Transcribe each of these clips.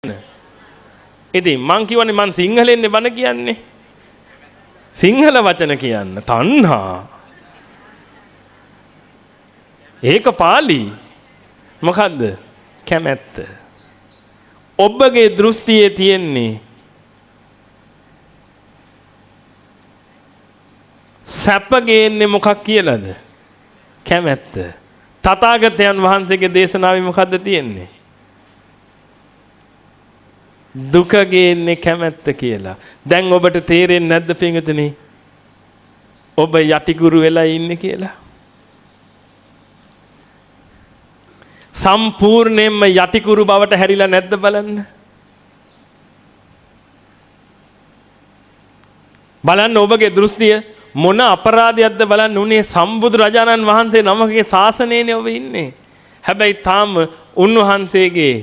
ඉතින් මං කියවනේ මං සිංහලෙන්නේ බන කියන්නේ. සිංහල වචන කියන්න. තණ්හා. ඒක පාලි. මොකද්ද? කැමැත්ත. ඔබගේ දෘෂ්ටියේ තියෙන්නේ සැප ගේන්නේ මොකක් කියලාද? කැමැත්ත. තථාගතයන් වහන්සේගේ දේශනාවේ මොකද්ද තියෙන්නේ? දුක ගේන්නේ කැමැත්ත කියලා. දැන් ඔබට තේරෙන්නේ නැද්ද පින්වතුනි? ඔබ යටිකුරු වෙලා ඉන්නේ කියලා. සම්පූර්ණයෙන්ම යටිකුරු බවට හැරිලා නැද්ද බලන්න. බලන්න ඔබගේ දෘෂ්ටිය මොන අපරාධයක්ද බලන්න උනේ. සම්බුදු රජාණන් වහන්සේ නමකගේ ශාසනයේනේ ඔබ ඉන්නේ. හැබැයි තාම උන්වහන්සේගේ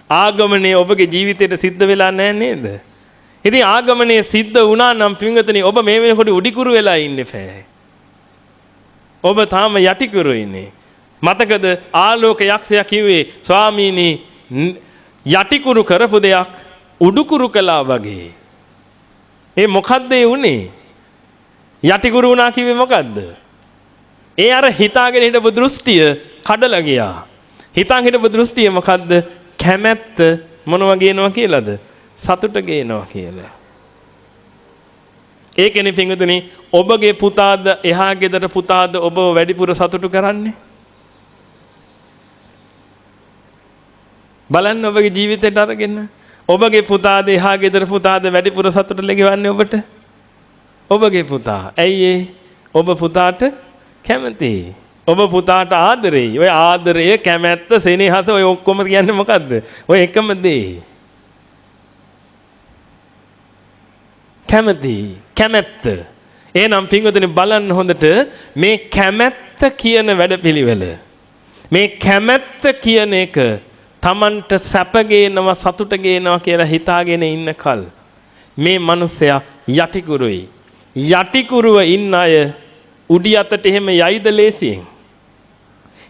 ආගමනය ඔබගේ ජීවිතයට සිද්ධ වෙලා නැහැ නේද? ඉතින් ආගමනය සිද්ධ වුණා නම් පින්වතුනි ඔබ මේ වෙනකොට උඩිකුරු වෙලා ඉන්නේ ෆෑ. ඔබ තාම යටිකුරු ඉන්නේ. මතකද ආලෝක යක්ෂයා කිව්වේ ස්වාමීනි යටිකුරු කරපු දෙයක් උඩුකුරු කළා වගේ. ඒ මොකද්ද ඒ උනේ? යටිකුරු වුණා කිව්වේ මොකද්ද? ඒ අර හිතාගෙන හිටපු දෘෂ්ටිය කඩලා ගියා. හිතාගෙන හිටපු දෘෂ්ටිය මොකද්ද? කැමැත්ත මොනවා ගේනවා කියලාද? සතුට ගේනවා කියලා. ඒකනේ පින්වතුනි ඔබගේ පුතාද එහා ගෙදර පුතාද ඔබ වැඩිපුර සතුටු කරන්නේ? බලන්න ඔබගේ ජීවිතයට අරගෙන ඔබගේ පුතාද එහා ගෙදර පුතාද වැඩිපුර සතුට ලැබවන්නේ ඔබට? ඔබගේ පුතා. ඇයි ඒ? ඔබ පුතාට කැමතියි. ඔබ පුතාට ආදරෙයි. ඔය ආදරය, කැමැත්ත, සෙනෙහස ඔය ඔක්කොම කියන්නේ මොකද්ද? ඔය එකම දේ. කැමැත්ත. එහෙනම් පින්වතුනි බලන්න හොඳට මේ කැමැත්ත කියන වැඩපිළිවෙල. මේ කැමැත්ත කියන එක Tamanට සැප ගේනවා, සතුට ගේනවා කියලා හිතාගෙන ඉන්න කල් මේ මිනිස්සයා යටිකුරුයි. යටිකුරුව ඉන්න අය උඩි අතට එහෙම යයිද ලේසියෙන්?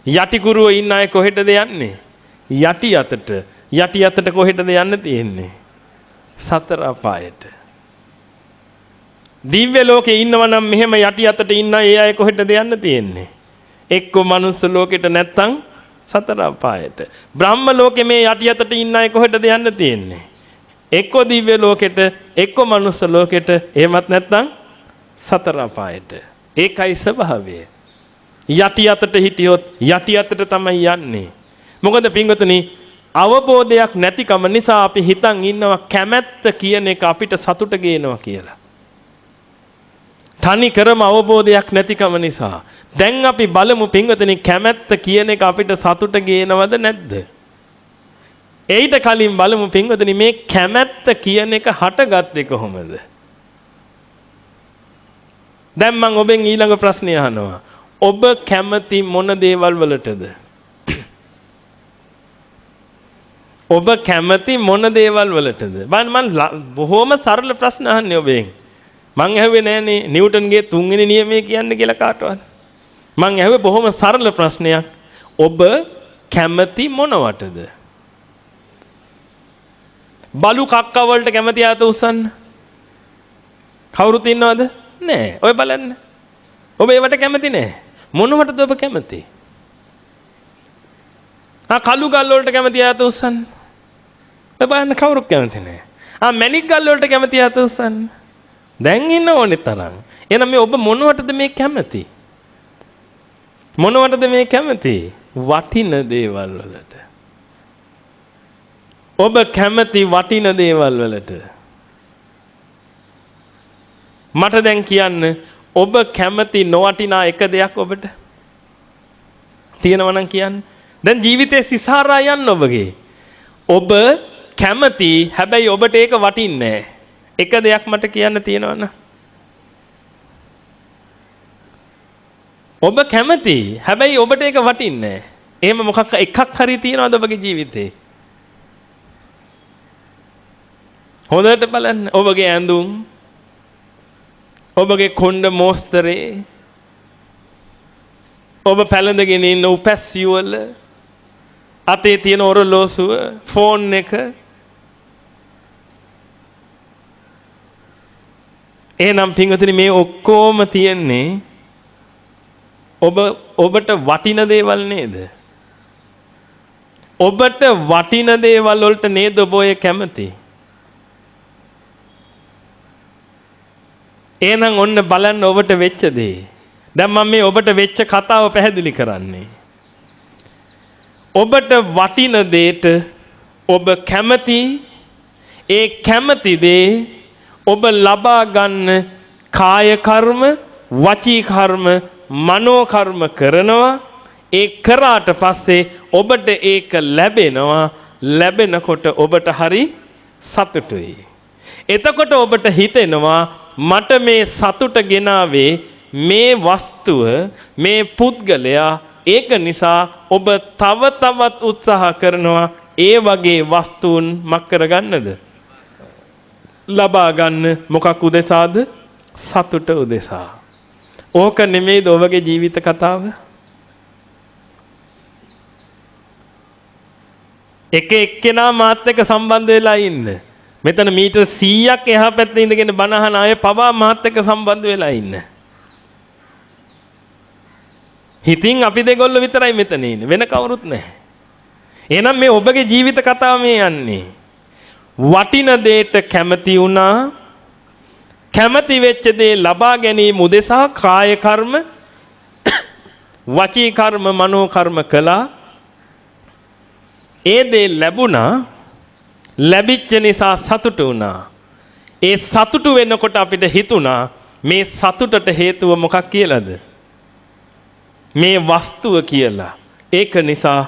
යටිකුරුව ඉන්න අය කොහෙටද යන්නේ? යටි අතට. යටි අතට කොහෙටද යන්න තියෙන්නේ? සතර අපායට. දිව්‍ය ලෝකේ ඉන්නවා නම් මෙහෙම යටි අතට ඉන්න ඒ අය කොහෙටද යන්න තියෙන්නේ? එක්ක මනුස්ස ලෝකෙට නැත්තම් සතර අපායට. බ්‍රහ්ම ලෝකේ මේ යටි අතට ඉන්න අය කොහෙටද යන්න තියෙන්නේ? එක්ක දිව්‍ය ලෝකෙට, එක්ක මනුස්ස ලෝකෙට, එහෙමත් නැත්තම් සතර අපායට. ඒකයි ස්වභාවය. යටි අතට හිටියොත් යටි අතට තමයි යන්නේ. මොකද පින්වතුනි අවබෝධයක් නැතිකම නිසා අපි හිතන් ඉන්නවා කැමැත්ත කියන එක අපිට සතුට ගේනවා කියලා. තනි කරම අවබෝධයක් නැතිකම නිසා. දැන් අපි බලමු පින්වතුනි කැමැත්ත කියන එක අපිට සතුට ගේනවද නැද්ද? ඒිට කලින් බලමු පින්වතුනි මේ කැමැත්ත කියන එක හටගත්තේ කොහොමද? දැන් මම ඔබෙන් ඊළඟ ප්‍රශ්නය අහනවා. ඔබ කැමති මොන දේවල් වලටද? ඔබ කැමති මොන දේවල් වලටද? මම බොහොම සරල ප්‍රශ්න අහන්නේ ඔබෙන්. මං ඇහුවේ නෑනේ නිව්ටන්ගේ 3 වෙනි නියමය කියන්නේ කියලා කාටවත්. මං ඇහුවේ බොහොම සරල ප්‍රශ්නයක්. ඔබ කැමති මොනවටද? බලු කක්ක වලට කැමති ආත උස්සන්න. කවුරුත් ඉන්නවද? නෑ. ඔය බලන්න. ඔබ ඒවට කැමති නෑ. මොනවටද ඔබ කැමති? කළු ගල් වලට කැමති ආත උස්සන්න. ඔය බලන්න කවුරුත් කැමති නෑ. මැණික් ගල් වලට කැමති ආත උස්සන්න. දැන් ඉන්න ඕනේ තරම්. එහෙනම් මේ ඔබ මොනවටද මේ කැමති? මොනවටද මේ කැමති? වටින දේවල් වලට. ඔබ කැමති වටින දේවල් වලට. මට දැන් කියන්න ඔබ කැමති නොවටිනා එක දෙයක් ඔබට තියෙනවා නම් කියන්න. දැන් ජීවිතේ සිසාරා යන්න ඔබගේ. ඔබ කැමති හැබැයි ඔබට ඒක වටින්නේ නැහැ. එක දෙයක් මට කියන්න තියෙනවනේ. ඔබ කැමති හැබැයි ඔබට ඒක වටින්නේ නැහැ. එහෙම මොකක් එකක් හරි තියනවද ඔබගේ ජීවිතේ? හොඳට බලන්න. ඔබගේ ඇඳුම්, ඔබගේ කොණ්ඩ මෝස්තරේ, ඔබ පැළඳගෙන ඉන්න උපැස් යුවල, අතේ තියෙන ඔරලෝසුව, ෆෝන් එක, එහෙනම් පින්වතුනි මේ ඔක්කොම තියෙන්නේ ඔබට වටින දේවල් නේද? ඔබට වටින දේවල් වලට නේද ඔබ ඔය කැමති? එහෙනම් ඔන්න බලන්න ඔබට වෙච්ච දේ. දැන් මම මේ ඔබට වෙච්ච කතාව පැහැදිලි කරන්නේ. ඔබට වටින දේට ඔබ කැමති, ඒ කැමති දේ ඔබ ලබා ගන්න කාය කර්ම, වචී කර්ම, මනෝ කර්ම කරනවා. ඒ කරාට පස්සේ ඔබට ඒක ලැබෙනවා. ලැබෙනකොට ඔබට හරි සතුටුයි. එතකොට ඔබට හිතෙනවා මට මේ සතුට ගෙනාවේ මේ වස්තුව, මේ පුද්ගලයා. ඒක නිසා ඔබ තව තවත් උත්සාහ කරනවා ඒ වගේ වස්තුන් මක් කරගන්නද? ලබා ගන්න. මොකක් උදෙසාද? සතුට උදෙසා. ඕක නෙමෙයිද ඔබගේ ජීවිත කතාව? එක එක්කෙනා මාත් එක්ක සම්බන්ධ වෙලා ඉන්න. මෙතන මීටර් 100ක් එහා පැත්තේ ඉඳගෙන බණ අහන අය පවා මාත් එක්ක සම්බන්ධ වෙලා ඉන්න. හිතින් අපි දෙගොල්ල විතරයි මෙතන ඉන්නේ. වෙන කවුරුත් නැහැ. එහෙනම් මේ ඔබගේ ජීවිත කතාව මේ යන්නේ. වටින දෙයට කැමති වුණා. කැමති වෙච්ච දේ ලබා ගැනීම උදෙසා කාය කර්ම, වචී කර්ම, මනෝ කර්ම කළා. ඒ දේ ලැබුණා. ලැබිච්ච නිසා සතුටු වුණා. ඒ සතුටු වෙනකොට අපිට හිතුණා මේ සතුටට හේතුව මොකක් කියලාද? මේ වස්තුව කියලා. ඒක නිසා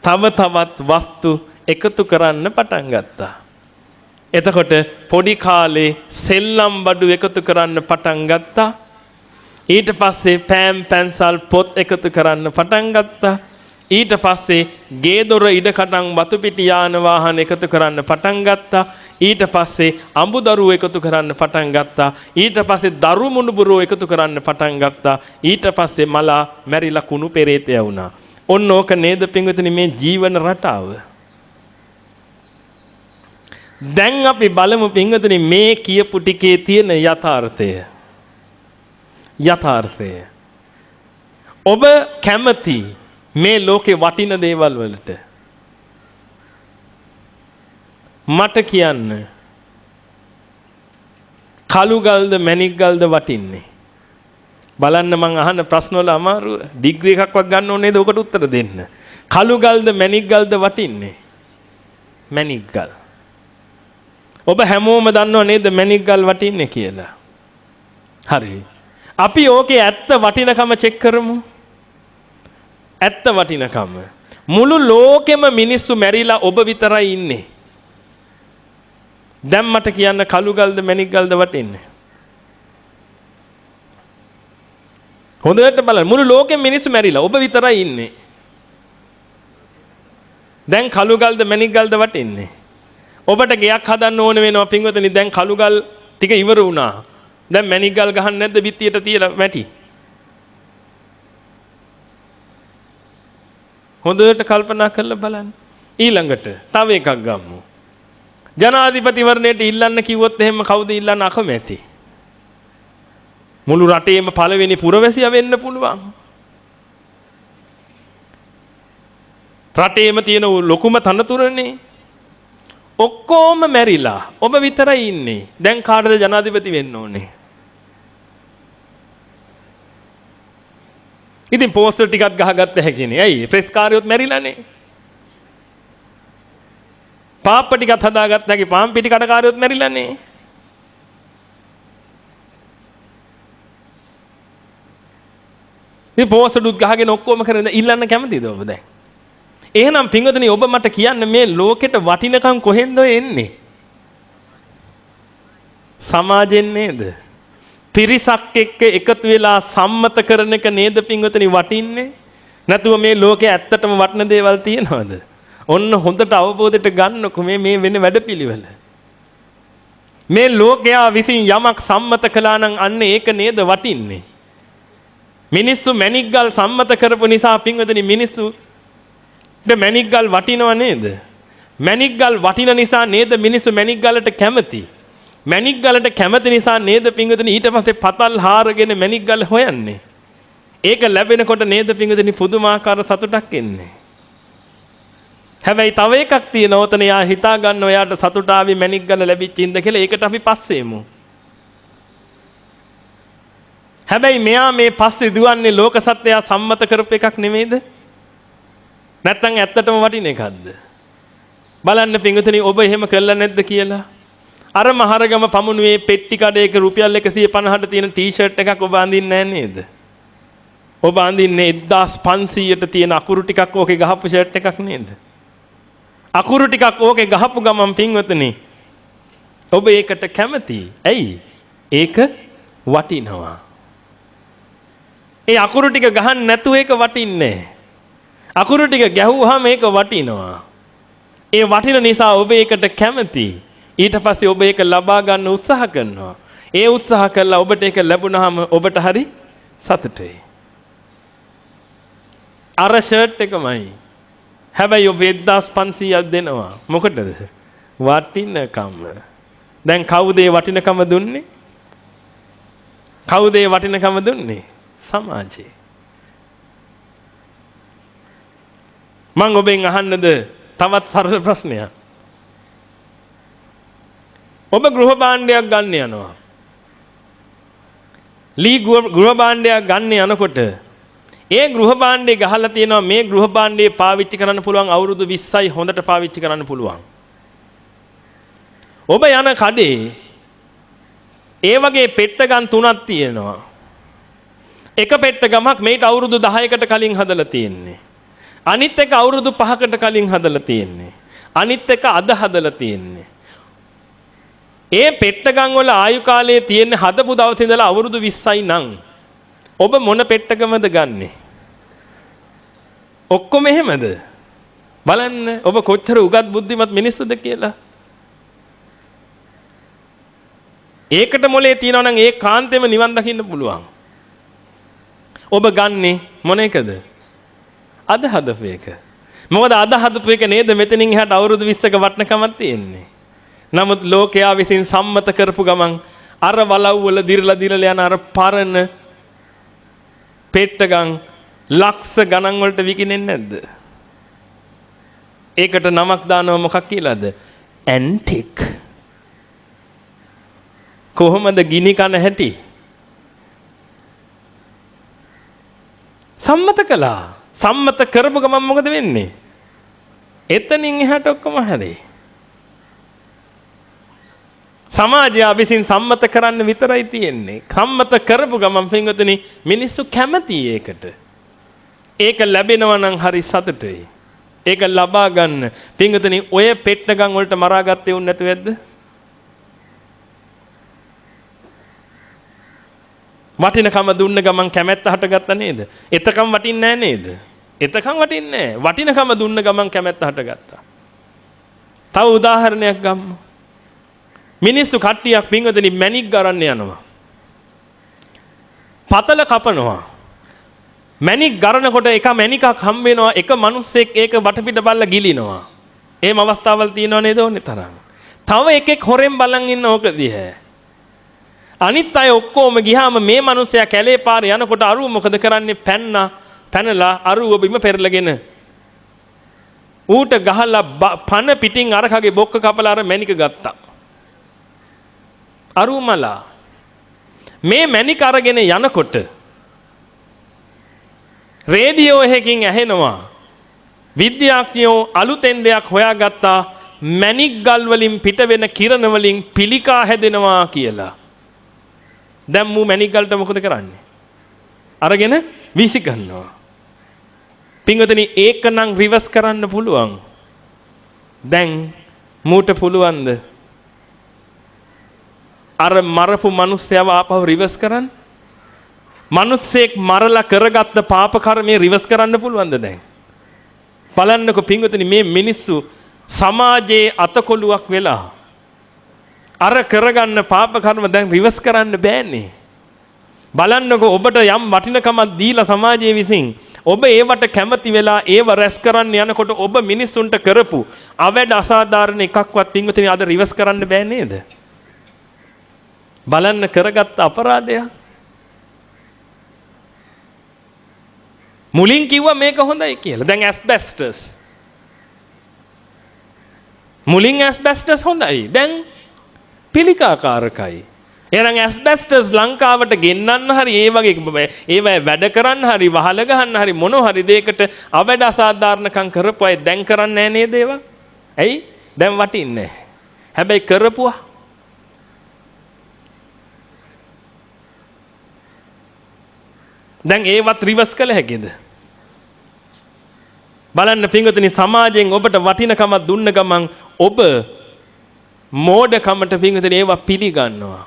තව තවත් වස්තු එකතු කරන්න පටන් ගත්තා. එතකොට පොඩි කාලේ සෙල්ලම් බඩු එකතු කරන්න පටන් ගත්තා. ඊට පස්සේ පෑම් පැන්සල් පොත් එකතු කරන්න පටන් ගත්තා. ඊට පස්සේ ගේ දොර ඉඩකඩම් වතු පිටි යාන වාහන එකතු කරන්න පටන් ගත්තා. ඊට පස්සේ අඹදරුවෝ එකතු කරන්න පටන් ගත්තා. ඊට පස්සේ දරු මුණුබුරෝ එකතු කරන්න පටන් ගත්තා. ඊට පස්සේ මලා මැරිලා කුණු පෙරේතය වුණා. ඔන්න ඕක නේද පින්වතුනි මේ ජීවන රටාව. දැන් අපි බලමු පින්වතුනි මේ කියපු ටිකේ තියෙන යථාර්ථය. යථාර්ථය. ඔබ කැමති මේ ලෝකේ වටින දේවල් වලට. මට කියන්න කළු ගල්ද මැණික් ගල්ද වටින්නේ? බලන්න මං අහන ප්‍රශ්න වල අමාරුව. ඩිග්‍රී එකක්වත් ගන්න ඕනේ නේද ඔකට උත්තර දෙන්න. කළු ගල්ද මැණික් ගල්ද වටින්නේ? මැණික් ගල්. ඔබ හැමෝම දන්නව නේද මැණික් ගල් වටින්නේ කියලා? හරි. අපි ඕකේ ඇත්ත වටිනකම චෙක් කරමු. ඇත්ත වටිනකම. මුළු ලෝකෙම මිනිස්සු මැරිලා ඔබ විතරයි ඉන්නේ. දැන් මට කියන්න කළු ගල්ද මැණික් ගල්ද වටින්නේ? හොඳට බලන්න මුළු ලෝකෙම මිනිස්සු මැරිලා ඔබ විතරයි ඉන්නේ. දැන් කළු ගල්ද මැණික් ගල්ද වටින්නේ? ඔබට ගෙයක් හදන්න ඕන වෙනවා පින්වතුනි. දැන් කළු ගල් ටික ඉවර වුණා. දැන් මැණික් ගල් ගහන්න නැද්ද බිත්තියට තියලා මැටි? හොඳට කල්පනා කරලා බලන්න. ඊළඟට තව එකක් ගමු. ජනාධිපතිවරණයට ඉල්ලන්න කිව්වොත් එහෙම කවුද ඉල්ලන්න අකමැති? මුළු රටේම පළවෙනි පුරවැසියා වෙන්න පුළුවන්. රටේම තියෙන ලොකුම තනතුරනේ. ඔක්කොම මැරිලා ඔබ විතරයි ඉන්නේ. දැන් කාටද ජනාධිපති වෙන්න ඕනේ? ඉතින් පෝස්ටර් ටිකක් ගහගත්ත හැකිනේ. ඇයි? ප්‍රෙස් කාර්යොත් මැරිලානේ. පාප්ප ටිකක් හදාගත්ත හැකි පාම් පිටි කඩකාරයොත් මැරිලානේ. ඉතින් පෝස්ටර් දුත් ගහගෙන ඔක්කොම කරන ඉල්ලන්න කැමතිද ඔබ දැන්? එහෙනම් පින්වතුනි ඔබ මට කියන්න මේ ලෝකෙට වටිනකම් කොහෙන්ද එන්නේ? සමාජෙන් නේද? පිරිසක් එක්ක එකතු වෙලා සම්මත කරන එක නේද පින්වතුනි වටින්නේ? නැතුව මේ ලෝකේ ඇත්තටම වටින දේවල් තියනවද? ඔන්න හොඳට අවබෝධයට ගන්නකො මේ වෙන වැඩපිළිවෙල. මේ ලෝකයා විසින් යමක් සම්මත කළා නම් අන්න ඒක නේද වටින්නේ? මිනිස්සු මැණික් ගල් සම්මත කරපු නිසා පින්වතුනි මිනිස්සු මැණික් ගල් වටිනව නේද? මැණික් ගල් වටින නිසා නේද මිනිස්සු මැණික් ගලට කැමති? මැණික් ගලට කැමති නිසා නේද පිංගුතුනි ඊට පස්සේ පතල් හාරගෙන මැණික් ගල හොයන්නේ. ඒක ලැබෙනකොට නේද පිංගුතුනි පුදුමාකාර සතුටක් එන්නේ. හැබැයි තව එකක් තියෙනවා ඔතන යා හිතා ගන්න ඔයාට සතුට ආවි මැණික් ගල ලැබිච්ච ඉඳ කියලා ඒකට අපි පස්සේමු. හැබැයි මෙයා මේ පස්සේ දුවන්නේ ලෝක සත්‍යය සම්මත කරපු එකක් නෙමෙයිද? නැත්තම් ඇත්තටම වටින එකක්ද? බලන්න පිංගුතුනි ඔබ එහෙම කළා නැද්ද කියලා? අර මහරගම පමුණුවේ පෙට්ටි කඩේක රුපියල් 150ට තියෙන ටී-ෂර්ට් එකක් ඔබ අඳින්නේ නැහැ නේද? ඔබ අඳින්නේ 1500ට තියෙන අකුරු ටිකක් ඕකේ ගහපු ෂර්ට් එකක් නේද? අකුරු ටිකක් ඕකේ ගහපු ගමන් පින්වතුනි ඔබ ඒකට කැමතියි. ඇයි? ඒක වටිනවා. ඒ අකුරු ටික ගහන්න නැතුව ඒක වටින්නේ නැහැ. අකුරු ටික ගැහුවාම ඒක වටිනවා. ඒ වටින නිසා ඔබ ඒකට කැමතියි. ඊට පස්සේ ඔබ ඒක ලබා ගන්න උත්සාහ කරනවා. ඒ උත්සාහ කළා ඔබට ඒක ලැබුණාම ඔබට හරි සතුටුයි. අර ෂර්ට් එකමයි. හැබැයි ඔබ 1500ක් දෙනවා. මොකටද? වටිනකම. දැන් කවුද ඒ වටිනකම දුන්නේ? කවුද ඒ වටිනකම දුන්නේ? සමාජේ. මම ඔබෙන් අහන්නද තවත් සරල ප්‍රශ්නයක්. ඔබ ගෘහ භාණ්ඩයක් ගන්න යනවා. ලී ගෘහ භාණ්ඩයක් ගන්න යනකොට ඒ ගෘහ භාණ්ඩේ ගහලා තියෙනවා මේ ගෘහ භාණ්ඩේ පාවිච්චි කරන්න පුළුවන් අවුරුදු 20යි හොඳට පාවිච්චි කරන්න පුළුවන්. ඔබ යන කඩේ ඒ වගේ පෙට්ටගම් 3ක් තියෙනවා. එක පෙට්ටගමක් මේට අවුරුදු 10කට කලින් හදලා තියෙන්නේ. අනිත් එක අවුරුදු 5කට කලින් හදලා තියෙන්නේ. අනිත් එක අද හදලා තියෙන්නේ. ඒ පෙට්ටගම් වල ආයු කාලයේ තියෙන හදපු දවසේ ඉඳලා අවුරුදු 20යි නම් ඔබ මොන පෙට්ටගමද ගන්නෙ? ඔක්කොම එහෙමද? බලන්න ඔබ කොච්චර උගත් බුද්ධිමත් මිනිස්සුද කියලා. ඒකට මොලේ තියනවා නම් ඒ කාන්තේම නිවන් දකින්න පුළුවන්. ඔබ ගන්නෙ මොන එකද? අද හදපු එක. මොකද අද හදපු එක නේද මෙතනින් එහාට අවුරුදු 20ක වටිනකමක් තියෙන්නේ. නමුත් ලෝකයා විසින් සම්මත කරපු ගමන් අර වලව් වල දිරලා යන අර පරණ පෙට්ටගම් ලක්ෂ ගණන් වලට විකිනෙන්නේ නැද්ද? ඒකට නමක් දානවා මොකක් කියලාද? ඇන්ටික්. කොහොමද ගිනි කන හැටි? සම්මත කළා. සම්මත කරපු ගමන් මොකද වෙන්නේ? එතනින් එහාට ඔක්කොම හැදේ. සමාජය විසින් සම්මත කරන්න විතරයි තියෙන්නේ. සම්මත කරපු ගමන් පින්වතුනි මිනිස්සු කැමතියි ඒකට. ඒක ලැබෙනවා නම් හරි සතුටුයි. ඒක ලබා ගන්න පින්වතුනි ඔය පෙට්ටගම් වලට මරාගත්තේ උන් නැතුව ඇද්ද? වටිනකම දුන්න ගමන් කැමැත්ත හටගත්තා නේද? එතකම් වටින්නේ නැහැ නේද? එතකම් වටින්නේ නැහැ. වටිනකම දුන්න ගමන් කැමැත්ත හටගත්තා. තව උදාහරණයක් ගමු. මිනිස්සු කට්ටියක් පින්වතුනි මැණික් ගරන්න යනවා. පතල කපනවා. මැණික් ගරනකොට එක මැණිකක් හම්බ වෙනවා. එක මිනිස්සෙක් ඒක වටපිට බල්ලා ගිලිනවා. එහෙම අවස්ථාවල් තියෙනව නේද ඕනේ තරම්. තව එකෙක් හොරෙන් බලන් ඉන්න ඕක දිහා. අනිත් අය ඔක්කොම ගියාම මේ මිනිස්සයා කැලේ පාරේ යනකොට අරුව මොකද කරන්නේ? පැනලා අරුව බිම පෙරලගෙන ඌට ගහලා පන පිටින් අරකගේ බොක්ක කපලා අර මැණික ගත්තා. අරුමලා මේ මැණික අරගෙන යනකොට රේඩියෝ එකකින් ඇහෙනවා විද්‍යාඥයෝ අලුතෙන් දෙයක් හොයාගත්තා මැණික් ගල් වලින් පිට වෙන කිරණ වලින් පිළිකා හැදෙනවා කියලා. දැන් මූ මැණික් ගල්ට මොකද කරන්නේ? අරගෙන වීසි ගන්නවා. පින්වතුනි ඒක නම් රිවර්ස් කරන්න පුළුවන්. දැන් මූට පුළුවන්ද? අර මරපු මිනිස්සයව ආපහු රිවර්ස් කරන්න? මිනිස්සෙක් මරලා කරගත්ත පාප කර්මය රිවර්ස් කරන්න පුළුවන්ද දැන්? බලන්නකො පින්වතුනි මේ මිනිස්සු සමාජයේ අතකොළුවක් වෙලා අර කරගන්න පාප කර්ම දැන් රිවර්ස් කරන්න බෑනේ. බලන්නකො ඔබට යම් වටිනකමක් දීලා සමාජයේ විසින් ඔබ ඒවට කැමති වෙලා ඒව රැස් කරන්න යනකොට ඔබ මිනිස්සුන්ට කරපු අවැඩ අසාධාරණ එකක්වත් පින්වතුනි අද රිවර්ස් කරන්න බෑ නේද? බලන්න කරගත්ත අපරාධයක්. මුලින් කිව්වා මේක හොඳයි කියලා. දැන් ඇස්බෙස්ටස්. මුලින් ඇස්බෙස්ටස් හොඳයි. දැන් පිළිකාකාරකයි. එහෙනම් ඇස්බෙස්ටස් ලංකාවට ගෙන්නන්න හරි ඒ වගේ ඒවැ වැඩ කරන්න හරි වහල ගහන්න හරි මොන හරි දෙයකට අවැඩ අසාධාරණකම් කරපු අය දැන් කරන්නේ නැහැ නේද ඒවා? ඇයි? දැන් වටින්නේ නැහැ. හැබැයි කරපුවා දැන් ඒවත් රිවර්ස් කළ හැකිද? බලන්න පින්වතුනි සමාජයෙන් ඔබට වටිනකමක් දුන්න ගමන් ඔබ මෝඩකමට පින්වතුනි ඒවා පිළිගන්නවා.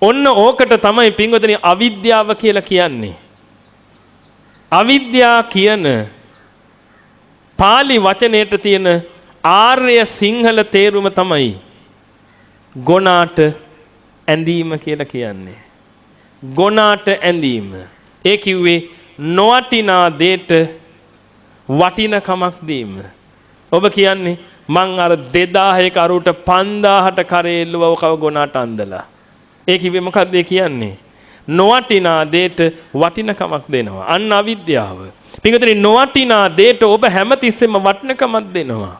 ඔන්න ඕකට තමයි පින්වතුනි අවිද්‍යාව කියලා කියන්නේ. අවිද්‍යාව කියන පාලි වචනයට තියෙන ආර්ය සිංහල තේරුම තමයි ගොනාට ඇඳීම කියලා කියන්නේ. ගොනාට ඇඳීම. ඒ කිව්වේ නොවටිනා දෙයට වටිනකමක් දීම. ඔබ කියන්නේ මං අර 2000 කරුට 5000ට කරේල්ලුව ඔකව ගොනාට අඳලා. ඒ කිව්වේ මොකක්ද ඒ කියන්නේ? නොවටිනා දෙයට වටිනකමක් දෙනවා. අන්න අවිද්‍යාව. පිටුතරි නොවටිනා දෙයට ඔබ හැමතිස්සෙම වටිනකමක් දෙනවා.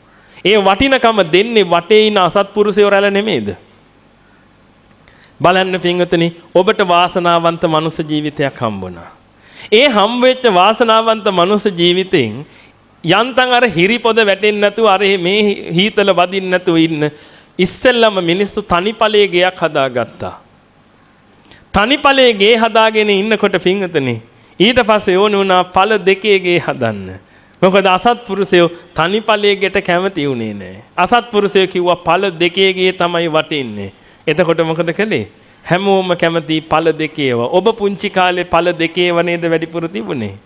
ඒ වටිනකම දෙන්නේ වටේ ඉන අසත්පුරුෂයෝ රැළ නෙමෙයිද? බලන්න පින්වතුනි ඔබට වාසනාවන්ත මනුස්ස ජීවිතයක් හම්බුණා. ඒ හම්බෙච්ච වාසනාවන්ත මනුස්ස ජීවිතෙන් යන්තම් අර හිරිපොද වැටෙන්නේ නැතුව අර මේ හීතල වදින්න නැතුව ඉන්න ඉස්සෙල්ලම මිනිස්සු තනිපලයේ ගෙයක් හදාගත්තා. තනිපලයේ ගේ හදාගෙන ඉන්නකොට පින්වතුනි ඊට පස්සේ ඕන වුණා පළ දෙකේ ගේ හදන්න. මොකද අසත්පුරුෂයෝ තනිපලයේ ගෙට කැමති උනේ නැහැ. අසත්පුරුෂයෝ කිව්වා පළ දෙකේ ගේ තමයි වටින්නේ. එතකොට මොකද කළේ? හැමෝම කැමති පළ දෙකේව. ඔබ පුංචි කාලේ පළ දෙකේව නේද වැඩිපුර තිබුණේ?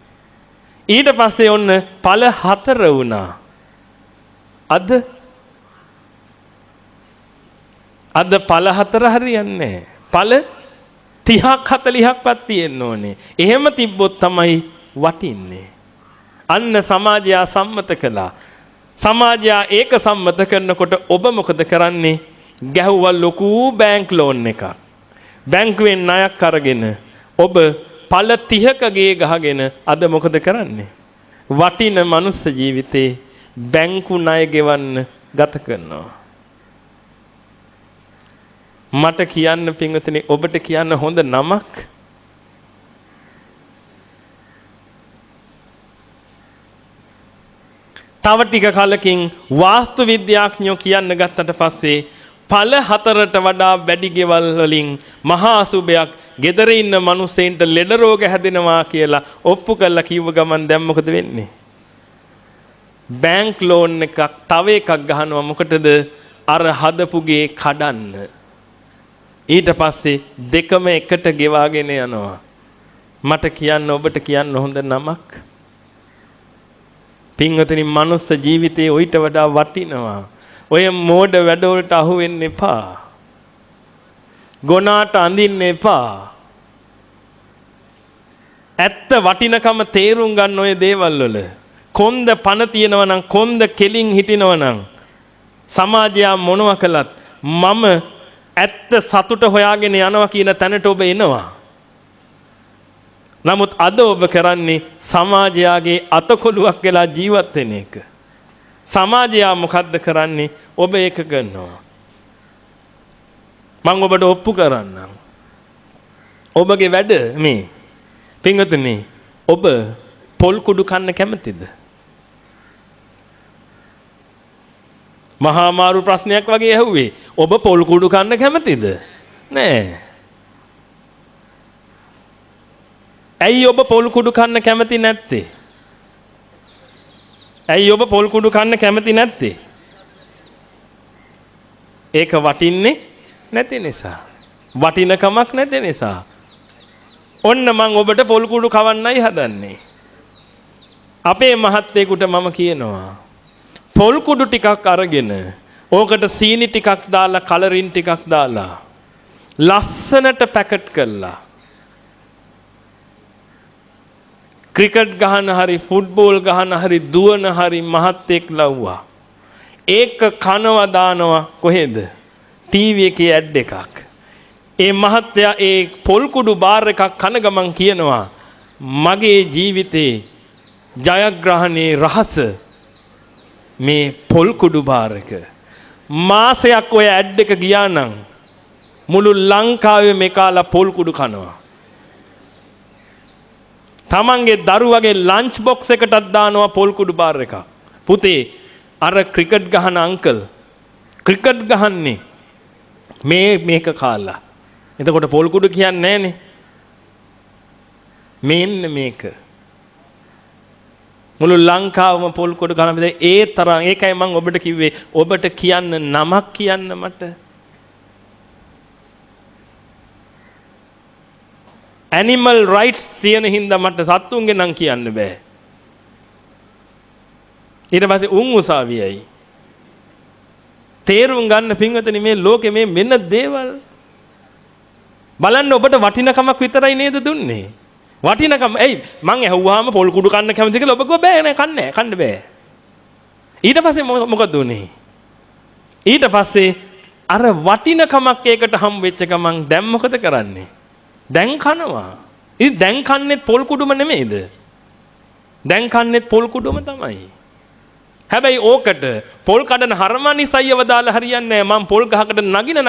ඊට පස්සේ ඔන්න පළ 4 වුණා. අද පළ 4 හරියන්නේ නැහැ. පළ 30ක් 40ක්වත් තියෙන්න ඕනේ. එහෙම තිබ්බොත් තමයි වටින්නේ. අන්න සමාජය සම්මත කළා. සමාජය ඒක සම්මත කරනකොට ඔබ මොකද කරන්නේ? ගැහුවා ලොකු බැංක් ලෝන් එකක්. බැංකුවෙන් ණයක් අරගෙන ඔබ පළ 30ක ගේ ගහගෙන අද මොකද කරන්නේ? වටින මනුස්ස ජීවිතේ බැංකු ණය ගෙවන්න ගත කරනවා. මට කියන්න පින්වතුනි ඔබට කියන්න හොඳ නමක් තව ටික කලකින් වාස්තු විද්‍යාඥයෝ කියන්න ගත්තට පස්සේ පළ 4ට වඩා වැඩි ගෙවල් වලින් මහා අසුබයක් ගෙදර ඉන්න මිනිස්සෙන්ට ලෙඩ රෝග හැදෙනවා කියලා ඔප්පු කරලා කිව්ව ගමන් දැන් මොකද වෙන්නේ? බැංක් ලෝන් එකක් තව එකක් ගහනවා. මොකටද? අර හදපුගේ කඩන්න. ඊට පස්සේ දෙකම එකට ගෙවාගෙන යනවා. මට කියන්න ඔබට කියන්න හොඳ නමක් පින්වතුනි මනුස්ස ජීවිතේ ඊට වඩා වටිනවා. ඔය මෝඩ වැඩවලට අහු වෙන්න එපා. ගොනාට අඳින්න එපා. ඇත්ත වටිනකම තේරුම් ගන්න ඔය දේවල් වල. කොන්ද පණ තියෙනවා නම් කොන්ද කෙලින් හිටිනවා නම් සමාජය මොනවා කළත් මම ඇත්ත සතුට හොයාගෙන යනවා කියන තැනට ඔබ එනවා. නමුත් අද ඔබ කරන්නේ සමාජයාගේ අතකොළුවක් වෙලා ජීවත් වෙන එක. සමාජයා මොකද්ද කරන්නේ? ඔබ ඒක කරනවා. මම ඔබට ඔප්පු කරන්නම්. ඔබගේ වැඩ මේ පින්වතුනි ඔබ පොල් කුඩු කන්න කැමතිද? මහා මාරු ප්‍රශ්නයක් වගේ ඇහුවේ. ඔබ පොල් කුඩු කන්න කැමතිද? නෑ. ඇයි ඔබ පොල් කුඩු කන්න කැමති නැත්තේ? ඇයි ඔබ පොල් කුඩු කන්න කැමති නැත්තේ? ඒක වටින්නේ නැති නිසා. වටිනකමක් නැති නිසා. ඔන්න මම ඔබට පොල් කුඩු කවන්නයි හදන්නේ. අපේ මහත්තයෙකුට මම කියනවා පොල් කුඩු ටිකක් අරගෙන ඕකට සීනි ටිකක් දාලා කලරින් ටිකක් දාලා ලස්සනට පැකට් කළා. ක්‍රිකට් ගහන හරි ෆුට්බෝල් ගහන හරි දුවන හරි මහත්තයෙක් ලව්වා. ඒක කනවා දානවා කොහෙද? ටීවී එකේ ඇඩ් එකක්. ඒ මහත්තයා ඒ පොල් කුඩු බාර් එකක් කන ගමන් කියනවා මගේ ජීවිතේ ජයග්‍රහණේ රහස මේ පොල් කුඩු බාර් එක. මාසයක් ඔය ඇඩ් එක ගියා නම් මුළු ලංකාවේ මේකාලා පොල් කුඩු කනවා. තමන්ගේ දරුවගේ ලන්ච් බොක්ස් එකටත් දානවා පොල් කුඩු බාර් එකක්. පුතේ අර ක්‍රිකට් ගහන අංකල් ක්‍රිකට් ගහන්නේ මේක කාලා. එතකොට පොල් කුඩු කියන්නේ නැහනේ. මෙන්න මේක. මුළු ලංකාවම පොල් කුඩු ගන්න බෑ. ඒ තරම් ඒකයි මම ඔබට කිව්වේ ඔබට කියන්න නමක් කියන්න මට. ඇනිමල් රයිට්ස් තියෙන හින්දා මට සත්තුන්ගේ නම් කියන්න බෑ. ඊට පස්සේ උන් උසාවියයි. තේරුම් ගන්න පින්වතුනි මේ ලෝකෙ මේ මෙන්න දේවල් බලන්න ඔබට වටිනකමක් විතරයි නේද දුන්නේ. වටිනකම එයි මං ඇහුවාම පොල් කුඩු කන්න කැමති කියලා ඔබ කිව්වා බෑ නෑ කන්න බෑ. ඊට පස්සේ මොකද උනේ? ඊට පස්සේ අර වටිනකමක් ඒකට හම් වෙච්ච ගමන් දැන් මොකද කරන්නේ? දැන් කනවා. ඉතින් දැන් කන්නේත් පොල් කුඩුම නෙමෙයිද? දැන් කන්නේත් පොල් කුඩුම තමයි. හැබැයි ඕකට පොල් කඩන හරමනිසයව දාලා හරියන්නේ නැහැ. මම පොල් ගහකට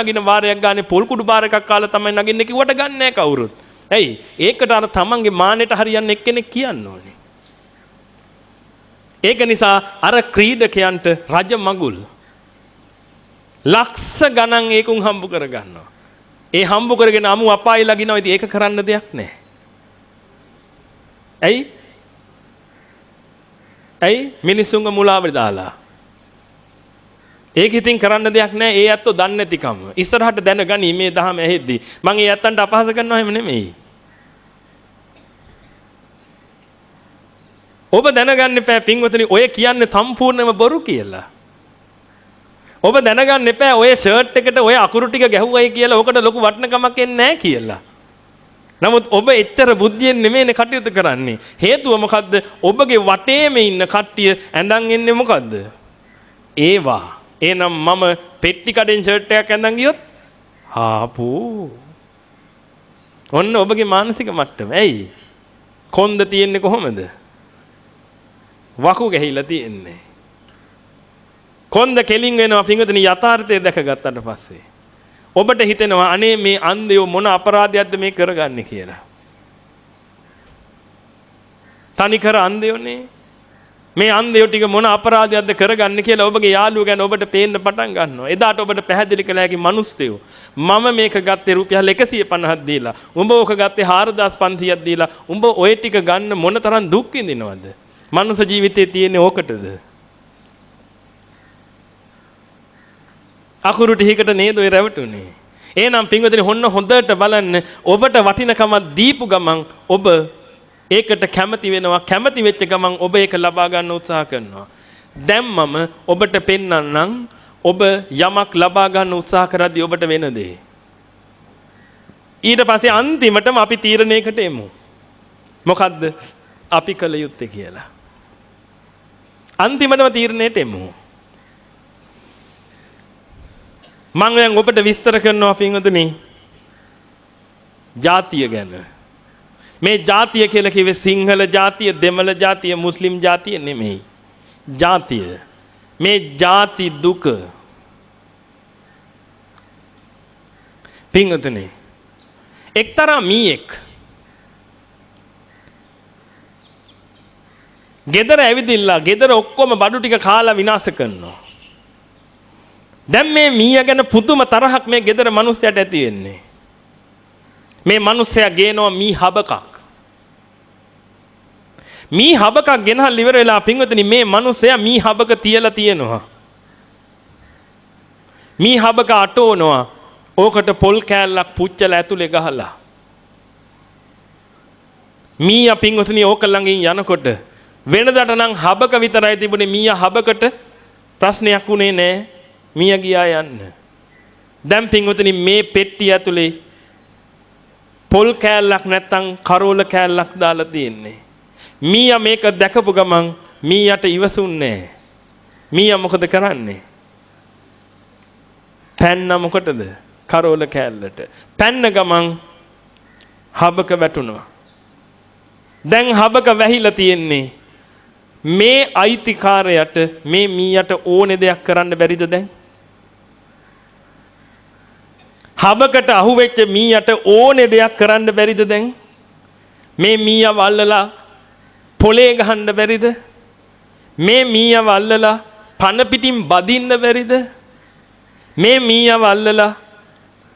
නගින වාරයක් ගානේ පොල් කුඩු බාර එකක් කාලා තමයි නගින්නේ කිව්වට ගන්න නැහැ කවුරුත්. ඇයි? ඒකට අර තමන්ගේ මානෙට හරියන්න එක්කෙනෙක් කියන්න ඕනේ. ඒක නිසා අර ක්‍රීඩකයන්ට රජ මගුල් ලක්ෂ ගණන් ඒකුන් හම්බ කර ගන්නවා. ඒ හම්බ කරගෙන අමු අපායි ලගිනවා. ඉතින් ඒක කරන්න දෙයක් නැහැ. ඇයි මිනිස්සුන්ව මුලාවට දාලා. ඒක ඉතින් කරන්න දෙයක් නැහැ. ඒ ඇත්තෝ දන්නේ නැතිකම. ඉස්සරහට දැනගනි මේ දහම ඇහෙද්දි. මම ඒ ඇත්තන්ට අපහාස කරනවා එහෙම නෙමෙයි. ඔබ දැනගන්න එපා පින්වතුනි ඔය කියන්නේ සම්පූර්ණයෙන්ම බොරු කියලා. ඔබ දැනගන්න එපා ඔය ෂර්ට් එකට ඔය අකුරු ටික ගැහුවයි කියලා ඔකට ලොකු වටිනකමක් එන්නේ නැහැ කියලා. නමුත් ඔබ එච්චර බුද්ධියෙන් නෙමෙයිනේ කටයුතු කරන්නේ. හේතුව මොකද්ද? ඔබගේ වටේම ඉන්න කට්ටිය ඇඳන් ඉන්නේ මොකද්ද? ඒවා. එහෙනම් මම පෙට්ටි කඩෙන් ෂර්ට් එකක් ඇඳන් ගියොත් ආපෝ. ඔන්න ඔබගේ මානසික මට්ටම. ඇයි? කොන්ද තියෙන්නේ කොහමද? වකු ගහිලා තියෙන්නේ. කොන්ද කෙලින් වෙනවා පින්වතුනි යථාර්ථය දැකගත්තට පස්සේ. ඔබට හිතෙනවා අනේ මේ අන්ධයෝ මොන අපරාධයක්ද මේ කරගන්නේ කියලා. තනිකර අන්ධයෝනේ. මේ අන්ධයෝ ටික මොන අපරාධයක්ද කරගන්නේ කියලා ඔබගේ යාළුවෝ ගැන ඔබට පේන්න පටන් ගන්නවා. එදාට ඔබට පැහැදිලි කළ හැකි මිනිස්සුયો මම මේක ගත්තේ රුපියල් 150ක් දීලා. උඹ ඕක ගත්තේ 4500ක් දීලා. උඹ ඔය ටික ගන්න මොන තරම් දුක් විඳිනවද? මනුෂ්‍ය ජීවිතේ තියෙන්නේ ඕකටද? අකුරු ටිකකට නේද ඔය රැවටුනේ. එහෙනම් පින්වතුනි හොන්න හොඳට බලන්න ඔබට වටිනකමක් දීපු ගමන් ඔබ ඒකට කැමති වෙනවා. කැමති වෙච්ච ගමන් ඔබ ඒක ලබා ගන්න උත්සාහ කරනවා. දැන් මම ඔබට පෙන්නන්නම් ඔබ යමක් ලබා ගන්න උත්සාහ කරද්දී ඔබට වෙන දේ. ඊට පස්සේ අන්තිමටම අපි තීරණයකට එමු. මොකද්ද අපි කළ යුත්තේ කියලා. අන්තිමටම තීරණයට එමු. මම දැන් ඔබට විස්තර කරනවා පින්වතුනි ජාතිය ගැන. මේ ජාතිය කියලා කිව්වේ සිංහල ජාතිය, දෙමළ ජාතිය, මුස්ලිම් ජාතිය නෙමෙයි. ජාතිය. මේ ජාති දුක. පින්වතුනි එක්තරා මීයක් ගෙදර ඇවිදිලා ගෙදර ඔක්කොම බඩු ටික කාලා විනාශ කරනවා. දැන් මේ මීයා ගැන පුදුම තරහක් මේ ගෙදර මිනිස්සයාට ඇති වෙන්නේ. මේ මිනිස්සයා ගේනවා මී හබකක්. මී හබකක් ගෙනහල් ඉවර වෙලා පින්වතුනි මේ මිනිස්සයා මී හබක තියලා තියෙනවා. මී හබක අටවනවා. ඕකට පොල් කෑල්ලක් පුච්චලා ඇතුලේ ගහලා. මීයා පින්වතුනි ඕක ළඟින් යනකොට වෙනදට නම් හබක විතරයි තිබුණේ. මීයා හබකට ප්‍රශ්නයක් උනේ නෑ. මීයා ගියා යන්න. දැන් පින්වතුනි මේ පෙට්ටිය ඇතුලේ පොල් කෑල්ලක් නැත්තම් කරෝල කෑල්ලක් දාලා තියෙන්නේ. මීයා මේක දැකපු ගමන් මීයාට ඉවසුන්නේ නෑ. මීයා මොකද කරන්නේ? පැන්න මොකටද? කරෝල කෑල්ලට. පැන්න ගමන් හබක වැටුණා. දැන් හබක වැහිලා තියෙන්නේ. මේ අයිතිකාරයට මේ මීයට ඕනේ දෙයක් කරන්න බැරිද දැන්? හබකට අහුවෙච්ච මීයට ඕනේ දෙයක් කරන්න බැරිද දැන්? මේ මීයව අල්ලලා පොලේ ගහන්න බැරිද? මේ මීයව අල්ලලා පන පිටින් බදින්න බැරිද? මේ මීයව අල්ලලා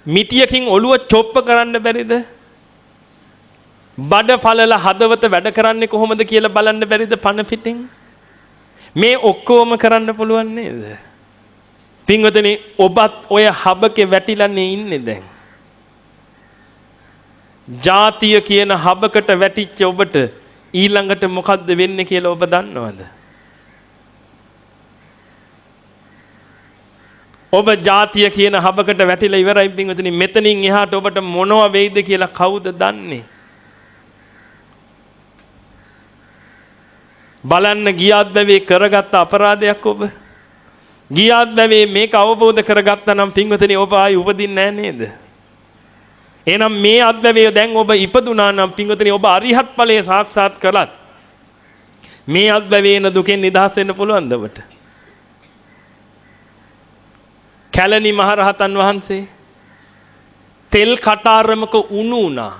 මිටියකින් ඔළුව චොප්ප කරන්න බැරිද? බඩ පළල හදවත වැඩ කරන්නේ කොහොමද කියලා බලන්න බැරිද පන පිටින්? මේ ඔක්කොම කරන්න පුළුවන් නේද? පින්වතුනි ඔබත් ඔය හබකේ වැටිලානේ ඉන්නේ දැන්. ජාතිය කියන හබකට වැටිච්ච ඔබට ඊළඟට මොකද්ද වෙන්නේ කියලා ඔබ දන්නවද? ඔබ ජාතිය කියන හබකට වැටිලා ඉවරයි පින්වතුනි. මෙතනින් එහාට ඔබට මොනව වෙයිද කියලා කවුද දන්නේ? බලන්න ගියාත් බැවේ කරගත්ත අපරාධයක් ඔබ. ගියාත් බැවේ මේක අවබෝධ කරගත්තා නම් පින්වතුනි ඔබ ආයි උපදින්නේ නැහැ නේද? එහෙනම් මේ අත්බැවේ දැන් ඔබ ඉපදුනා නම් පින්වතුනි ඔබ අරිහත් ඵලයේ සාක්ෂාත් කළත් මේ අත්බැවේන දුකෙන් නිදහස් වෙන්න පුළුවන්ද ඔබට? කැලණි මහරහතන් වහන්සේ තෙල් කටාරමක උණු වුණා.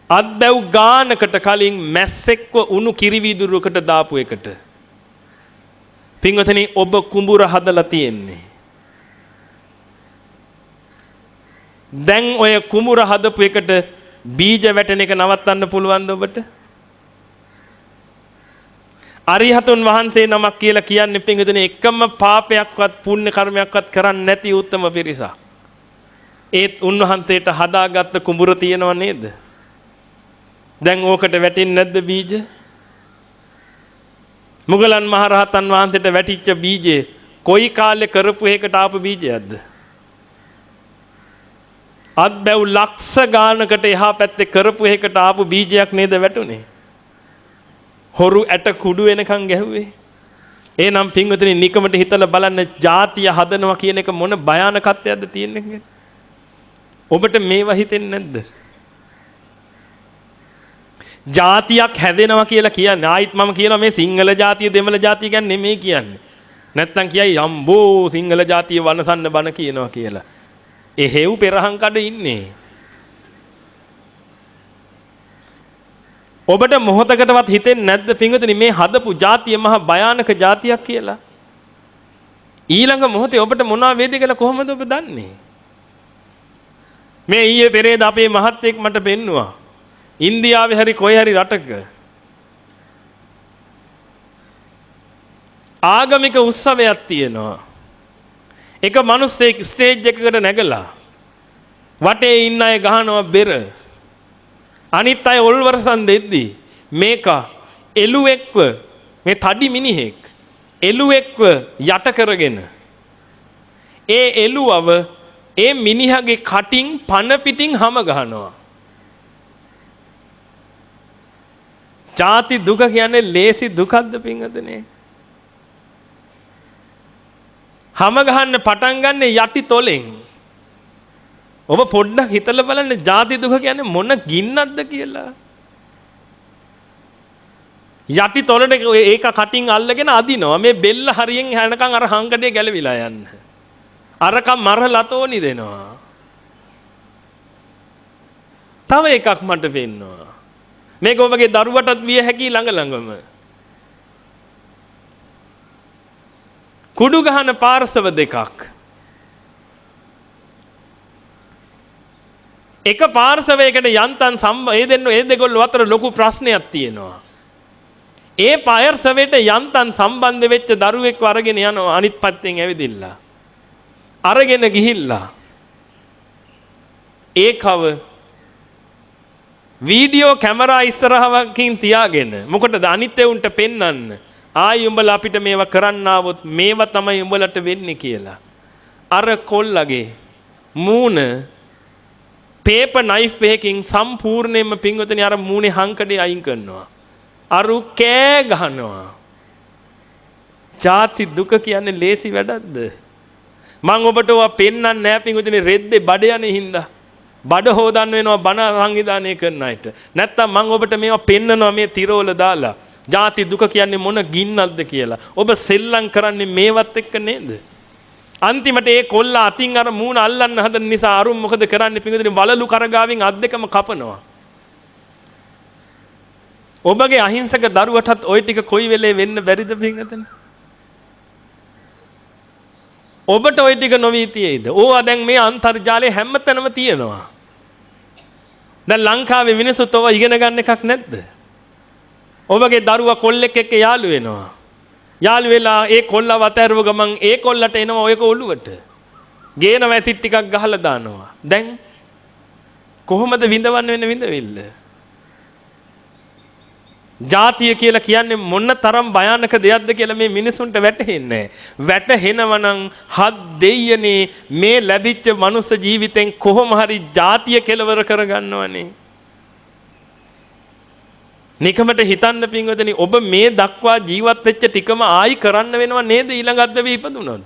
අද්දැව් ගානකට කලින් මැස්සෙක්ව උණු කිරිවීදුරුවකට දාපු එකට. පින්වතුනි ඔබ කුඹුර හදලා තියෙන්නේ. දැන් ඔය කුඹුර හදපු එකට බීජ වැටෙන එක නවත්තන්න පුළුවන්ද ඔබට? අරිහතුන් වහන්සේ නමක් කියලා කියන්නේ පින්වතුනි එකම පාපයක්වත් පුණ්‍ය කර්මයක්වත් කරන්නේ නැති උත්තම පිරිසක්. ඒත් උන්වහන්සේට හදාගත්ත කුඹුර තියෙනව නේද? දැන් ඕකට වැටෙන්නේ නැද්ද බීජ? මුගලන් මහරහතන් වහන්සේට වැටිච්ච බීජේ කොයි කාලේ කරපු එකකට ආපු බීජයක්ද? අත්බැව් ලක්ෂ ගානකට එහා පැත්තේ කරපු එකකට ආපු බීජයක් නේද වැටුනේ? හොරු ඇට කුඩු වෙනකන් ගැහුවේ. එහෙනම් පින්වතුනි නිකමට හිතලා බලන්න ජාතිය හදනවා කියන එක මොන භයානකත්වයක්ද තියෙන්නේ? ඔබට මේවා හිතෙන්නේ නැද්ද? ජාතියක් හැදෙනවා කියලා කියන්නේ ආයිත් මම කියනවා මේ සිංහල ජාතිය දෙමළ ජාතිය කියන්නේ නෙමෙයි කියන්නේ. නැත්තම් කියයි අම්බෝ සිංහල ජාතිය වනසන්න බන කියනවා කියලා. එහෙව් පෙරහන් කඩ ඉන්නේ. ඔබට මොහොතකටවත් හිතෙන්නේ නැද්ද පින්වතුනි මේ හදපු ජාතිය මහා භයානක ජාතියක් කියලා? ඊළඟ මොහොතේ ඔබට මොනවා වේද කියලා කොහොමද ඔබ දන්නේ? මේ ඊයේ පෙරේද අපේ මහත්තයෙක් මට පෙන්නුවා. ඉන්දියාවේ හරි කොයි හරි රටක ආගමික උත්සවයක් තියෙනවා. එක මිනිස්සෙක් ස්ටේජ් එකකට නැගලා වටේ ඉන්න අය ගහනවා බෙර. අනිත් අය ඔල්වරසන් දෙද්දි මේක එළුවෙක්ව මේ තඩි මිනිහෙක් එළුවෙක්ව යට කරගෙන ඒ එළුවව ඒ මිනිහගේ කටින් පන පිටින් හැම ගහනවා. ජාති දුක කියන්නේ ලේසි දුකක්ද පින්වතුනි? හැම ගහන්න පටන් ගන්න යටි තොලෙන්. ඔබ පොඩ්ඩක් හිතලා බලන්න ජාති දුක කියන්නේ මොන ගින්නක්ද කියලා. යටි තොලට ඒක කටින් අල්ලගෙන අදිනවා. මේ බෙල්ල හරියෙන් හැනකන් අර හංගඩේ ගැලවිලා යන්න. අරක මරලා තෝනි දෙනවා. තව එකක් මට පෙන්නවා. මේක ඔබගේ දරුවටත් විය හැකි ළඟම. කුඩු ගහන පාර්ශව දෙකක්. එක පාර්ශවයකට යන්තම් ඒ දෙගොල්ලෝ අතර ලොකු ප්‍රශ්නයක් තියෙනවා. ඒ පාර්ශවයට යන්තම් සම්බන්ධ වෙච්ච දරුවෙක්ව අරගෙන යනවා අනිත් පැත්තෙන් ඇවිදින්න. අරගෙන ගිහිල්ලා ඒකව වීඩියෝ කැමරා ඉස්සරහකින් තියාගෙන මොකටද අනිත් එවුන්ට පෙන්වන්න ආයි උඹලා අපිට මේවා කරන්න ආවොත් මේවා තමයි උඹලට වෙන්නේ කියලා. අර කොල්ලගේ මූණ පේපර් නයිෆ් එකකින් සම්පූර්ණයෙන්ම පින්වතුනි අර මූණේ හංකඩේ අයින් කරනවා. අරු කෑ ගහනවා. ජාති දුක කියන්නේ ලේසි වැඩක්ද? මම ඔබට ඔවා පෙන්වන්නේ නැහැ පින්වතුනි රෙද්දේ බඩ යන්නේ හින්දා. බඩ හොදන්න වෙනවා බණ සංවිධානය කරන අයට. නැත්තම් මම ඔබට මේවා පෙන්නනවා මේ තිරවල දාලා. ජාති දුක කියන්නේ මොන ගින්නක්ද කියලා. ඔබ සෙල්ලම් කරන්නේ මේවත් එක්ක නේද? අන්තිමට ඒ කොල්ල අතින් අර මූණ අල්ලන්න හදන නිසා අරුන් මොකද කරන්නේ පින්වතුනි වලලු කරගාවින් අත් දෙකම කපනවා. ඔබගේ අහිංසක දරුවටත් ওই ටික කොයි වෙලේ වෙන්න බැරිද පින්වතුනි? ඔබට ওই ටික නොවී තියෙයිද? ඕවා දැන් මේ අන්තර්ජාලයේ හැමතැනම තියෙනවා. දැන් ලංකාවේ මිනිස්සුත් ඔවා ඉගෙන ගන්න එකක් නැද්ද? ඔබගේ දරුවා කොල්ලෙක් එක්ක යාළු වෙනවා. යාළු වෙලා ඒ කොල්ලව අතහැරුව ගමන් ඒ කොල්ලට එනවා ඔයක ඔළුවට. ගේන වැසිට් ටිකක් ගහලා දානවා. දැන් කොහොමද විඳවන්න වෙන විඳවිල්ල? ජාතිය කියලා කියන්නේ මොන තරම් භයානක දෙයක්ද කියලා මේ මිනිසුන්ට වැටහෙන්නේ නැහැ. වැටහෙනවා නම් හත් දෙයියනේ මේ ලැබිච්ච මනුස්ස ජීවිතෙන් කොහොම හරි ජාතිය කෙලවර කරගන්නවනේ. නිකමට හිතන්න පින්වතුනි ඔබ මේ දක්වා ජීවත් වෙච්ච ටිකම ආයි කරන්න වෙනව නේද ඊළඟ අද්දවේ ඉපදුනොත්?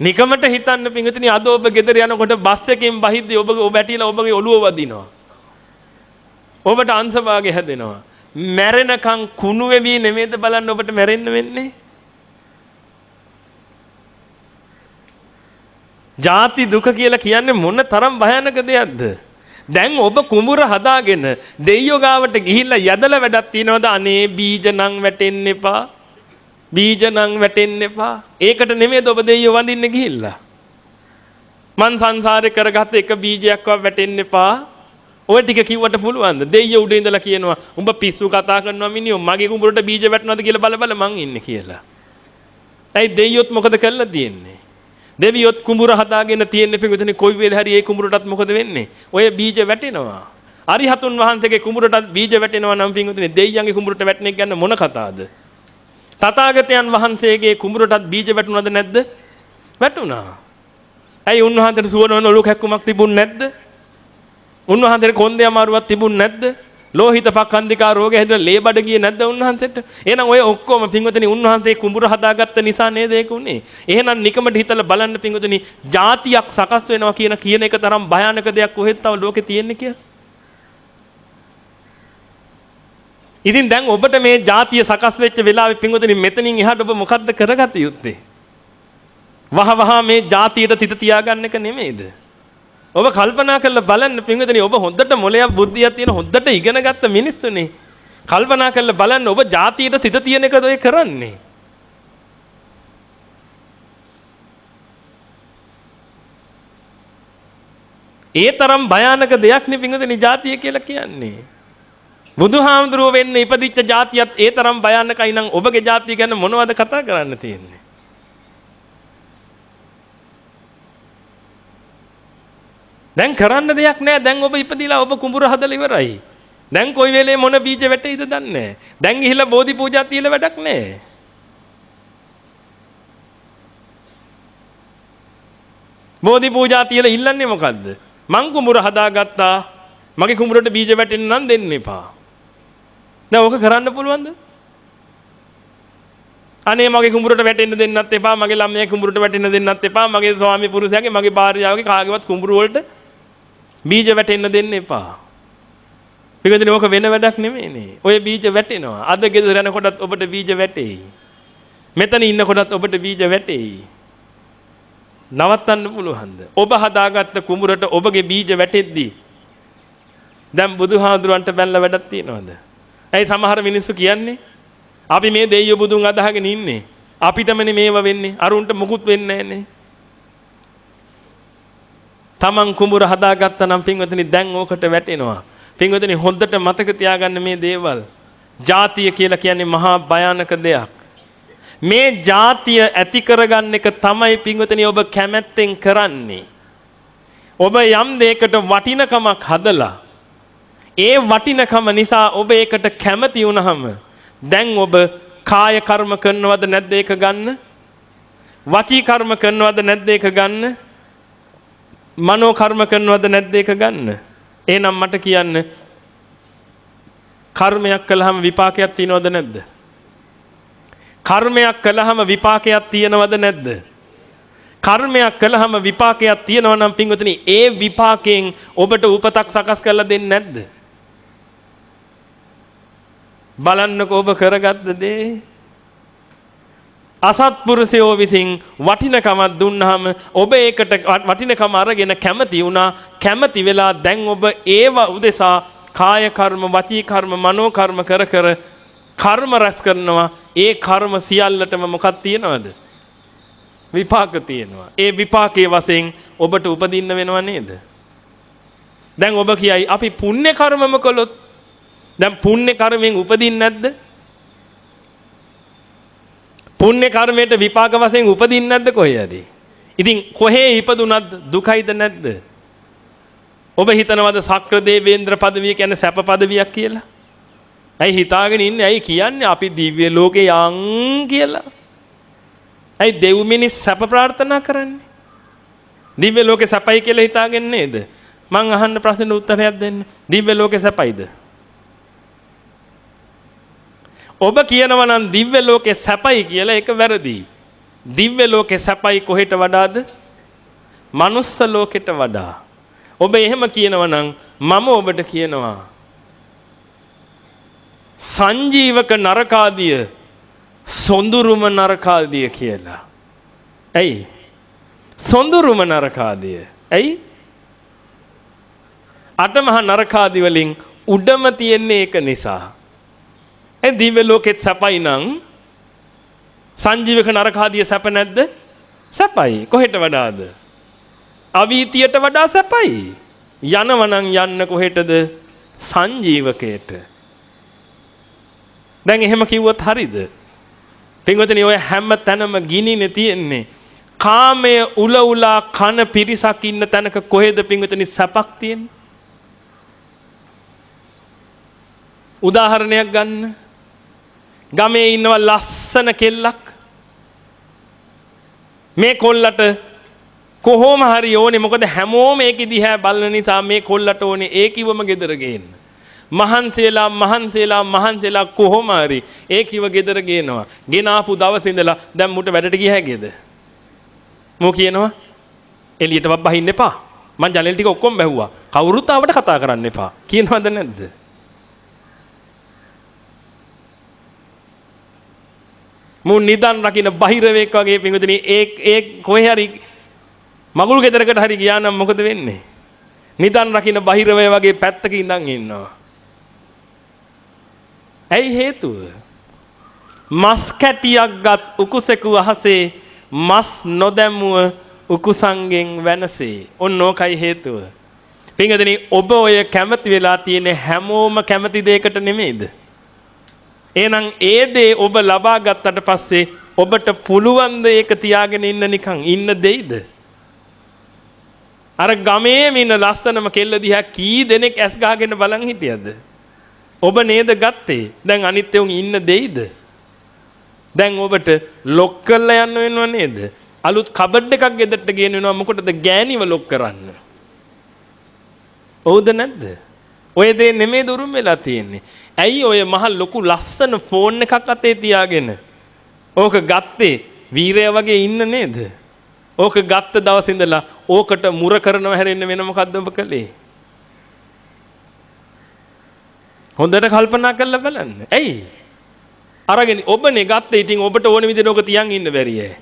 නිකමට හිතන්න පින්වතුනි අද ඔබ ගෙදර යනකොට බස් එකෙන් බහිද්දී ඔබ ඇටිලා ඔබගේ ඔළුව වදිනවා. ඔබට අංශභාගය හැදෙනවා. මැරෙනකන් කුණු වෙවි නෙමෙයිද බලන්න ඔබට මැරෙන්න වෙන්නේ? ජාති දුක කියලා කියන්නේ මොන තරම් භයානක දෙයක්ද? දැන් ඔබ කුඹුර හදාගෙන දෙයියෝ ගාවට ගිහිල්ලා යදලා වැඩක් තියනවද? අනේ බීජ නම් වැටෙන්න එපා. බීජ නම් වැටෙන්න එපා. ඒකට නෙමෙයිද ඔබ දෙයියෝ වඳින්න ගිහිල්ලා? මං සංසාරේ කරගත්ත එක බීජයක්වත් වැටෙන්න එපා. ඔය ටික කිව්වට පුළුවන්ද? දෙයියෝ උඩ ඉඳලා කියනවා උඹ පිස්සු කතා කරනවා මිනිහෝ මගේ කුඹුරට බීජ වැටෙනවද කියලා බල බල මං ඉන්නේ කියලා. ඇයි දෙයියොත් මොකද කරලා තියෙන්නේ? දෙවියොත් කුඹුර හදාගෙන තියෙන්නේ පිටුතුනේ කොයි වෙලේ හරි ඒ කුඹුරටත් මොකද වෙන්නේ? ඔය බීජ වැටෙනවා. අරිහතුන් වහන්සේගේ කුඹුරටත් බීජ වැටෙනවා නම් පිටුතුනේ දෙයියන්ගේ කුඹුරට වැටෙන එක ගැන මොන කතාවද? තථාගතයන් වහන්සේගේ කුඹුරටත් බීජ වැටුණාද නැද්ද? වැටුණා. ඇයි උන්වහන්සේට සුවනවන ඔලු කැක්කුමක් තිබුණ නැද්ද? උන්වහන්සේට කොන්දේ අමාරුවක් තිබුණ නැද්ද? ලෝහිත පක්ඛන්දිකා රෝගය හැදලා ලේ බඩ ගියේ නැද්ද උන්වහන්සේට? එහෙනම් ඔය ඔක්කොම පින්වතුනි උන්වහන්සේ කුඹුර හදාගත්ත නිසා නේද ඒක උනේ? එහෙනම් නිකමට හිතලා බලන්න පින්වතුනි ජාතියක් සකස් වෙනවා කියන එක තරම් භයානක දෙයක් කොහෙද තව ලෝකේ තියෙන්නේ කියලා? ඉතින් දැන් ඔබට මේ ජාතිය සකස් වෙච්ච වෙලාවේ පින්වතුනි මෙතනින් එහාට ඔබ මොකද්ද කරගත යුත්තේ? වහ මේ ජාතියට තිත තියාගන්න එක නෙමෙයිද? ඔබ කල්පනා කරලා බලන්න පින්වතුනි ඔබ හොඳට මොලයක් බුද්ධියක් තියෙන හොඳට ඉගෙන ගත්ත මිනිස්සුනේ. කල්පනා කරලා බලන්න ඔබ ජාතියට තිත තියෙන එකද ඔය කරන්නේ? ඒ තරම් භයානක දෙයක් නේ පින්වතුනි ජාතිය කියලා කියන්නේ. බුදුහාමුදුරුවෝ වෙන්න ඉපදිච්ච ජාතියත් ඒ තරම් භයානකයි නම් ඔබගේ ජාතිය ගැන මොනවද කතා කරන්න තියෙන්නේ? දැන් කරන්න දෙයක් නැහැ. දැන් ඔබ ඉපදිලා ඔබ කුඹුර හදලා ඉවරයි. දැන් කොයි වෙලේ මොන බීජ වැටෙයිද දන්නේ නැහැ. දැන් ගිහිල්ලා බෝධි පූජා තියලා වැඩක් නැහැ. බෝධි පූජා තියලා ඉල්ලන්නේ මොකද්ද? මං කුඹුර හදාගත්තා. මගේ කුඹුරට බීජ වැටෙන්න නම් දෙන්න එපා. දැන් ඕක කරන්න පුළුවන්ද? අනේ මගේ කුඹුරට වැටෙන්න දෙන්නත් එපා. මගේ ළමයා කුඹුරට වැටෙන්න දෙන්නත් එපා. මගේ ස්වාමි පුරුෂයාගේ මගේ භාර්යාවගේ කාගේවත් කුඹුර වලට බීජ වැටෙන්න දෙන්න එපා. පිටුදින ඕක වෙන වැඩක් නෙමෙයිනේ. ඔය බීජ වැටෙනවා. අද ගෙදර යනකොටත් ඔබට බීජ වැටෙයි. මෙතන ඉන්නකොටත් ඔබට බීජ වැටෙයි. නවත්තන්න පුළුවන්ද? ඔබ හදාගත්ත කුඹුරට ඔබගේ බීජ වැටෙද්දී දැන් බුදුහාඳුරන්ට බැලලා වැඩක් තියනවද? ඇයි සමහර මිනිස්සු කියන්නේ අපි මේ දෙයියෝ බුදුන් අදහගෙන ඉන්නේ. අපිටමනේ මේව වෙන්නේ. අරුන්ට මුකුත් වෙන්නේ නැන්නේ. තමන් කුඹුර හදාගත්තා නම් පින්වතුනි දැන් ඕකට වැටෙනවා. පින්වතුනි හොඳට මතක තියාගන්න මේ දේවල්. ජාතිය කියලා කියන්නේ මහා භයානක දෙයක්. මේ ජාතිය ඇති කරගන්න එක තමයි පින්වතුනි ඔබ කැමැත්තෙන් කරන්නේ. ඔබ යම් දෙයකට වටිනකමක් හදලා ඒ වටිනකම නිසා ඔබ ඒකට කැමති වුණාම දැන් ඔබ කාය කර්ම කරනවද නැද්ද ඒක ගන්න? වචී කර්ම කරනවද නැද්ද ඒක ගන්න? මනෝ කර්ම කරනවද නැද්ද ඒක ගන්න? එහෙනම් මට කියන්න කර්මයක් කළාම විපාකයක් තියනවද නැද්ද? කර්මයක් කළාම විපාකයක් තියනවද නැද්ද? කර්මයක් කළාම විපාකයක් තියනවා නම් පින්වතුනි ඒ විපාකයෙන් ඔබට උපතක් සකස් කරලා දෙන්නේ නැද්ද? බලන්නකෝ ඔබ කරගත්ත දේ. අසත්පුරුෂයෝ විසින් වටිනකමක් දුන්නාම ඔබ ඒකට වටිනකම අරගෙන කැමති වුණා. කැමති වෙලා දැන් ඔබ ඒව උදෙසා කාය කර්ම, වචී කර්ම, මනෝ කර්ම කර කර්ම රැස් කරනවා. ඒ කර්ම සියල්ලටම මොකක් තියනවද? විපාක තියෙනවා. ඒ විපාකයේ වශයෙන් ඔබට උපදින්න වෙනව නේද? දැන් ඔබ කියයි අපි පුණ්‍ය කර්මම කළොත් දැන් පුණ්‍ය කර්මෙන් උපදින්නේ නැද්ද? පුණ්‍ය කර්මයට විපාක වශයෙන් උපදින්නේ නැද්ද කොහේ හරි? ඉතින් කොහේ ඉපදුනත් දුකයිද නැද්ද? ඔබ හිතනවද සක්‍ර දේවේන්ද්‍ර පදවිය කියන්නේ සැප පදවියක් කියලා? ඇයි හිතාගෙන ඉන්නේ? ඇයි කියන්නේ අපි දිව්‍ය ලෝකේ යන් කියලා? ඇයි දෙව් මිනිස් සැප ප්‍රාර්ථනා කරන්නේ? දිව්‍ය ලෝකේ සැපයි කියලා හිතාගෙන නේද? මං අහන්න ප්‍රශ්නෙට උත්තරයක් දෙන්න. දිව්‍ය ලෝකේ සැපයිද? ඔබ කියනවා නම් දිව්‍ය ලෝකේ සැපයි කියලා ඒක වැරදි. දිව්‍ය ලෝකේ සැපයි කොහෙට වඩාද? මනුස්ස ලෝකෙට වඩා. ඔබ එහෙම කියනවා නම් මම ඔබට කියනවා සංජීවක නරකාදිය සොඳුරුම නරකාදිය කියලා. ඇයි? සොඳුරුම නරකාදිය. ඇයි? අටමහා නරකාදි වලින් උඩම තියෙන්නේ ඒක නිසා. ඒ දිව්‍ය ලෝකෙත් සැපයි නම් සංජීවක නරකාදිය සැප නැද්ද? සැපයි. කොහෙට වඩාද? අවීතියට වඩා සැපයි. යනවනම් යන්න කොහෙටද? සංජීවකයට. දැන් එහෙම කිව්වොත් හරිද? පින්වතුනි ඔය හැම තැනම ගිනිනේ තියෙන්නේ. කාමය උලඋලා කන පිරිසක් ඉන්න තැනක කොහෙද පින්වතුනි සැපක් තියෙන්නේ? උදාහරණයක් ගන්න. ගමේ ඉන්නවා ලස්සන කෙල්ලක්. මේ කොල්ලට කොහොම හරි ඕනේ මොකද හැමෝම ඒක දිහා බලන නිසා මේ කොල්ලට ඕනේ ඒ කිව්වම ගෙදර ගේන්න. මහන්සියලා කොහොම හරි ඒ කිව්ව ගෙදර ගේනවා. ගෙන ආපු දවසේ ඉඳලා දැන් මුට වැඩට ගිය හැකේද? මෝ කියනවා එළියටවත් බහින්න එපා. මං ජනෙල් ටික ඔක්කොම බැහුවා. කවුරුත් ආවට කතා කරන්න එපා. කියනවද නැද්ද? මෝ නිදන් රකින්න බහිරවෙක් වගේ පින්වතුනි ඒ කොහේ හරි මගුල් ගෙදරකට හරි ගියා නම් මොකද වෙන්නේ? නිදන් රකින්න බහිරවය වගේ පැත්තක ඉඳන් ඉන්නවා. ඇයි හේතුව? මස් කැටියක් ගත් උකුසෙකු අහසේ මස් නොදැමුව උකුසංගෙන් වෙනසේ. ඔන්න ඕකයි හේතුව. පින්වතුනි ඔබ ඔය කැමති වෙලා තියෙන හැමෝම කැමති දෙයකට නෙමෙයිද? එහෙනම් ඒ දේ ඔබ ලබා ගත්තට පස්සේ ඔබට පුළුවන් ද ඒක තියාගෙන ඉන්න නිකන් ඉන්න දෙයිද? අර ගමේම ඉන්න ලස්සනම කෙල්ල දිහා කී දෙනෙක් ඇස් ගහගෙන බලන් හිටියද? ඔබ නේද ගත්තේ? දැන් අනිත් උන් ඉන්න දෙයිද? දැන් ඔබට ලොක් කරලා යන්න වෙනව නේද? අලුත් කබඩ් එකක් ගෙදරට ගේන්න වෙනවා. මොකටද? ගෑණිව ලොක් කරන්න. ඔව්ද නැද්ද? ඔය දේ නෙමෙයි දුරුම් වෙලා තියෙන්නේ. ඇයි ඔය මහ ලොකු ලස්සන ෆෝන් එකක් අතේ තියාගෙන ඕක ගත්තේ වීරයා වගේ ඉන්න නේද? ඕක ගත්ත දවස් ඉඳලා ඕකට මුර කරනව හැරෙන්න වෙන මොකද්ද ඔබ කළේ? හොඳට කල්පනා කරලා බලන්න. ඇයි? අරගෙන ඔබනේ ගත්තේ. ඉතින් ඔබට ඕන විදිහට ඕක තියන් ඉන්න බැරිය.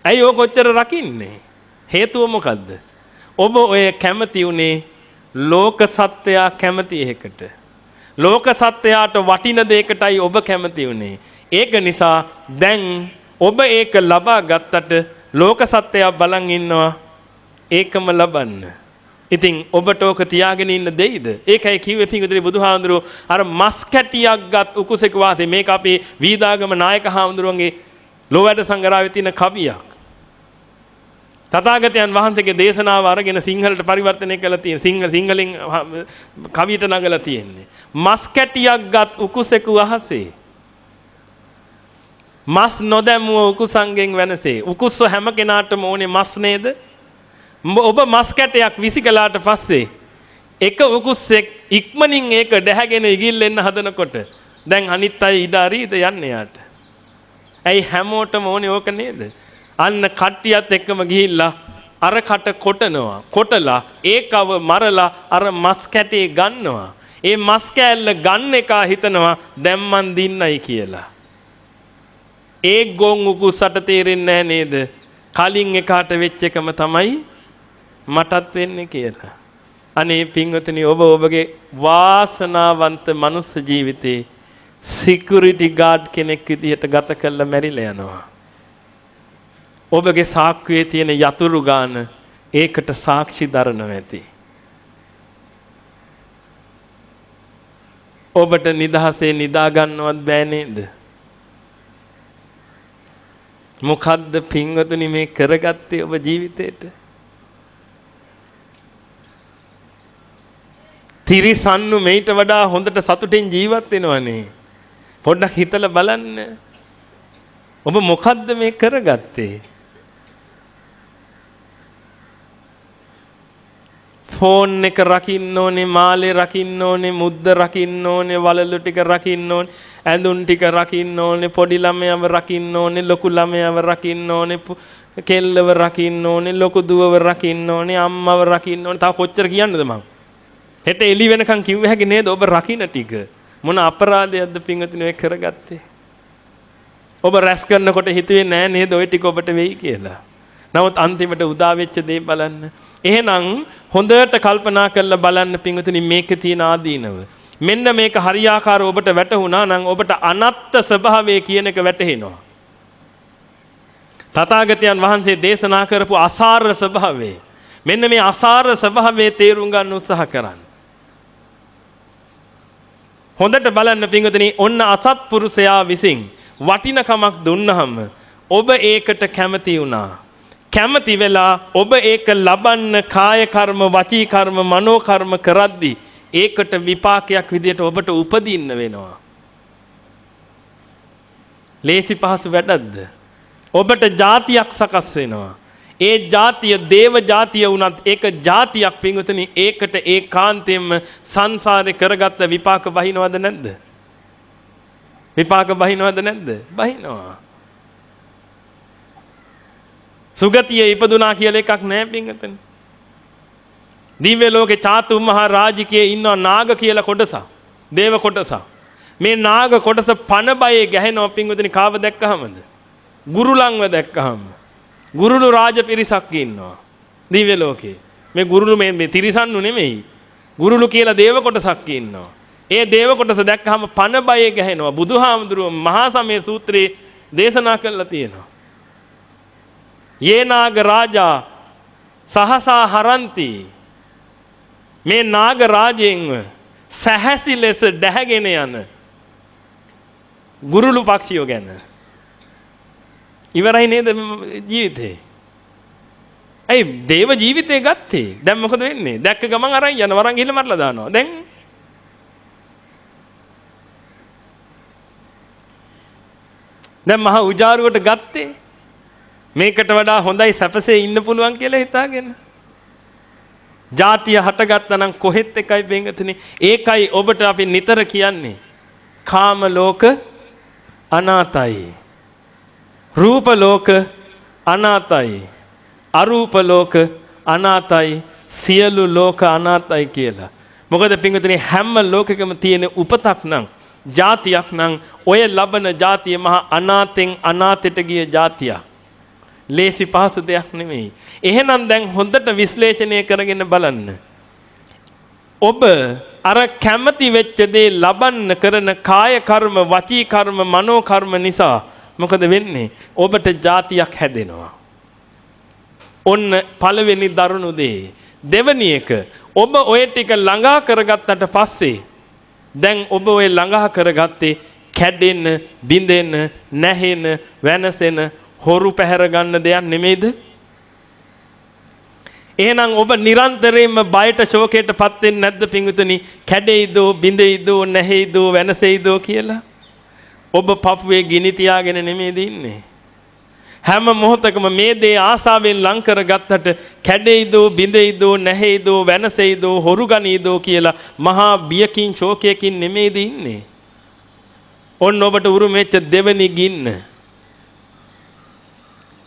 ඇයි ඕක කොච්චර රකින්නේ? හේතුව මොකද්ද? ඔබ ඔය කැමති උනේ ලෝක සත්‍යය කැමති එකකට. ලෝක සත්‍යයට වටින දෙයකටයි ඔබ කැමති උනේ. ඒක නිසා දැන් ඔබ ඒක ලබා ගත්තට ලෝක සත්‍යය බලන් ඉන්නවා ඒකම ලබන්න. ඉතින් ඔබට ඕක තියාගෙන ඉන්න දෙයිද? ඒකයි කිව්වේ පිංගුතුනි බුදුහාඳුරෝ අර මස් කැටියක් ගත් උකුසෙක වාතේ. මේක අපේ වීදාගම නායක හාමුදුරුවන්ගේ ලෝවැඩ සංගරාවේ තියෙන කවියක්. තථාගතයන් වහන්සේගේ දේශනාව අරගෙන සිංහලට පරිවර්තනය කළා තියෙන. සිංහලෙන් කවියට නගලා තියෙන්නේ. මස් කැටියක් ගත් උකුසෙකු අහසේ මස් නොදැමුව උකුසංගෙන් වෙනසේ. උකුස්ස හැම කෙනාටම ඕනේ මස් නේද? ඔබ මස් කැටයක් විසි කළාට පස්සේ එක උකුස්සෙක් ඉක්මනින් ඒක දැහැගෙන ඉගිල්ලෙන්න හදනකොට දැන් අනිත් අය ඉඩ අරීද යන්නේ යාට. ඇයි හැමෝටම ඕනේ ඕක නේද? අන්න කට්ටියත් එක්කම ගිහිල්ලා අර කට කොටනවා. කොටලා ඒකව මරලා අර මස් කැටේ ගන්නවා. ඒ මස් කෑල්ල ගන්න එක හිතනවා දැන් මන් දින්නයි කියලා. ඒ ගොන් උකුස්සට තේරෙන්නේ නේද? කලින් එකාට වෙච්ච එකම තමයි මටත් වෙන්නේ කියලා. අනේ පින්වතුනි ඔබ ඔබගේ වාසනාවන්ත මනුස්ස ජීවිතේ සිකියුරිටි ගාඩ් කෙනෙක් විදිහට ගත කරලා මැරිලා යනවා. ඔබගේ සාක්කුවේ තියෙන යතුරු ගාන ඒකට සාක්ෂි දරනවා ඇති. ඔබට නිදහසේ නිදා ගන්නවත් බෑ නේද? මොකද්ද පින්වතුනි මේ කරගත්තේ ඔබ ජීවිතේට? තිරිසන්නු මේට වඩා හොඳට සතුටින් ජීවත් වෙනවනේ. පොඩ්ඩක් හිතලා බලන්න. ඔබ මොකද්ද මේ කරගත්තේ? ෆෝන් එක රකින්න ඕනේ, මාලේ රකින්න ඕනේ, මුද්ද රකින්න ඕනේ, වලලු ටික රකින්න ඕනේ, ඇඳුම් ටික රකින්න ඕනේ, පොඩි ළමයව රකින්න ඕනේ, ලොකු ළමයව රකින්න ඕනේ, කෙල්ලව රකින්න ඕනේ, ලොකු දුවව රකින්න ඕනේ, අම්මව රකින්න ඕනේ. තව කොච්චර කියන්නද මං? හෙට එළි වෙනකන් කිව්ව හැකි නේද ඔබ රකින්න ටික? මොන අපරාධයක්ද පින්වතුනි ඔය කරගත්තේ? ඔබ රැස් කරනකොට හිතුවේ නෑ නේද ඔය ටික ඔබට වෙයි කියලා. නමුත් අන්තිමට උදා වෙච්ච දේ බලන්න. එහෙනම් හොඳට කල්පනා කරලා බලන්න පින්වතුනි මේකේ තියෙන ආදීනව. මෙන්න මේක හරියාකාරව ඔබට වැටහුණා නම් ඔබට අනත්ත් ස්වභාවය කියන එක වැටහෙනවා. තථාගතයන් වහන්සේ දේශනා කරපු අසාර ස්වභාවය. මෙන්න මේ අසාර ස්වභාවයේ තේරුම් ගන්න උත්සාහ කරන්න. හොඳට බලන්න පින්වතුනි ඔන්න අසත්පුරුෂයා විසින් වටිනකමක් දුන්නහම ඔබ ඒකට කැමති වුණා. කැමති වෙලා ඔබ ඒක ලබන්න කාය කර්ම, වචී කර්ම, මනෝ කර්ම කරද්දී ඒකට විපාකයක් විදියට ඔබට උපදින්න වෙනවා. ලේසි පහසු වැඩක්ද? ඔබට જાතියක් සකස් වෙනවා. ඒ જાතිය දේව જાතිය වුණත් ඒක જાතියක් පින්වතුනි ඒකට ඒකාන්තයෙන්ම සංසාරේ කරගත්ත විපාක බහිනවද නැද්ද? විපාක බහිනවද නැද්ද? බහිනවා. සුගතිය ඉපදුනා කියලා එකක් නැහැ පින්වතුනි. දිව්‍ය ලෝකේ චාතු මහා රාජිකයේ ඉන්න නාග කියලා කොටස. දේව කොටස. මේ නාග කොටස පන බයේ ගැහෙනවා පින්වතුනි කාව දැක්කහමද? ගුරුලන්ව දැක්කහම. ගුරුළු රාජ පිරිසක් ඉන්නවා දිව්‍ය ලෝකේ. මේ ගුරුළු මේ තිරිසන්නු නෙමෙයි. ගුරුළු කියලා දේව කොටසක් ඉන්නවා. ඒ දේව කොටස දැක්කහම පන බයේ ගැහෙනවා. බුදුහාමුදුරුවෝ මහා සමය සූත්‍රයේ දේශනා කළා තියෙනවා. යේනාග රාජා සහසා හරන්ති. මේ නාග රාජයෙන්ව සැහැසි ලෙස දැහැගෙන යන ගුරුළු පක්ෂියෝ ගැන. ඉවරයි නේද ජීවිතේ? ඇයි දේව ජීවිතේ ගත්තේ? දැන් මොකද වෙන්නේ? දැක්ක ගමන් අරන් යනවා. වරන් ගිහලා මරලා දානවා. දැන් මහා උජාරුවට ගත්තේ මේකට වඩා හොඳයි සැපසේ ඉන්න පුළුවන් කියලා හිතාගෙන. ජාතිය හටගත්තා නම් කොහෙත් එකයි බෙන්ගතනේ. ඒකයි ඔබට අපි නිතර කියන්නේ කාම ලෝක අනාතයි. රූප ලෝක අනාතයි. අරූප ලෝක අනාතයි. සියලු ලෝක අනාතයි කියලා. මොකද පින්වතුනි හැම ලෝකෙකම තියෙන උපතක් නම් ජාතියක් නම් ඔය ලබන ජාතිය මහා අනාතෙන් අනාතයට ගිය ජාතියක්. ලේසි පහසු දෙයක් නෙමෙයි. එහෙනම් දැන් හොඳට විශ්ලේෂණය කරගෙන බලන්න. ඔබ අර කැමැති වෙච්ච දේ ලබන්න කරන කාය කර්ම, වචී කර්ම, මනෝ කර්ම නිසා මොකද වෙන්නේ? ඔබට ජාතියක් හැදෙනවා. ඔන්න පළවෙනි දරුණු දේ. දෙවෙනි එක ඔබ ඔය ටික ළඟා කරගත්තට පස්සේ දැන් ඔබ ඔය ළඟා කරගත්තේ කැඩෙන්න, බිඳෙන්න, නැහෙන්න, වෙනසෙන, හොරු පැහැර ගන්න දෙයක් නෙමෙයිද? එහෙනම් ඔබ නිරන්තරයෙන්ම බයට ශෝකයටපත් වෙන්නේ නැද්ද පිංගුතුනි? කැඩෙයිද, බිඳෙයිද, නැහෙයිද, වෙනසෙයිද කියලා? ඔබ පපුවේ ගිනි තියාගෙන නෙමෙයිද ඉන්නේ? හැම මොහොතකම මේ දේ ආසාවෙන් ලං කරගත්තට කැඩෙයිද බිඳෙයිද නැහෙයිද වෙනසෙයිද හොරු ගනීද කියලා මහා බියකින් ශෝකයකින් නෙමෙයිද ඉන්නේ. ඔන්න ඔබට උරුම වෙච්ච දෙවෙනි ගින්න.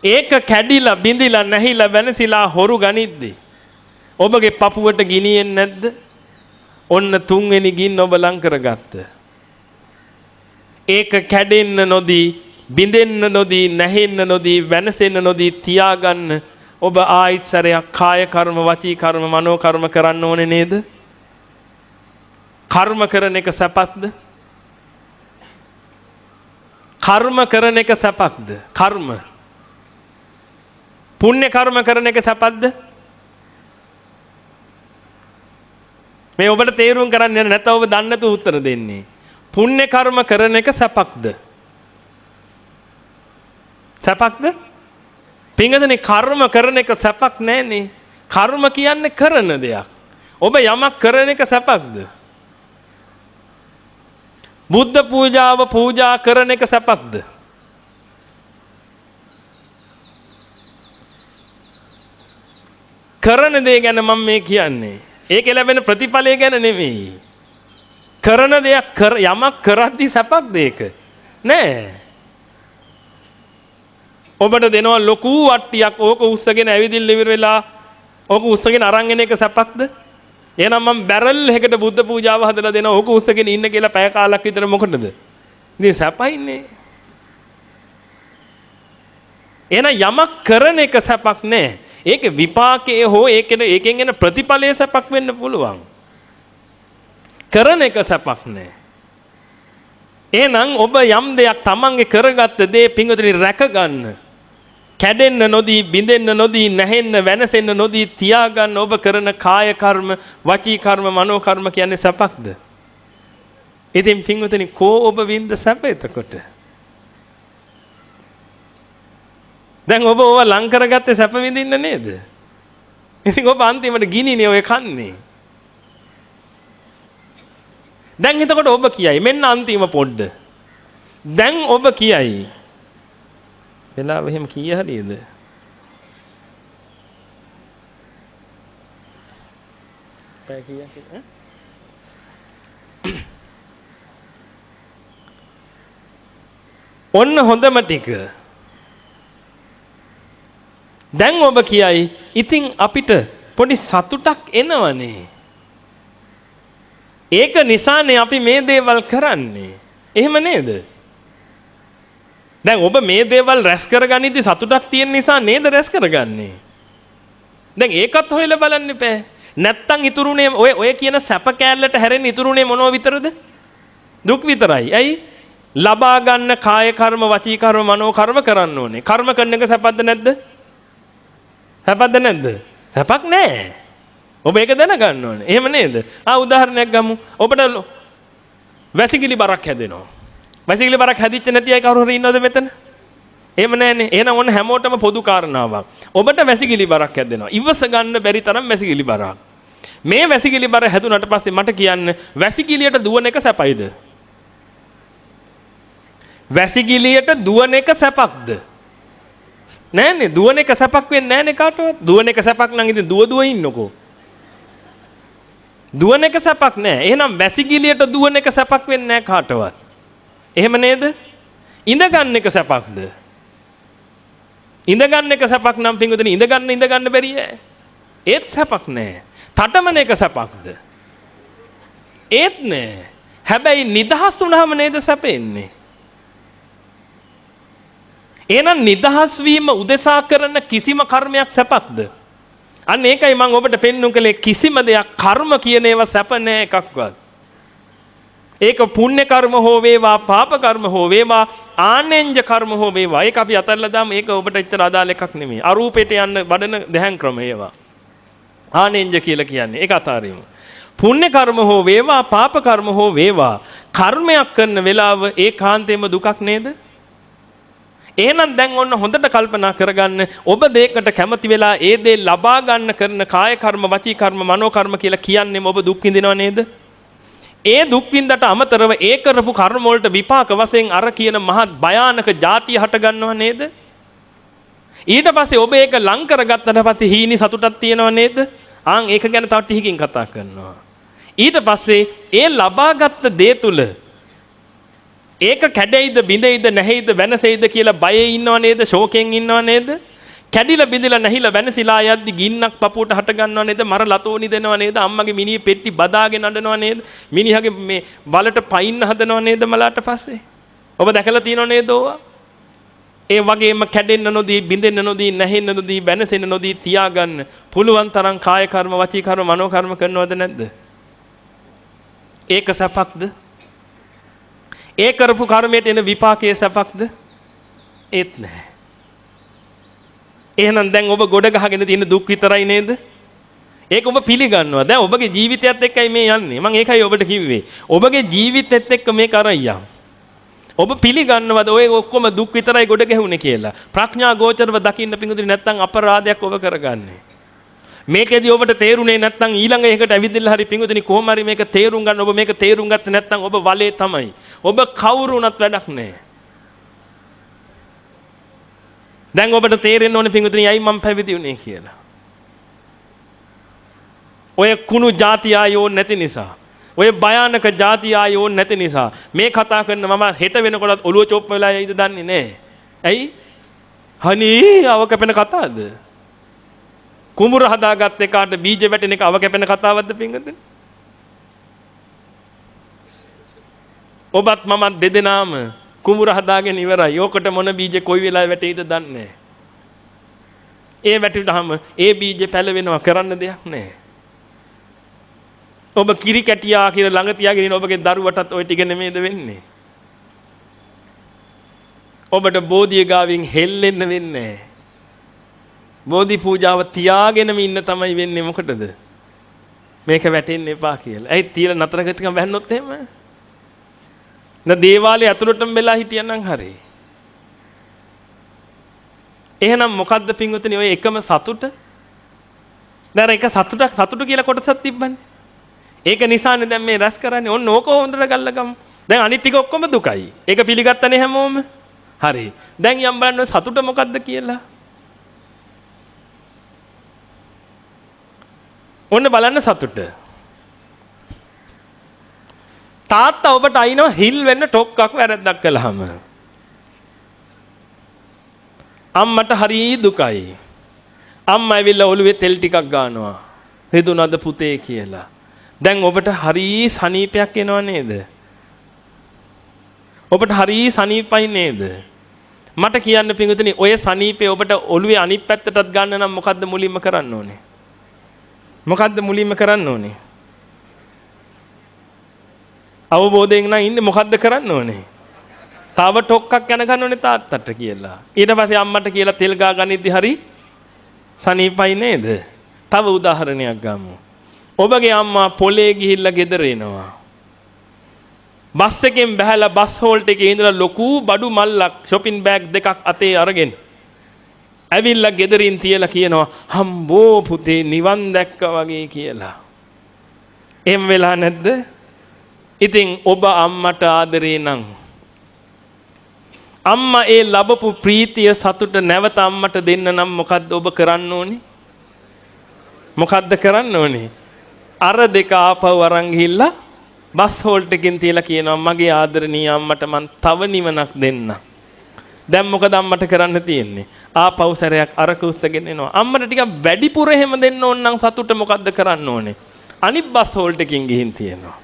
ඒක කැඩිලා බිඳිලා නැහිලා වෙනසිලා හොරු ගනිද්දී ඔබගේ පපුවට ගිනියෙන්නේ නැද්ද? ඔන්න තුන්වෙනි ගින්න ඔබ ලං කරගත්ත. ඒක කැඩෙන්න නොදී බිඳෙන්න නොදී නැහෙන්න නොදී වෙනසෙන්න නොදී තියාගන්න ඔබ ආයිත් සැරයක් කාය කර්ම වචී කර්ම මනෝ කර්ම කරන්න ඕනේ නේද? කර්ම කරන එක සැපක්ද? කර්ම කරන එක සැපක්ද? කර්ම පුණ්‍ය කර්ම කරන එක සැපක්ද? මේ ඔබට තේරුම් කරන්න නැත්නම් ඔබ දන්නේ නැතුව උත්තර දෙන්නේ. පුණ්‍ය කර්ම කරන එක සැපක්ද? සැපක්ද? පින්වතුනි කර්ම කරන එක සැපක් නෑනේ. කර්ම කියන්නේ කරන දෙයක්. ඔබ යමක් කරන එක සැපක්ද? බුද්ධ පූජාව පූජා කරන එක සැපක්ද? කරන දේ ගැන මම මේ කියන්නේ. ඒක ලැබෙන ප්‍රතිඵලය ගැන නෙමෙයි. කරන දෙයක් යමක් කරද්දී සැපක්ද ඒක? නෑ. ඔබට දෙනවා ලොකු වට්ටියක් ඕක උස්සගෙන ඇවිදින්න ඉවර වෙලා ඕක උස්සගෙන අරන් එන එක සැපක්ද? එහෙනම් මම බැරල් එකකට බුද්ධ පූජාව හදලා දෙනවා ඕක උස්සගෙන ඉන්න කියලා පැය කාලක් විතර මොකටද? ඉතින් සැපයිනේ. එහෙනම් යමක් කරන එක සැපක් නෑ. ඒක විපාකයේ හෝ ඒකෙන් එන ප්‍රතිඵලයේ සැපක් වෙන්න පුළුවන්. කරන එක සැපක් නෑ. එහෙනම් ඔබ යම් දෙයක් තමන්ගේ කරගත්ත දේ පිංගුතුනි රැක ගන්න. කැඩෙන්න නොදී බිඳෙන්න නොදී නැහෙන්න වෙනසෙන්න නොදී තියාගන්න ඔබ කරන කාය කර්ම වචී කර්ම මනෝ කර්ම කියන්නේ සැපක්ද? ඉතින් පිංගුතුනි කෝ ඔබ වින්ද සැප එතකොට? දැන් ඔබ ලං කරගත්තේ සැප විඳින්න නේද? ඉතින් ඔබ අන්තිමට ගිනිනේ ඔය කන්නේ. දැන් එතකොට ඔබ කියයි මෙන්න අන්තිම පොඩ්ඩ. දැන් ඔබ කියයි. වෙලාව එහෙම කීය හරියද? පැය කීයක් ඈ? ඔන්න හොඳම ටික. දැන් ඔබ කියයි ඉතින් අපිට පොඩි සතුටක් එනවනේ. ඒක නිසානේ අපි මේ දේවල් කරන්නේ. එහෙම නේද? දැන් ඔබ මේ දේවල් රැස් කරගනිද්දි සතුටක් තියෙන නිසා නේද රැස් කරගන්නේ? දැන් ඒකත් හොයලා බලන්න එපා. නැත්තම් ඉතුරුනේ ඔය කියන සැප කෑල්ලට හැරෙන්න ඉතුරුනේ මොනව විතරද? දුක් විතරයි. ඇයි? ලබා ගන්න කාය කර්ම වචී කර්ම මනෝ කර්ම කරන්න ඕනේ. කර්ම කරන එක සැපද නැද්ද? සැපද නැද්ද? සැපක් නෑ. ඔබ ඒක දැනගන්න ඕනේ. එහෙම නේද? උදාහරණයක් ගමු. ඔබට වැසිකිලි බරක් හැදෙනවා. වැසිකිලි බරක් හැදිච්ච නැති අය කවුරු හරි ඉන්නවද මෙතන? එහෙම නැහැනේ. එහෙනම් ඔන්න හැමෝටම පොදු කාරණාවක්. ඔබට වැසිකිලි බරක් හැදෙනවා. ඉවස ගන්න බැරි තරම් වැසිකිලි බරක්. මේ වැසිකිලි බර හැදුනට පස්සේ මට කියන්න වැසිකිලියට දුවන එක සැපයිද? වැසිකිලියට දුවන එක සැපක්ද? නෑනේ. දුවන එක සැපක් වෙන්නේ නෑනේ කාටවත්. දුවන එක සැපක් නම් ඉතින් දුව ඉන්නකෝ. දුවන එක සැපක් නෑ. එහෙනම් වැසිකිළියට දුවන එක සැපක් වෙන්නේ නෑ කාටවත්. එහෙම නේද? ඉඳ ගන්න එක සැපක්ද? ඉඳ ගන්න එක සැපක් නම් පින්වතුනි ඉඳ ගන්න බැරි ඈ. ඒත් සැපක් නෑ. තටමන එක සැපක්ද? ඒත් නෑ. හැබැයි නිදහස් වුණාම නේද සැපෙන්නේ? එහෙනම් නිදහස් වීම උදෙසා කරන කිසිම කර්මයක් සැපක්ද? අන්න ඒකයි මම ඔබට පෙන්වුම් කළේ කිසිම දෙයක් කර්ම කියන ඒවා සැප නෑ එකක්වත්. ඒක පුණ්‍ය කර්ම හෝ වේවා පාප කර්ම හෝ වේවා ආනෙන්ජ කර්ම හෝ වේවා. ඒක අපි අතල්ලා දාමු. ඒක ඔබට ඇත්තට අදාළ එකක් නෙමෙයි. අරූපයට යන්න වඩන දැහන් ක්‍රම ඒවා. ආනෙන්ජ කියලා කියන්නේ. ඒක අතාරිමු. පුණ්‍ය කර්ම හෝ වේවා පාප කර්ම හෝ වේවා කර්මයක් කරන වෙලාව ඒකාන්තයෙන්ම දුකක් නේද? එහෙනම් දැන් ඔන්න හොඳට කල්පනා කරගන්න ඔබ දෙයකට කැමති වෙලා ඒ දේ ලබා ගන්න කරන කාය කර්ම වචී කර්ම මනෝ කර්ම කියලා කියන්නේ ඔබ දුක් විඳිනව නේද? ඒ දුක් විඳට අමතරව ඒ කරපු කර්ම වලට විපාක වශයෙන් අර කියන මහත් භයානක ಜಾතිය හට ගන්නව නේද? ඊට පස්සේ ඔබ ඒක ලං කරගත්තට පස්සේ හීනි සතුටක් තියෙනව නේද? ආන් ඒක ගැන තව ටිකකින් කතා කරනවා. ඊට පස්සේ ඒ ලබාගත් දේ තුල ඒක කැඩෙයිද බිඳෙයිද නැහැයිද වෙනසෙයිද කියලා බයේ ඉන්නව නේද? ශෝකයෙන් ඉන්නව නේද? කැඩිලා බිඳිලා නැහිලා වෙනසිලා යද්දි ගින්නක් පපුවට හට ගන්නව නේද? මර ලතෝනි දෙනව නේද? අම්මගේ මිනි පෙට්ටි බදාගෙන අඬනව නේද? මිනිහගේ මේ වලට පයින්න හදනව නේද මලාට පස්සේ? ඔබ දැකලා තියෙනව නේද ඕවා? ඒ වගේම කැඩෙන්න නොදී බිඳෙන්න නොදී නැහෙන්න නොදී වෙනසෙන්න නොදී තියාගන්න පුළුවන් තරම් කාය කර්ම වචී කර්ම මනෝ කර්ම කරනවද නැද්ද? ඒක සපක්ද? ඒ කරපු කර්මයට එන විපාකයේ සපක්ද? ඒත් නැහැ. එහෙනම් දැන් ඔබ ගොඩ ගහගෙන තියෙන දුක් විතරයි නේද? ඒක ඔබ පිළිගන්නවා. දැන් ඔබගේ ජීවිතයත් එක්කයි මේ යන්නේ. මම ඒකයි ඔබට කිව්වේ. ඔබගේ ජීවිතෙත් එක්ක මේක අරයියා. ඔබ පිළිගන්නවද ඔය ඔක්කොම දුක් විතරයි ගොඩ ගැහුනේ කියලා? ප්‍රඥා ගෝචරව දකින්න පිඟුදුනේ නැත්නම් අපරාධයක් ඔබ කරගන්නේ. මේකෙදි ඔබට තේරුනේ නැත්නම් ඊළඟ එකට ඇවිදilla හරි පිඟුදුනේ කොහොම හරි මේක තේරුම් ගන්න. ඔබ මේක තේරුම් ගත්තේ නැත්නම් ඔබ වලේ තමයි. ඔබ කවුරු වුණත් වැඩක් නැහැ. දැන් ඔබට තේරෙන්න ඕනේ පිඟුදුනේ ඇයි මම පැවිදි වුනේ කියලා. ඔය කුණු ಜಾති ආයෝ නැති නිසා. ඔය භයානක ಜಾති ආයෝ නැති නිසා. මේ කතා කරන මම හෙට වෙනකොට ඔළුව චොප් වෙලා යයිද දන්නේ නැහැ. ඇයි? හනී අව කැපෙන කතාවද? කුඹුර හදාගත්ත එකාට බීජ වැටෙන එක අව කැපෙන කතාවක්ද පිංගුතුනි? ඔබත් මමත් දෙදෙනාම කුඹුර හදාගෙන ඉවරයි. ඕකට මොන බීජ කොයි වෙලාවෙ වැටෙයිද දන්නේ නැහැ. ඒ වැටුනහම ඒ බීජ පැලවෙනවා කරන්න දෙයක් නැහැ. ඔබ කිරි කැටියා කියලා ළඟ තියාගෙන ඉන්න ඔබගේ දරුවටත් ওই ටික නෙමෙයිද වෙන්නේ? ඔබට බෝධිය ගාවින් හෙල්ලෙන්න වෙන්නේ නැහැ. බෝධි පූජාව තියාගෙනම ඉන්න තමයි වෙන්නේ මොකටද? මේක වැටෙන්න එපා කියලා. ඇයි තියලා නතර කරතිකම වැන්නොත් එහෙම? න දේවාලේ ඇතුළටම වෙලා හිටියනම් හරි. එහෙනම් මොකද්ද පින්වතුනි ඔය එකම සතුට? දැන් එක සතුට කියලා කොටසක් තිබ්බනේ. ඒක නිසානේ දැන් මේ රැස් කරන්නේ. ඔන්න ඕක හොඳට ගල්ලගමු. දැන් අනිත් ටික ඔක්කොම දුකයි. ඒක පිළිගත්තනේ හැමෝම. හරි. දැන් යම් බලන්න සතුට මොකද්ද කියලා. ඔන්න බලන්න සතුට. තාත්තා ඔබට අයිනව හිල් වෙන්න ටොක්ක්ක් වැරද්දක් කළාම. අම්මට හරි දුකයි. අම්මා ඇවිල්ලා ඔළුවේ තෙල් ටිකක් ගන්නවා. රිදුනද පුතේ කියලා. දැන් ඔබට හරි සනීපයක් එනව නේද? ඔබට හරි සනීපයි නේද? මට කියන්න පිංගුතුනි ඔය සනීපේ ඔබට ඔළුවේ අනිත් පැත්තටත් ගන්න නම් මොකද්ද මුලින්ම කරන්න ඕනේ? මොකද්ද මුලින්ම කරන්න ඕනේ? අවබෝධයෙන් නම් ඉන්නේ මොකද්ද කරන්න ඕනේ? තව ටොක්ක්ක් යන ගන්න ඕනේ තාත්තට කියලා. ඊට පස්සේ අම්මට කියලා තෙල් ගා ගනිද්දි හරි සනීපයි නේද? තව උදාහරණයක් ගමු. ඔබගේ අම්මා පොලේ ගිහිල්ලා ගෙදර එනවා. බස් එකෙන් බහැලා බස් හෝල්ට් එකේ ඉඳලා ලොකු බඩු මල්ලක් shopping bag දෙකක් අතේ අරගෙන ඇවිල්ලා ගෙදරින් තියලා කියනවා හම්බෝ පුතේ නිවන් දැක්කා වගේ කියලා. එහෙම වෙලා නැද්ද? ඉතින් ඔබ අම්මට ආදරේ නම් අම්මා ඒ ලැබපු ප්‍රීතිය සතුට නැවත අම්මට දෙන්න නම් මොකද්ද ඔබ කරන්න ඕනේ? මොකද්ද කරන්න ඕනේ? අර දෙක ආපහු අරන් ගිහිල්ලා බස් හෝල්ට් එකකින් තියලා කියනවා මගේ ආදරණීය අම්මට මං තව නිවනක් දෙන්න. දැන් මොකද අම්මට කරන්න තියෙන්නේ? ආපහු සැරයක් අරක උස්සගෙන එනවා. අම්මට ටිකක් වැඩිපුර එහෙම දෙන්න ඕන නම් සතුට මොකද්ද කරන්න ඕනේ? අනිත් බස් හෝල්ට් එකකින් ගිහින් තියනවා.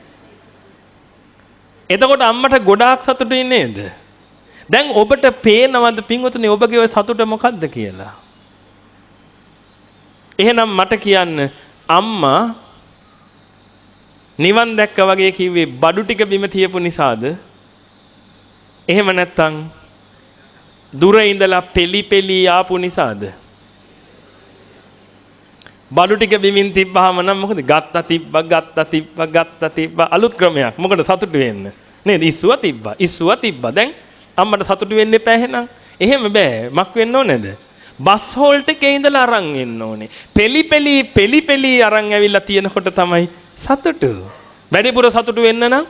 එතකොට අම්මට ගොඩාක් සතුටුයි නේද? දැන් ඔබට පේනවද පින්වතුනි ඔබගේ ඔය සතුට මොකද්ද කියලා? එහෙනම් මට කියන්න අම්මා නිවන් දැක්කා වගේ කිව්වේ බඩු ටික බිම තියපු නිසාද? එහෙම නැත්නම් දුර ඉඳලා පෙලි ආපු නිසාද? බඩු ටික බිමින් තිබ්බහම නම් මොකද? ගත්තා තිබ්බා අලුත් ක්‍රමයක්. මොකද සතුටු වෙන්න. නේද? ඉස්සුවා තිබ්බා. දැන් අම්මට සතුටු වෙන්න එපා එහෙනම්. එහෙම බෑ. මක් වෙන්න ඕනේද? බස් හෝල්ට් එකේ ඉඳලා අරන් එන්න ඕනේ. පෙලි අරන් ඇවිල්ලා තියෙනකොට තමයි සතුටු. වැඩිපුර සතුටු වෙන්න නම්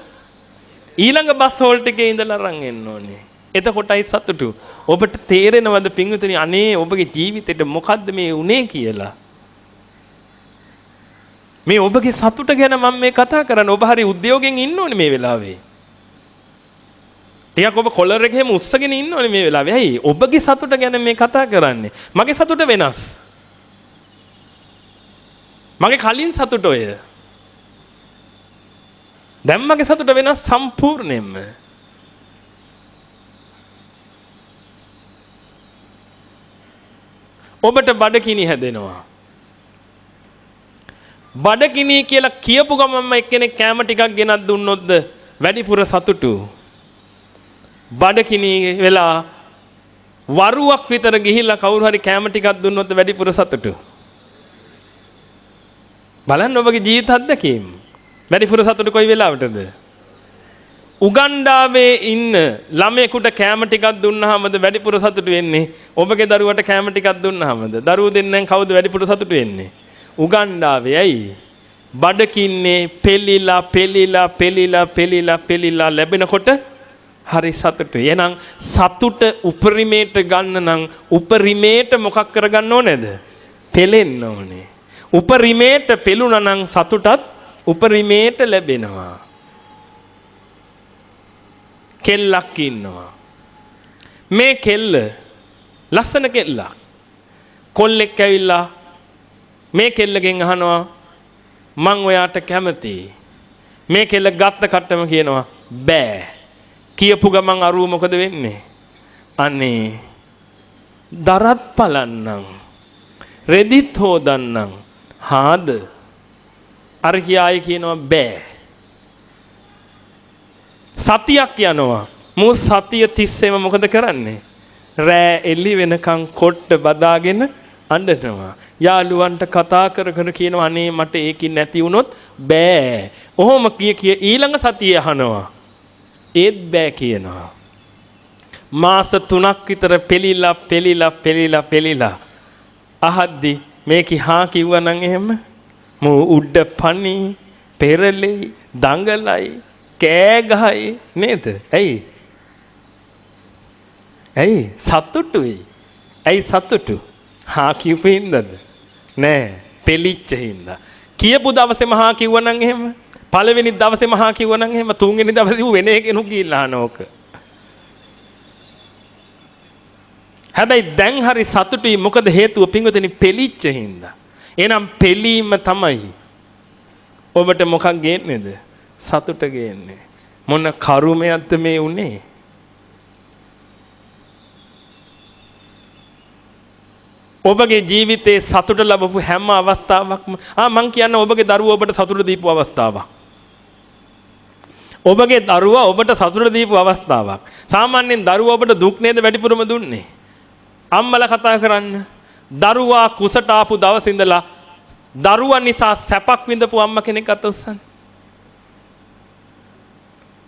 ඊළඟ බස් හෝල්ට් එකේ ඉඳලා අරන් එන්න ඕනේ. එතකොටයි සතුටු. ඔබට තේරෙනවද පින්විතනි අනේ ඔබගේ ජීවිතේට මොකද්ද මේ උනේ කියලා? මේ ඔබගේ සතුට ගැන මම මේ කතා කරන්නේ. ඔබ හරි උද්‍යෝගයෙන් ඉන්න ඕනේ මේ වෙලාවේ. ටිකක් ඔබ කොලර් එකේම උස්සගෙන ඉන්න ඕනේ මේ වෙලාවේ. ඇයි? ඔබගේ සතුට ගැන මේ කතා කරන්නේ. මගේ සතුට වෙනස්. මගේ කලින් සතුට ඔය. දැන් මගේ සතුට වෙනස් සම්පූර්ණයෙන්ම. ඔබට බඩගිනි හැදෙනවා. බඩගිනි කියලා කියපු ගමන්ම එක්කෙනෙක් කැම ටිකක් ගෙනත් දුන්නොත්ද වැඩිපුර සතුටු. බඩගිනි වෙලා වරුවක් විතර ගිහිල්ලා කවුරු හරි කැම ටිකක් දුන්නොත්ද වැඩිපුර සතුටු. බලන්න ඔබගේ ජීවිත අත්දැකීම්. වැඩිපුර සතුටු කොයි වෙලාවටද? උගන්ඩාවේ ඉන්න ළමයෙකුට කැම ටිකක් දුන්නාමද වැඩිපුර සතුටු වෙන්නේ? ඔබගේ දරුවට කැම ටිකක් දුන්නාමද? දරුවෝ දෙන්නෙන් කවුද වැඩිපුර සතුටු වෙන්නේ? උගන්ඩාවේ. ඇයි? බඩකින්නේ පෙලිලා ලැබෙනකොට හරි සතුටුයි. එහෙනම් සතුට උපරිමයට ගන්න නම් උපරිමයට මොකක් කරගන්න ඕනේද? පෙලෙන්න ඕනේ. උපරිමයට පෙළුණා නම් සතුටත් උපරිමයට ලැබෙනවා. කෙල්ලක් ඉන්නවා. මේ කෙල්ල ලස්සන කෙල්ලක්. කොල්ලෙක් ඇවිල්ලා මේ කෙල්ලගෙන් අහනවා මං ඔයාට කැමතියි. මේ කෙල්ල ගත්ත කට්ටම කියනවා බෑ. කියපු ගමන් අරුව මොකද වෙන්නේ? අනේ දරත් පලන්නම් රෙදිත් හොදන්නම් හාද අර කියායි කියනවා බෑ. සතියක් යනවා. මූ සතිය තිස්සේම මොකද කරන්නේ? රෑ එළි වෙනකන් කොට්ට බදාගෙන අඬනවා. යාළුවන්ට කතා කර කියනවා අනේ මට ඒකින් නැති වුණොත් බෑ. ඔහොම කිය ඊළඟ සතිය අහනවා. ඒත් බෑ කියනවා. මාස 3ක් විතර පෙලිලා අහද්දි මේක හා කිව්වනම් එහෙම මූ උඩ පණි පෙරලෙයි දඟලයි කෑ ගහයි නේද? ඇයි සතුටුයි. ඇයි සතුටු? හා කියපු හින්දාද? නෑ පෙලිච්ච හින්දා. කියපු දවසේම හා කිව්වනම් එහෙම පළවෙනි දවසේම හා කිව්වනම් එහෙම තුන්වෙනි දවසේ වෙන කෙනෙක් ගිහිල්ලා අහනෝක. හැබැයි දැන් හරි සතුටුයි. මොකද හේතුව පින්වතුනි පෙලිච්ච හින්දා. එහෙනම් පෙලීම තමයි ඔබට මොකක් ගේන්නේද? සතුට ගේන්නේ. මොන කරුමයක්ද මේ උනේ? ඔබගේ ජීවිතේ සතුට ලැබපු හැම අවස්ථාවක්ම මං කියන්නේ ඔබගේ දරුවෝ ඔබට සතුට දීපු අවස්ථාවක්. ඔබගේ දරුවා ඔබට සතුට දීපු අවස්ථාවක්. සාමාන්‍යයෙන් දරුවා ඔබට දුක් නේද වැඩිපුරම දුන්නේ? අම්මලා කතා කරන්න. දරුවා කුසට ආපු දවස් ඉඳලා දරුවා නිසා සැපක් විඳපු අම්ම කෙනෙක් අත උස්සන්න.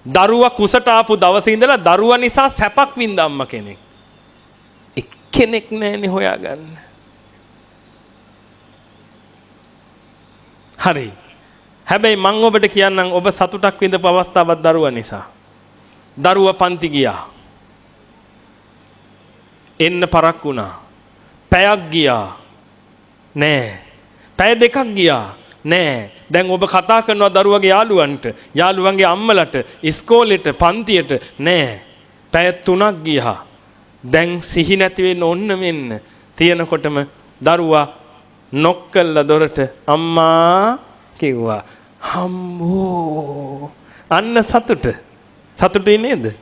දරුවා කුසට ආපු දවස් ඉඳලා දරුවා නිසා සැපක් විඳ අම්ම කෙනෙක්. එක්කෙනෙක් නැන්නේ හොයාගන්න. හරි. හැබැයි මම ඔබට කියන්නම් ඔබ සතුටක් විඳපු අවස්ථාවක් දරුවා නිසා. දරුවා පන්ති ගියා. එන්න පරක් වුණා. පැයක් ගියා. නෑ. පැය දෙකක් ගියා. නෑ. දැන් ඔබ කතා කරනවා දරුවගේ යාළුවන්ට, යාළුවන්ගේ අම්මලට, ඉස්කෝලේට, පන්තියට නෑ. පැය 3ක් ගියා. දැන් සිහි නැති වෙන්න ඕන්න මෙන්න. තියෙනකොටම දරුවා නොක් කළා දොරට අම්මා කිව්වා. හම්බෝ. අන්න සතුට. සතුටුයි නේද?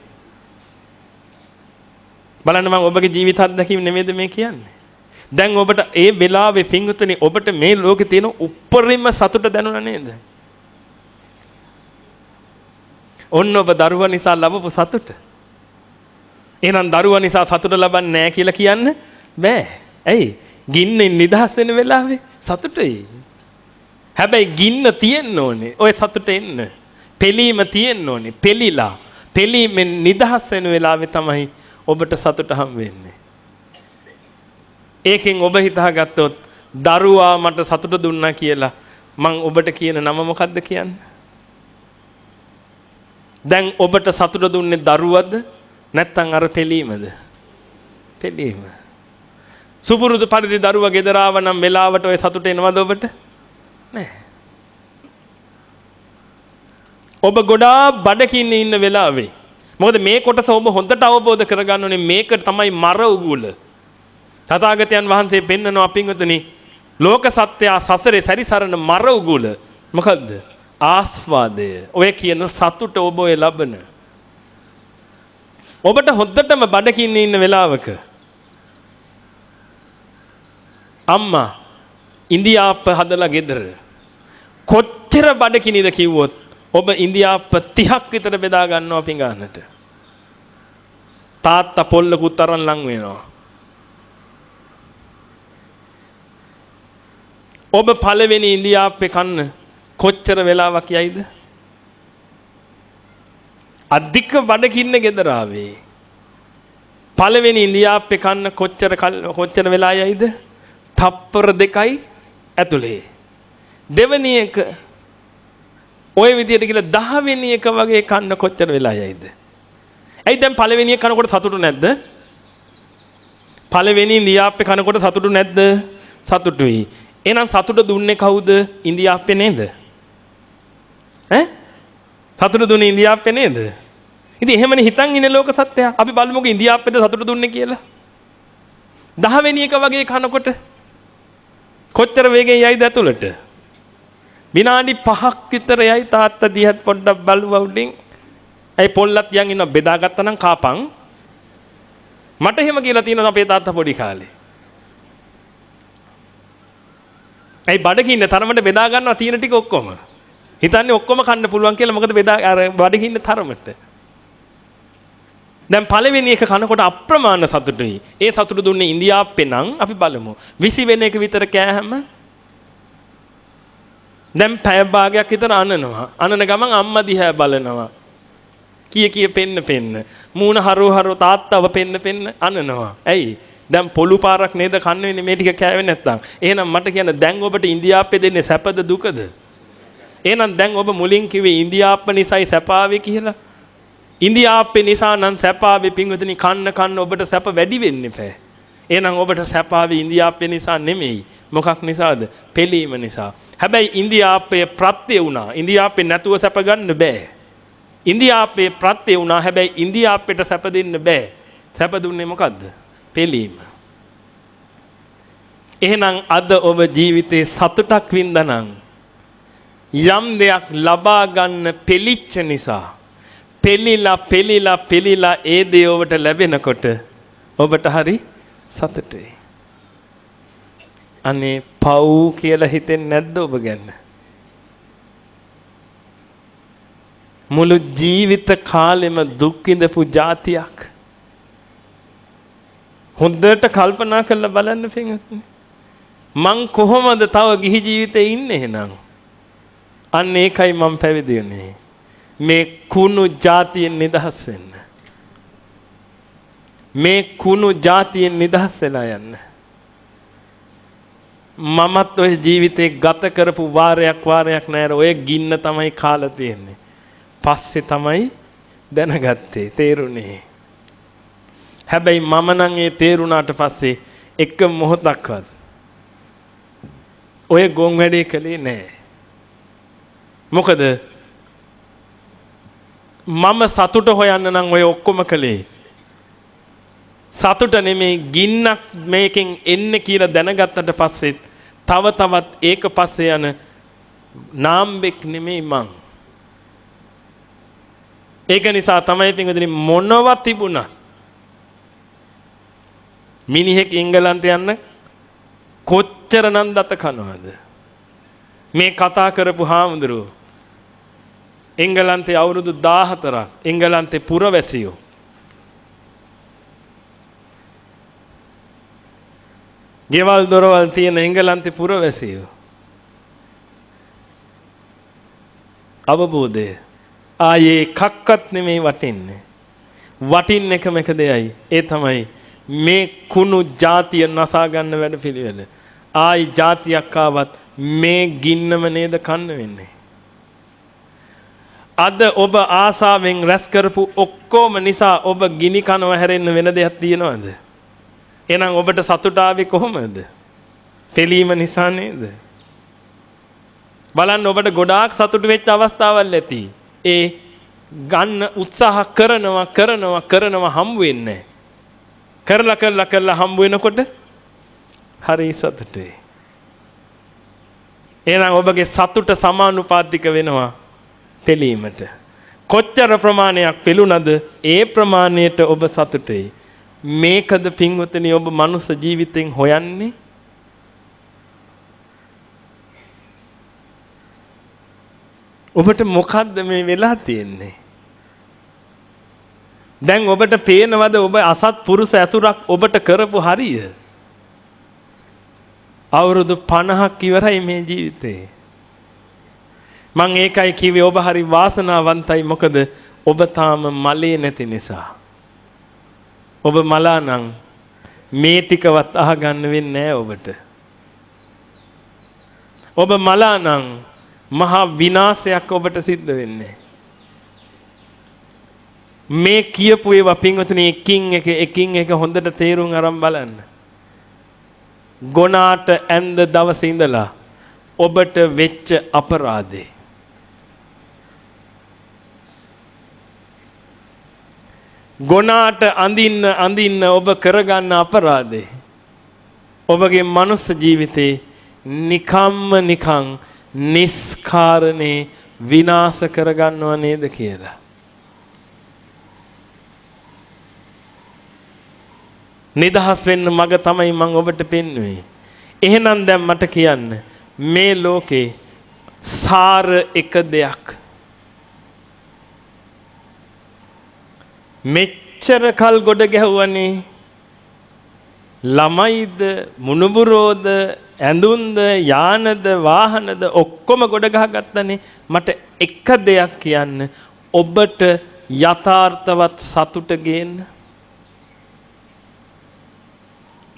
බලන්න මම ඔබගේ ජීවිත අත්දැකීම් නෙමෙයිද මේ කියන්නේ? දැන් ඔබට ඒ වෙලාවේ පිංගුතුනි ඔබට මේ ලෝකේ තියෙන උප්පරිම සතුට දැනුණා නේද? ඔන්න ඔබ දරුවා නිසා ලැබපු සතුට. එහෙනම් දරුවා නිසා සතුට ලබන්නේ නැහැ කියලා කියන්න බෑ. ඇයි? ගින්නෙන් නිදහස් වෙන වෙලාවේ සතුටුයි. හැබැයි ගින්න තියෙන්න ඕනේ. ඔය සතුට එන්න. පෙලීම තියෙන්න ඕනේ. පෙලීමෙන් නිදහස් වෙන වෙලාවේ තමයි ඔබට සතුට හම් වෙන්නේ. ඒකෙන් ඔබ හිතාගත්තොත් දරුවා මට සතුට දුන්නා කියලා මං ඔබට කියන නම මොකද්ද කියන්නේ? දැන් ඔබට සතුට දුන්නේ දරුවද? නැත්තම් අර පෙලීමද? පෙලීම. සුපුරුදු පරිදි දරුවා ගෙදර ආව නම් වෙලාවට ඔය සතුට එනවද ඔබට? නැහැ. ඔබ ගොඩාක් බඩකින් ඉන්න වෙලාවේ. මොකද මේ කොටස ඔබ හොඳට අවබෝධ කරගන්න ඕනේ. මේක තමයි මර උගුල. තථාගතයන් වහන්සේ පෙන්නනවා පින්වතුනි, ලෝක සත්‍යය සසරේ සැරිසරන මර උගුල. මොකද්ද? ආස්වාදය. ඔය කියන සතුට ඔබ ඔය ලබන. ඔබට හොඳටම බඩකින් ඉන්න වෙලාවක අම්මා ඉන්දියාප්ප හදලා ගෙදර කොච්චර බඩකිනිද කිව්වොත් ඔබ ඉන්දියාප්ප 30ක් විතර බෙදා ගන්නවා පිඟානට. තාත්තා පොල්ලකුත් තරම් ලං වෙනවා. ඔබ පළවෙනි ඉන්දියාප්පේ කන්න කොච්චර වෙලාවක් යයිද? අධික බඩකින්න ගෙදර ආවේ. පළවෙනි ඉන්දියාප්පේ කන්න කොච්චර වෙලා යයිද? තප්පර 2යි ඇතුලේ. දෙවෙනි එක ඔය විදියට කියලා 10 වෙනි එක වගේ කන්න කොච්චර වෙලා යයිද? ඇයි දැන් පළවෙනි එක කනකොට සතුටු නැද්ද? පළවෙනි ඉන්දියාප්පේ කනකොට සතුටු නැද්ද? සතුටුයි. එහෙනම් සතුට දුන්නේ කවුද? ඉන්දියාප්පේ නේද? ඈ? සතුට දුන්නේ ඉන්දියාප්පේ නේද? ඉතින් එහෙමනේ හිතන් ඉන්නේ ලෝක සත්‍යය. අපි බලමුකෝ ඉන්දියාප්පේද සතුට දුන්නේ කියලා. 10 වෙනි එක වගේ කනකොට කොච්චර වේගෙන් යයිද ඇතුළට? විනාඩි 5ක් විතර යයි. තාත්තා දිහත් පොඩ්ඩක් බලුවා උඩින්. ඇයි පොල්ලත් යන් ඉන්න බෙදාගත්තා නම් කාපන්. මට එහෙම කියලා තියෙනවා අපේ තාත්තා පොඩි කාලේ. ඇයි බඩගින්න තරමට බෙදා ගන්නවා තියෙන ටික ඔක්කොම. හිතන්නේ ඔක්කොම කන්න පුළුවන් කියලා. මොකද බෙදා අර බඩගින්න තරමට. දැන් පළවෙනි එක කනකොට අප්‍රමාණ සතුටුයි. ඒ සතුට දුන්නේ ඉන්දියාප්පේ නම් අපි බලමු. 20 වෙනි එක විතර කෑහම දැන් පැය භාගයක් විතර අනනවා. අනන ගමන් අම්මා දිහා බලනවා. කීය පෙන්න. මූණ හරව තාත්තව පෙන්න අනනවා. ඇයි? දැන් පොළු පාරක් නේද කන්න වෙන්නේ මේ ටික කෑවේ නැත්තම්. එහෙනම් මට කියන්න දැන් ඔබට ඉන්දියාප්පේ දෙන්නේ සැපද දුකද? එහෙනම් දැන් ඔබ මුලින් කිව්වේ ඉන්දියාප්ප නිසායි සැපාවේ කියලා. ඉන්දියාප්පේ නිසා නම් සැපාවේ පින්වතුනි කන්න ඔබට සැප වැඩි වෙන්න එපා. එහෙනම් ඔබට සැපාවේ ඉන්දියාප්පේ නිසා නෙමෙයි. මොකක් නිසාද? පෙලීම නිසා. හැබැයි ඉන්දියාප්පේ ප්‍රත්‍ය වුණා. ඉන්දියාප්පේ නැතුව සැප ගන්න බෑ. ඉන්දියාප්පේ ප්‍රත්‍ය වුණා. හැබැයි ඉන්දියාප්පේට සැප දෙන්න බෑ. සැප දුන්නේ මොකද්ද? පෙලීම. එහෙනම් අද ඔබ ජීවිතේ සතුටක් වින්දානම් යම් දෙයක් ලබා ගන්න පෙලිච්ච නිසා පෙලිලා ඒ දේ ඔබට ලැබෙනකොට ඔබට හරි සතුටුයි. අනේ පව් කියලා හිතෙන්නේ නැද්ද ඔබ ගැන? මුළු ජීවිත කාලෙම දුක් විඳපු જાතියක්. හොඳට කල්පනා කරලා බලන්න පින්වත්නි. මං කොහොමද තව ගිහි ජීවිතේ ඉන්නේ එහෙනම්? අන්න ඒකයි මම පැවිදි වුනේ. මේ කුණු જાතියෙන් නිදහස් වෙන්න. මේ කුණු જાතියෙන් නිදහස් වෙලා යන්න. මමත් ඔය ජීවිතේ ගත කරපු වාරයක් නෑර ඔය ගින්න තමයි කාලා තියෙන්නේ. පස්සේ තමයි දැනගත්තේ තේරුනේ. හැබැයි මම නම් ඒ තේරුණාට පස්සේ එක මොහොතක්වත් ඔය ගොන් වැඩේ කළේ නෑ. මොකද මම සතුට හොයන්න නම් ඔය ඔක්කොම කළේ. සතුට නෙමේ ගින්නක් මේකෙන් එන්නේ කියලා දැනගත්තට පස්සේ තවත් ඒක පස්සේ යන නාම්බෙක් නෙමේ මං. ඒක නිසා තමයි පින්වතුනි මොනවා තිබුණා මිනිහෙක් එංගලන්තේ යන්න කොච්චර නම් දත කනවද? මේ කතා කරපු හාමුදුරුවෝ එංගලන්තේ අවුරුදු 14ක් එංගලන්තේ පුරවැසියෝ ගෙවල් දොරවල් තියෙන එංගලන්තේ පුරවැසියෝ අවබෝධය ආයේ කක්කත් නෙමෙයි වටින්නේ. වටින්න එකම එක දෙයයි. ඒ තමයි මේ කුණු જાතිය නසා ගන්න වැඩ පිළිවෙල. ආයි જાතියක් ආවත් මේ ගින්නම නේද කන්න වෙන්නේ. අද ඔබ ආසාවෙන් රැස් කරපු ඔක්කොම නිසා ඔබ ගිනි කනවා හැරෙන්න වෙන දෙයක් තියනවද? එහෙනම් ඔබට සතුට ආවේ කොහොමද? තෙලීම නිසා නේද? බලන්න ඔබට ගොඩාක් සතුට වෙච්ච අවස්ථාවල් ඇති. ඒ ගන්න උත්සාහ කරනවා හම්බ වෙන්නේ නැහැ. කරලා හම්බ වෙනකොට හරි සතුටුයි. එහෙනම් ඔබගේ සතුට සමානුපාතික වෙනවා තෙලීමට. කොච්චර ප්‍රමාණයක් පෙළුණද ඒ ප්‍රමාණයට ඔබ සතුටුයි. මේකද පින්වතුනි ඔබ මනුස්ස ජීවිතෙන් හොයන්නේ? ඔබට මොකද්ද මේ වෙලා තියෙන්නේ? දැන් ඔබට පේනවද ඔබ අසත්පුරුෂ ඇසුරක් ඔබට කරපු හරිය? අවුරුදු 50ක් ඉවරයි මේ ජීවිතේ. මං ඒකයි කිව්වේ ඔබ හරි වාසනාවන්තයි. මොකද ඔබ තාම මලේ නැති නිසා. ඔබ මලා නම් මේ ටිකවත් අහගන්න වෙන්නේ නැහැ ඔබට. ඔබ මලා නම් මහා විනාශයක් ඔබට සිද්ධ වෙන්නේ. මේ කියපු ඒවා පින්වතුනි එකින් එක හොඳට තේරුම් අරන් බලන්න. ගොනාට ඇඳ දවසේ ඉඳලා ඔබට වෙච්ච අපරාධේ. ගොනාට අඳින්න ඔබ කරගන්න අපරාධේ. ඔබගේ මනුස්ස ජීවිතේ නිකන් නිස්කාරණේ විනාශ කරගන්නව නේද කියලා. නිදහස් වෙන්න මග තමයි මම ඔබට පෙන්වුවේ. එහෙනම් දැන් මට කියන්න මේ ලෝකේ සාර එක දෙයක්. මෙච්චර කල් ගොඩ ගැහුවනේ. ළමයිද මුණුබුරෝද ඇඳුම්ද යානද වාහනද ඔක්කොම ගොඩ ගහගත්තනේ. මට එක දෙයක් කියන්න ඔබට යථාර්ථවත් සතුට ගේන්න.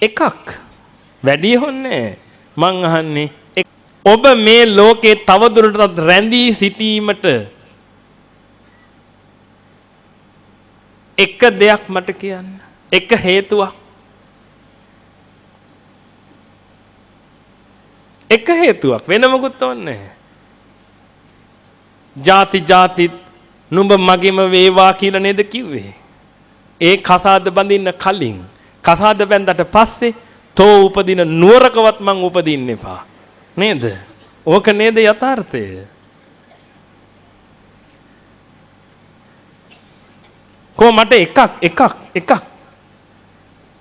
එකක් වැඩි හොන්නේ මං අහන්නේ ඔබ මේ ලෝකේ තවදුරටත් රැඳී සිටීමට එක දෙයක් මට කියන්න. එක හේතුවක්. එක හේතුවක් වෙන මොකුත් ඕනේ නැහැ. ಜಾති නුඹ මගෙම වේවා කියලා නේද කිව්වේ? ඒ කසාද බඳින්න කලින් කසාද බැඳට පස්සේ තෝ උපදින නුවරකවත් මං උපදින්න එපා නේද? ඕක නේද යථාර්ථය? මට එකක්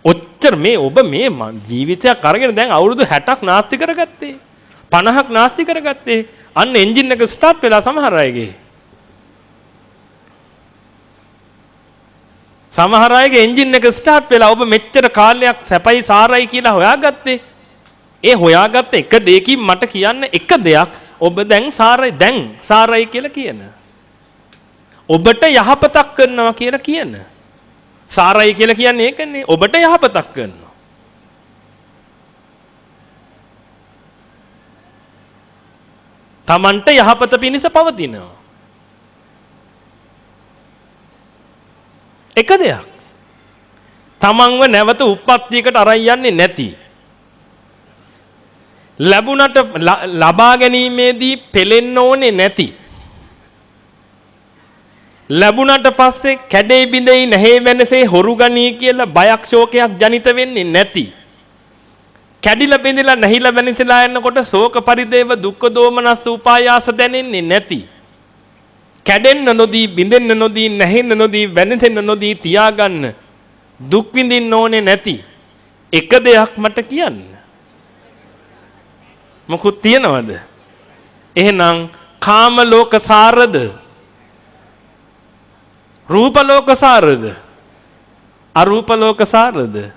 ඔච්චර මේ ඔබ මේ ජීවිතයක් අරගෙන දැන් අවුරුදු 60ක් නාස්ති කරගත්තේ 50ක් නාස්ති කරගත්තේ. අන්න එන්ජින් එක ස්ටාර්ට් වෙලා සමහර අයගේ එන්ජින් එක ස්ටාර්ට් වෙලා ඔබ මෙච්චර කාලයක් සැපයි සාරයි කියලා හොයාගත්තේ. ඒ හොයාගත්ත එක දෙයකින් මට කියන්න එක දෙයක් ඔබ දැන් සාරයි කියලා කියන. ඔබට යහපතක් කරනවා කියලා කියන. සාරයි කියලා කියන්නේ ඒකනේ. ඔබට යහපතක් කරනවා. තමන්ට යහපත පිණිස පවතිනවා. එක දෙයක්. තමන්ව නැවත උප්පත්තියකට අරන් යන්නේ නැති. ලැබුණට ලබා ගැනීමේදී පෙලෙන්න ඕනේ නැති. ලැබුණට පස්සේ කැඩේ බිඳෙයි නැහැ වෙනසේ හොරු ගනී කියලා බයක් ශෝකයක් ජනිත වෙන්නේ නැති. කැඩිලා බිඳිලා නැහිලා වෙනසලා යනකොට ශෝක පරිදේව දුක්ඛ දෝමනස් උපායාස දැනෙන්නේ නැති. කැඩෙන්න නොදී බිඳෙන්න නොදී නැහෙන්න නොදී වෙනසෙන්න නොදී තියාගන්න දුක් විඳින්න ඕනේ නැති එක දෙයක් මට කියන්න. මොකුත් තියනවද? එහෙනම් කාම ලෝක සාරද? රූප ලෝක සාරද? අරූප ලෝක සාරද?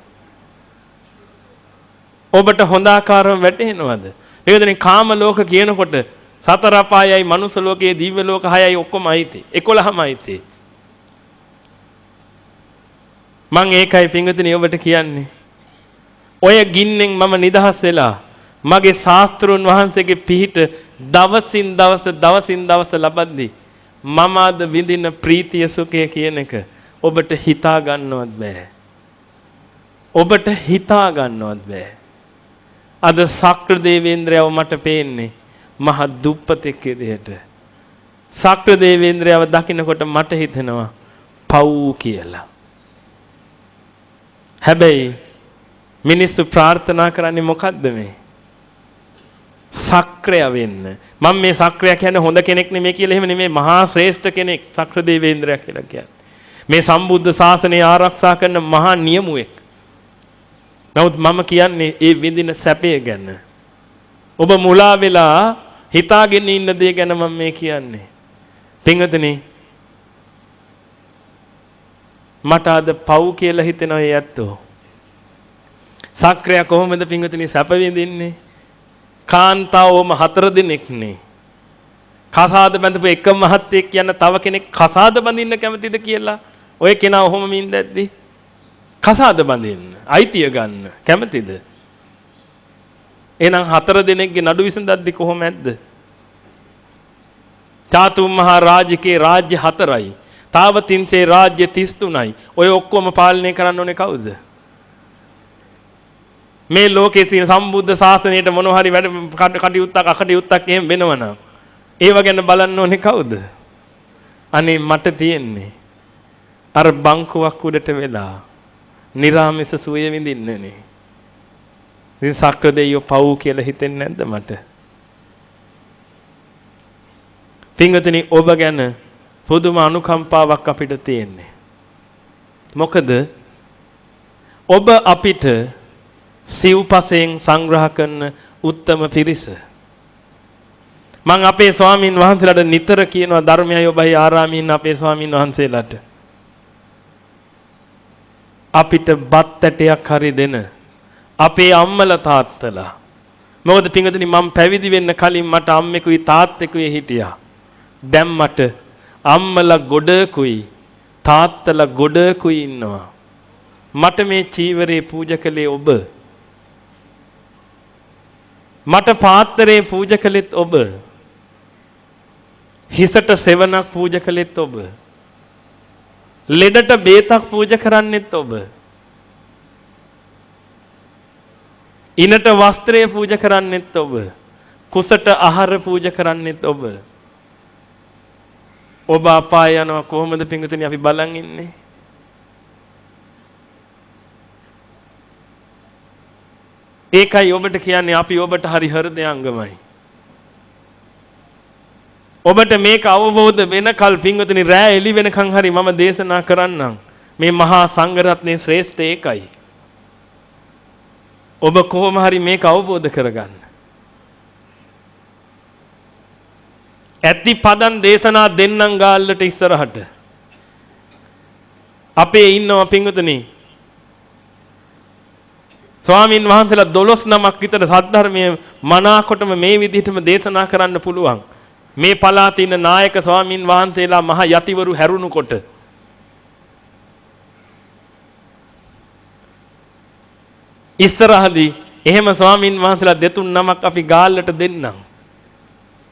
ඔබට හොඳ ආකාරව වැටහෙනවද? ඒකදනේ කාම ලෝක කියනකොට සතර අපායයි මනුස්ස ලෝකයේ දිව්‍ය ලෝක 6යි ඔක්කොම අයිති 11ම අයිති. මම ඒකයි පින්වතුනි ඔබට කියන්නේ. ඔය ගින්නෙන් මම නිදහස් වෙලා මගේ ශාස්ත්‍රුන් වහන්සේගේ පිහිට දවසින් දවස ලබද්දී මම අද විඳින ප්‍රීතිය සුඛය කියන එක ඔබට හිතා ගන්නවත් බෑ. ඔබට හිතා ගන්නවත් බෑ. අද සක්‍ර දේවේන්ද්‍රයව මට පේන්නේ මහ දුප්පතෙක් විදිහට. සක්‍ර දේවේන්ද්‍රයව දකින්නකොට මට හිතෙනවා පව් කියලා. හැබැයි මිනිස්සු ප්‍රාර්ථනා කරන්නේ මොකද්ද මේ? සක්‍රය වෙන්න. මම මේ සක්‍රය කියන්නේ හොඳ කෙනෙක් නෙමෙයි කියලා එහෙම නෙමෙයි, මහා ශ්‍රේෂ්ඨ කෙනෙක් සක්‍ර දේවේන්ද්‍රයා කියලා කියන්නේ. මේ සම්බුද්ධ ශාසනය ආරක්ෂා කරන මහා නියමුවෙක්. නමුත් මම කියන්නේ ඒ විඳින සැපය ගැන. ඔබ මුලා වෙලා හිතාගෙන ඉන්න දේ ගැන මම මේ කියන්නේ. පින්වතුනි, මට අද පව් කියලා හිතෙනවා ඒ ඇත්තෝ. සක්‍රය කොහොමද පින්වතුනි සැප විඳින්නේ? කාන්තාවෝම 4 දිනෙක්නේ. කසාද බඳපු එක මහත්තයෙක් කියන තව කෙනෙක් කසාද බඳින්න කැමතිද කියලා ඔය කෙනා ඔහොම මින්දැද්දි කසාද බඳින්න අයිතිය ගන්න කැමතිද? එහෙනම් 4 දිනෙකගේ නඩු විසඳද්දි කොහොම ඇද්ද? චාතුම් මහා රාජිකේ රාජ්‍ය 4යි. තාවතින්සේ රාජ්‍ය 33යි. ඔය ඔක්කොම පාලනය කරන්න ඕනේ කවුද? මේ ලෝකයේ තියෙන සම්බුද්ධ ශාසනයට මොන හරි වැඩ කටයුත්තක් අකටයුත්තක් එහෙම වෙනවනම් ඒව ගැන බලන්න ඕනේ කවුද? අනේ මට තියෙන්නේ අර බංකුවක් උඩට වෙලා නිරාමිස සුවය විඳින්නනේ. ඉතින් සක්‍ර දෙයියෝ පව් කියලා හිතෙන්නේ නැද්ද මට? පින්වතුනි, ඔබ ගැන පුදුම අනුකම්පාවක් අපිට තියෙන්නේ. මොකද ඔබ අපිට සිව්පසයෙන් සංග්‍රහ කරන උත්තම පිරිස. මම අපේ ස්වාමින් වහන්සේලාට නිතර කියනවා ධර්මයයි ඔබයි ආරාමීන් අපේ ස්වාමින් වහන්සේලාට අපිට බත් ඇටයක් හරි දෙන අපේ අම්මලා තාත්තලා. මොකද පින්වතුනි, මම පැවිදි වෙන්න කලින් මට අම්මෙකුයි තාත්තෙකුයි හිටියා. දැන් මට අම්මලා ගොඩකුයි තාත්තලා ගොඩකුයි ඉන්නවා. මට මේ චීවරේ පූජා කළේ ඔබ. මට පාත්‍රේ පූජා කළෙත් ඔබ. හිසට සෙවණක් පූජා කළෙත් ඔබ. ලෙඩට බේතක් පූජා කරන්නෙත් ඔබ. ඉනට වස්ත්‍රය පූජා කරන්නෙත් ඔබ. කුසට ආහාර පූජා කරන්නෙත් ඔබ. ඔබ අපාය යනවා කොහොමද පින්වතුනි අපි බලන් ඉන්නේ? ඒකයි ඔබට කියන්නේ අපි ඔබට හරි හෘදයාංගමයි. ඔබට මේක අවබෝධ වෙනකල් පින්වතුනි රෑ එළි වෙනකන් හරි මම දේශනා කරන්නම්. මේ මහා සංඝරත්නයේ ශ්‍රේෂ්ඨ ඒකයි. ඔබ කොහොම හරි මේක අවබෝධ කරගන්න. ඇති පදන් දේශනා දෙන්නම් ගාල්ලට ඉස්සරහට. අපේ ඉන්නවා පින්වතුනි ස්වාමින් වහන්සේලා 12 නමක් විතර සද්ධර්මයේ මනාකොටම මේ විදිහටම දේශනා කරන්න පුළුවන්. මේ පළාතේ ඉන්න නායක ස්වාමින් වහන්සේලා මහ යතිවරු හැරුණු කොට ඉස්සරහදී එහෙම ස්වාමින් වහන්සේලා දෙතුන් නමක් අපි ගාල්ලට දෙන්නම්.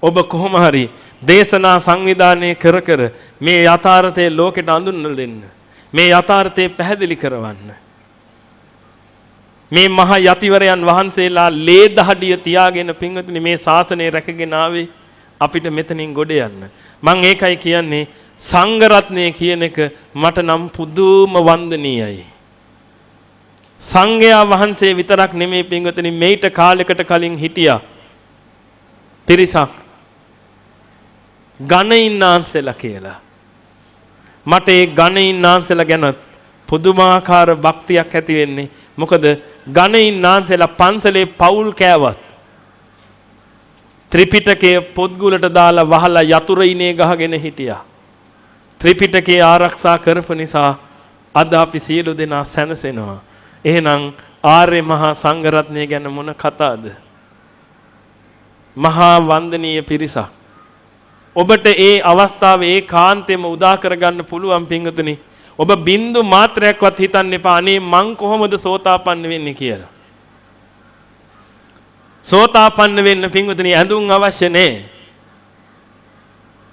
ඔබ කොහොම හරි දේශනා සංවිධානය කර කර මේ යථාර්ථයේ ලෝකෙට අඳුන්වලා දෙන්න. මේ යථාර්ථය පැහැදිලි කරවන්න. මේ මහා යතිවරයන් වහන්සේලා ලේ දහඩිය තියාගෙන පින්වතුනි මේ ශාසනය රැකගෙන ආවේ අපිට මෙතනින් ගොඩ යන්න. මම ඒකයි කියන්නේ සංඝ රත්නය කියන එක මට නම් පුදුම වන්දනීයයි. සංඝයා වහන්සේ විතරක් නෙමෙයි පින්වතුනි මේිට කාලයකට කලින් හිටියා පිරිසක් ගණයින්නාන්සලා කියලා. මට ඒ ගණයින්නාන්සලා ගැන පුදුමාකාර භක්තියක් ඇති වෙන්නේ. මොකද ගණයින්නාන්සලා පන්සලේ පවුල් කෑවත් ත්‍රිපිටකයේ පොත්ගුලට දාලා වහලා යතුරුයිනේ ගහගෙන හිටියා. ත්‍රිපිටකේ ආරක්ෂා කරපු නිසා අද අපි සියලු දෙනා සැනසෙනවා. එහෙනම් ආර්ය මහා සංඝරත්නය ගැන මොන කතාවද? මහා වන්දනීය පිරිසක්. ඔබට ඒ අවස්ථාවේ ඒ කාන්තේම උදා කරගන්න පුළුවන් පින්වතුනි. ඔබ බින්දු මාත්‍රයක්වත් හිතන්න එපා අනේ මං කොහොමද සෝතාපන්න වෙන්නේ කියලා. සෝතාපන්න වෙන්න පින්වතුනි ඇඳුම් අවශ්‍ය නැහැ.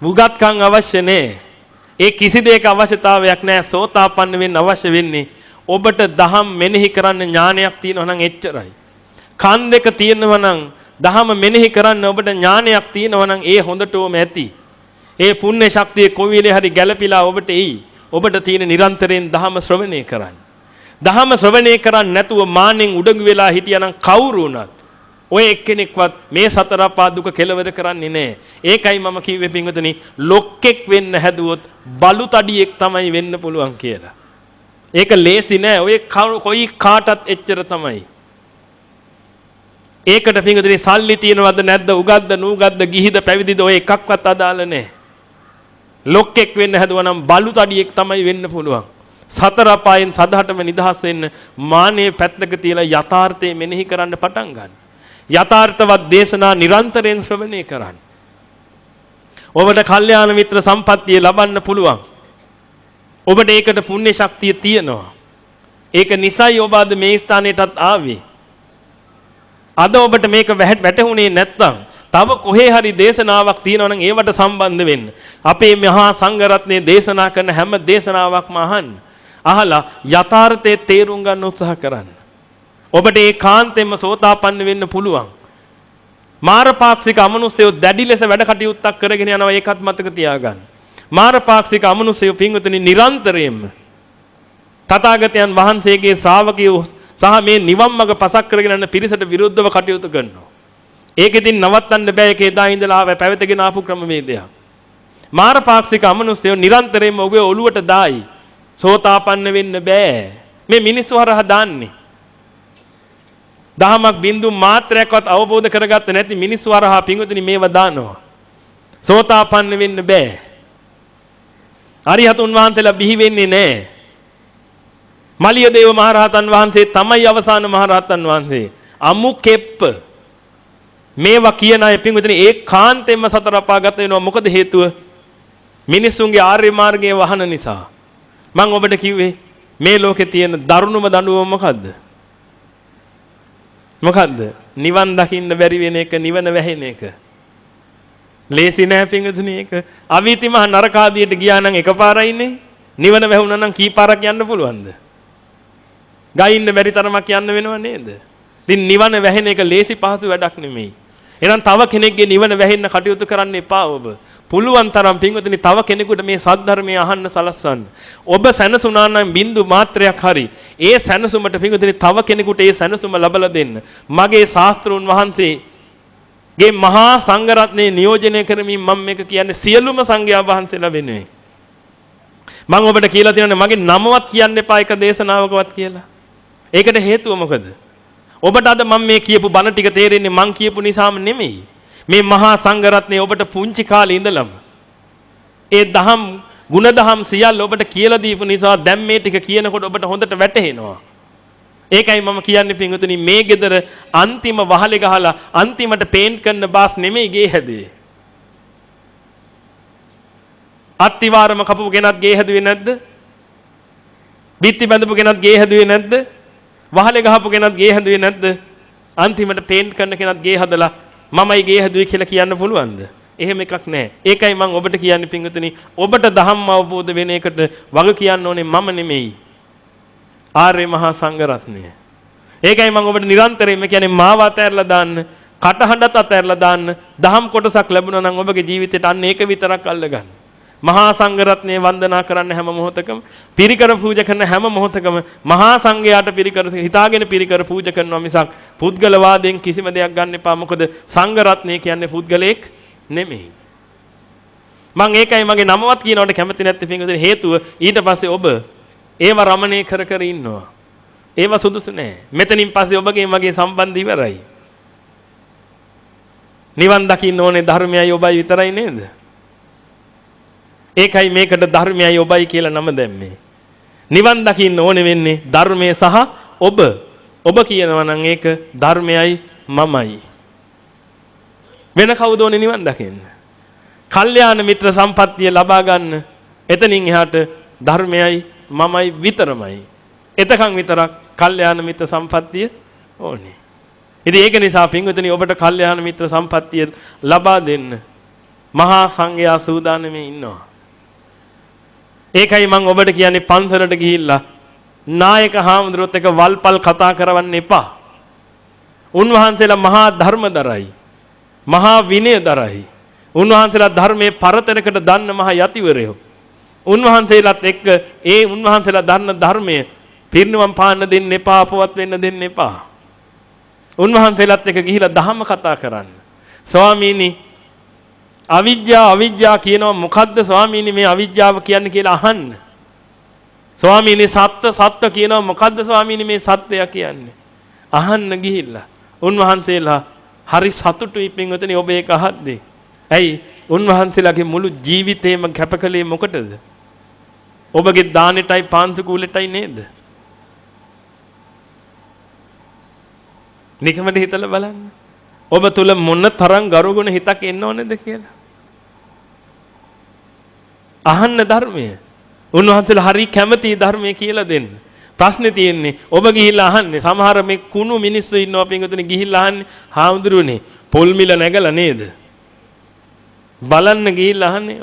උගත්කම් අවශ්‍ය නැහැ. ඒ කිසි දෙයක අවශ්‍යතාවයක් නැහැ. සෝතාපන්න වෙන්න අවශ්‍ය වෙන්නේ ඔබට දහම් මෙනෙහි කරන්න ඥානයක් තියෙනවා නම් එච්චරයි. කන් දෙක තියෙනවා නම් දහම මෙනෙහි කරන්න ඔබට ඥානයක් තියෙනවා නම් ඒ හොඳටම ඇති. ඒ පුණ්‍ය ශක්තිය කොයි වෙලේ හරි ගැළපීලා ඔබට එයි. ඔබට තියෙන නිරන්තරයෙන් දහම ශ්‍රවණය කරන්න. දහම ශ්‍රවණය කරන්නේ නැතුව මාන්නෙන් උඩඟු වෙලා හිටියානම් කවුරු වුණත් ඔය එක්කෙනෙක්වත් මේ සතර අපා දුක කෙලවර කරන්නේ නැහැ. ඒකයි මම කිව්වේ පින්වතුනි ලොක්කෙක් වෙන්න හැදුවොත් බලු තඩියෙක් තමයි වෙන්න පුළුවන් කියලා. ඒක ලේසි නෑ. ඔය කොයි කාටත් එච්චර තමයි. ඒකට පින්වතුනි සල්ලි තියනවද නැද්ද උගද්ද නූගද්ද ගිහිද පැවිදිද ඔය එකක්වත් අදාළ නෑ. ලොක්කෙක් වෙන්න හැදුවා නම් බලු තඩියෙක් තමයි වෙන්න පුළුවන්. සතර අපායෙන් සදහටම නිදහස් වෙන්න මානෙ පැත්තක තියලා යථාර්ථය මෙනෙහි කරන්න පටන් ගන්න. යථාර්ථවත් දේශනා නිරන්තරයෙන් ශ්‍රවණය කරන්න. ඔබට කල්යාණ මිත්‍ර සම්පත්තිය ලබන්න පුළුවන්. ඔබට ඒකට පුණ්‍ය ශක්තිය තියෙනවා. ඒක නිසයි ඔබ අද මේ ස්ථානෙටත් ආවේ. අද ඔබට මේක වැටහුනේ නැත්නම් තව කොහේ හරි දේශනාවක් තියෙනවා නම් ඒවට සම්බන්ධ වෙන්න. අපේ මහා සංඝරත්නයේ දේශනා කරන හැම දේශනාවක්ම අහන්න. අහලා යථාර්ථයේ තේරුම් ගන්න උත්සාහ කරන්න. ඔබට ඒකාන්තයෙන්ම සෝතාපන්න වෙන්න පුළුවන්. මාරපාක්ෂික අමනුෂ්‍යයෝ දැඩි ලෙස වැඩ කටයුත්තක් කරගෙන යනවා ඒකත් මතක තියාගන්න. මාරපාක්ෂික අමනුෂ්‍යයෝ පින්වතුනි නිරන්තරයෙන්ම තථාගතයන් වහන්සේගේ ශ්‍රාවකයෝ සහ මේ නිවන් මඟ පසක් කරගෙන යන පිරිසට විරුද්ධව කටයුතු කරනවා. ඒක ඉතින් නවත්තන්න බෑ. ඒක එදා ඉඳලා පැවතගෙන ආපු ක්‍රමවේදයක්. මාරපාක්ෂික අමනුෂ්‍යයෝ නිරන්තරයෙන්ම ඔබේ ඔළුවට දායි. සෝතාපන්න වෙන්න බෑ. මේ මිනිස්සු හරහා දාන්නේ. දහමක් බින්දු මාත්‍රයක්වත් අවබෝධ කරගත්තේ නැති මිනිස්සු හරහා පින්වතුනි මේව දානවා. සෝතාපන්න වෙන්න බෑ. අරිහතුන් වහන්සේලා බිහි වෙන්නේ නැහැ. මලියදේව මහරහතන් වහන්සේ තමයි අවසාන මහරහතන් වහන්සේ. අමු කෙප්ප. මේවා කියන අය පින්වතුනි ඒකාන්තයෙන්ම සතර අපාගත වෙනවා. මොකද හේතුව? මිනිස්සුන්ගේ ආර්ය මාර්ගයේ වහන නිසා. මම ඔබට කිව්වේ මේ ලෝකේ තියෙන දරුණුම දඬුවම මොකද්ද? මොකද්ද? නිවන් දකින්න බැරි වෙන එක, නිවන වැහෙන එක. ලේසි නෑ පින්වතුනි ඒක. අවීති මහ නරකාදියට ගියා නම් එකපාරයි ඉන්නේ. නිවන වැහුණා නම් කී පාරක් යන්න පුළුවන්ද? ගයින්න බැරි තරමක් යන්න වෙනව නේද? ඉතින් නිවන වැහෙන එක ලේසි පහසු වැඩක් නෙමෙයි. එහෙනම් තව කෙනෙක්ගේ නිවන වැහෙන්න කටයුතු කරන්න එපා ඔබ. පුළුවන් තරම් පින්වතුනි තව කෙනෙකුට මේ සද්ධර්මය අහන්න සලස්වන්න. ඔබ සැනසුණා නම් බින්දු මාත්‍රයක් හරි ඒ සැනසුමට පින්වතුනි තව කෙනෙකුට ඒ සැනසුම ලබලා දෙන්න. මගේ ශාස්ත්‍රූන් වහන්සේගේ මහා සංඝරත්නයේ නියෝජනය කරමින් මම මේක කියන්නේ සියලුම සංඝයා වහන්සේලා වෙනුවෙන්. මම ඔබට කියලා තියෙනවා මගේ නමවත් කියන්න එපා එක දේශනාවකවත් කියලා. ඒකට හේතුව මොකද? ඔබට අද මම මේ කියපු බණ ටික තේරෙන්නේ මං කියපු නිසාම නෙමෙයි. මේ මහා සංඝරත්නයේ ඔබට පුංචි කාලේ ඉඳලම ඒ දහම් ගුණදහම් සියල්ල ඔබට කියලා දීපු නිසා දැන් මේ ටික කියනකොට ඔබට හොඳට වැටහෙනවා. ඒකයි මම කියන්නේ පින්වතුනි මේ ගෙදර අන්තිම වහලේ ගහලා අන්තිමට පේන්ට් කරන බාස් නෙමෙයි ගේ හැදුවේ. අත්තිවාරම කපපු කෙනත් ගේ හැදුවේ නැද්ද? බිත්ති බඳපු කෙනත් ගේ හැදුවේ නැද්ද? වහලේ ගහපු කෙනත් ගේ හැදුවේ නැද්ද? අන්තිමට පේන්ට් කරන කෙනත් ගේ හදලා මමයි ගේ හැදුවේ කියලා කියන්න පුළුවන්ද? එහෙම එකක් නැහැ. ඒකයි මම ඔබට කියන්නේ පින්වතුනි ඔබට ධම්ම අවබෝධ වෙන එකට වග කියන්න ඕනේ මම නෙමෙයි. ආර්ය මහා සංඝරත්නය. ඒකයි මම ඔබට නිරන්තරයෙන්ම කියන්නේ මාව අතහැරලා දාන්න, කටහඬත් අතහැරලා දාන්න, දහම් කොටසක් ලැබුණා නම් ඔබගේ ජීවිතේට අන්න ඒක විතරක් අල්ලගන්න. මහා සංඝරත්නය වන්දනා කරන්න හැම මොහොතකම, පිරිකර පූජා කරන හැම මොහොතකම මහා සංඝයාට පිරිකර හිතාගෙන පිරිකර පූජා කරනවා මිසක් පුද්ගල වාදයෙන් කිසිම දෙයක් ගන්න එපා. මොකද සංඝරත්නය කියන්නේ පුද්ගලයෙක් නෙමෙයි. මම ඒකයි මගේ නමවත් කියනවට කැමති නැත්තේ පින්වතුනි හේතුව ඊට පස්සේ ඔබ ඒව රමණය කර කර ඉන්නවා. ඒව සුදුසු නෑ. මෙතනින් පස්සේ ඔබගේ මගේ සම්බන්ධය ඉවරයි. නිවන් දකින්න ඕනේ ධර්මයයි ඔබයි විතරයි නේද? ඒකයි මේකට ධර්මයයි ඔබයි කියලා නම දැම්මේ. නිවන් දකින්න ඕනේ වෙන්නේ ධර්මයේ සහ ඔබ. ඔබ කියනවා නම් ඒක ධර්මයයි මමයි. වෙන කවුද ඕනේ නිවන් දකින්න? කල්යාණ මිත්‍ර සම්පත්තිය ලබා ගන්න. එතනින් එහාට ධර්මයයි මමයි විතරමයි. එතකන් විතරක් කල්යාණ මිත්‍ර සම්පත්තිය ඕනේ. ඉතින් ඒක නිසා පින්වතුනි ඔබට කල්යාණ මිත්‍ර සම්පත්තිය ලබා දෙන්න මහා සංඝයා සූදානම්ේ ඉන්නවා. ඒකයි මම ඔබට කියන්නේ පන්සලට ගිහිල්ලා නායක හාමුදුරුවොත් එක්ක වල්පල් කතා කරවන්න එපා. උන්වහන්සේලා මහා ධර්මදරයි. මහා විනයදරයි. උන්වහන්සේලා ධර්මයේ පරතරයකට දන්න මහා යතිවරයෝ. උන්වහන්සේලාත් එක්ක ඒ උන්වහන්සේලා දන්න ධර්මයේ පිරිනිවන් පාන්න දෙන්න එපා, අපවත් වෙන්න දෙන්න එපා. උන්වහන්සේලාත් එක්ක ගිහිලා ධම්ම කතා කරන්න. ස්වාමීනි අවිජ්ජා කියනවා මොකද්ද ස්වාමීනි මේ අවිජ්ජාව කියන්නේ කියලා අහන්න. ස්වාමීනි සත්‍ය කියනවා මොකද්ද ස්වාමීනි මේ සත්‍යය කියන්නේ? අහන්න ගිහිල්ලා. උන්වහන්සේලා හරි සතුටුයි පින්වතුනි ඔබ ඒක අහද්දී. ඇයි? උන්වහන්සේලාගේ මුළු ජීවිතේම කැපකලේ මොකටද? ඔබගේ දානෙටයි පාන්සුකූලෙටයි නේද? නිකමට හිතලා බලන්න. ඔබ තුල මොන තරම් ගරුගුණ හිතක් එන්න ඕනේද කියලා. අහන්න ධර්මය. උන්වහන්සේලා හරි කැමති ධර්මය කියලා දෙන්න. ප්‍රශ්නේ තියෙන්නේ ඔබ ගිහිල්ලා අහන්නේ. සමහර මේ කුණු මිනිස්සු ඉන්නවා පින්වතුනි ගිහිල්ලා අහන්නේ හාමුදුරුවනේ පොල් මිල නැගලා නේද? බලන්න ගිහිල්ලා අහන්නේ.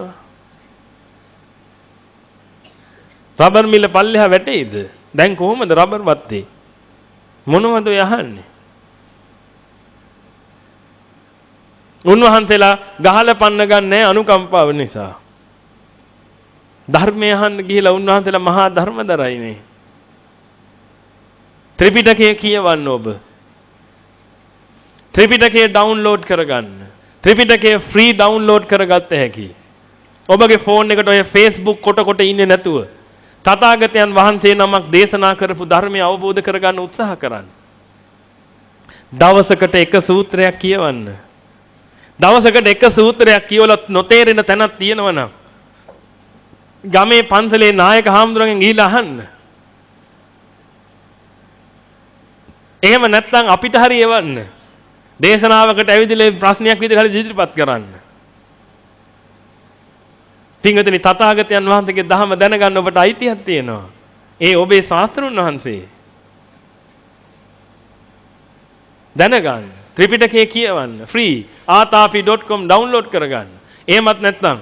රබර් මිල පල්ලෙහා වැටෙයිද? දැන් කොහොමද රබර් වත්තේ? මොනවද ඔය අහන්නේ? උන්වහන්සේලා ගහලා පන්න ගන්නෑ අනුකම්පාව නිසා. ධර්මය අහන්න ගිහිලා උන්වහන්සේලා මහා ධර්මදරයිනේ. ත්‍රිපිටකය කියවන්න ඔබ. ත්‍රිපිටකය ඩවුන්ලෝඩ් කරගන්න. ත්‍රිපිටකය ෆ්‍රී ඩවුන්ලෝඩ් කරගත්ත හැකි. ඔබගේ ෆෝන් එකට ඔය Facebook කොට ඉන්නේ නැතුව තථාගතයන් වහන්සේ නමක් දේශනා කරපු ධර්මය අවබෝධ කරගන්න උත්සාහ කරන්න. දවසකට එක සූත්‍රයක් කියවන්න. දවසකට එක සූත්‍රයක් කියවලත් නොතේරෙන තැනක් තියෙනවනම් ගමේ පන්සලේ නායක හාමුදුරන්ගෙන් ගිහිල්ලා අහන්න. එහෙම නැත්නම් අපිට හරි එවන්න. දේශනාවකට ඇවිදලා ප්‍රශ්නයක් විදිහට හරි ඉදිරිපත් කරන්න. පින්වතුනි තථාගතයන් වහන්සේගේ ධර්ම දැනගන්න ඔබට අයිතියක් තියෙනවා. ඒ ඔබේ ශාස්ත්‍රඥ වහන්සේ. දැනගන්න. ත්‍රිපිටකය කියවන්න. ෆ්‍රී. aatapi.com ඩවුන්ලෝඩ් කරගන්න. එහෙමත් නැත්නම්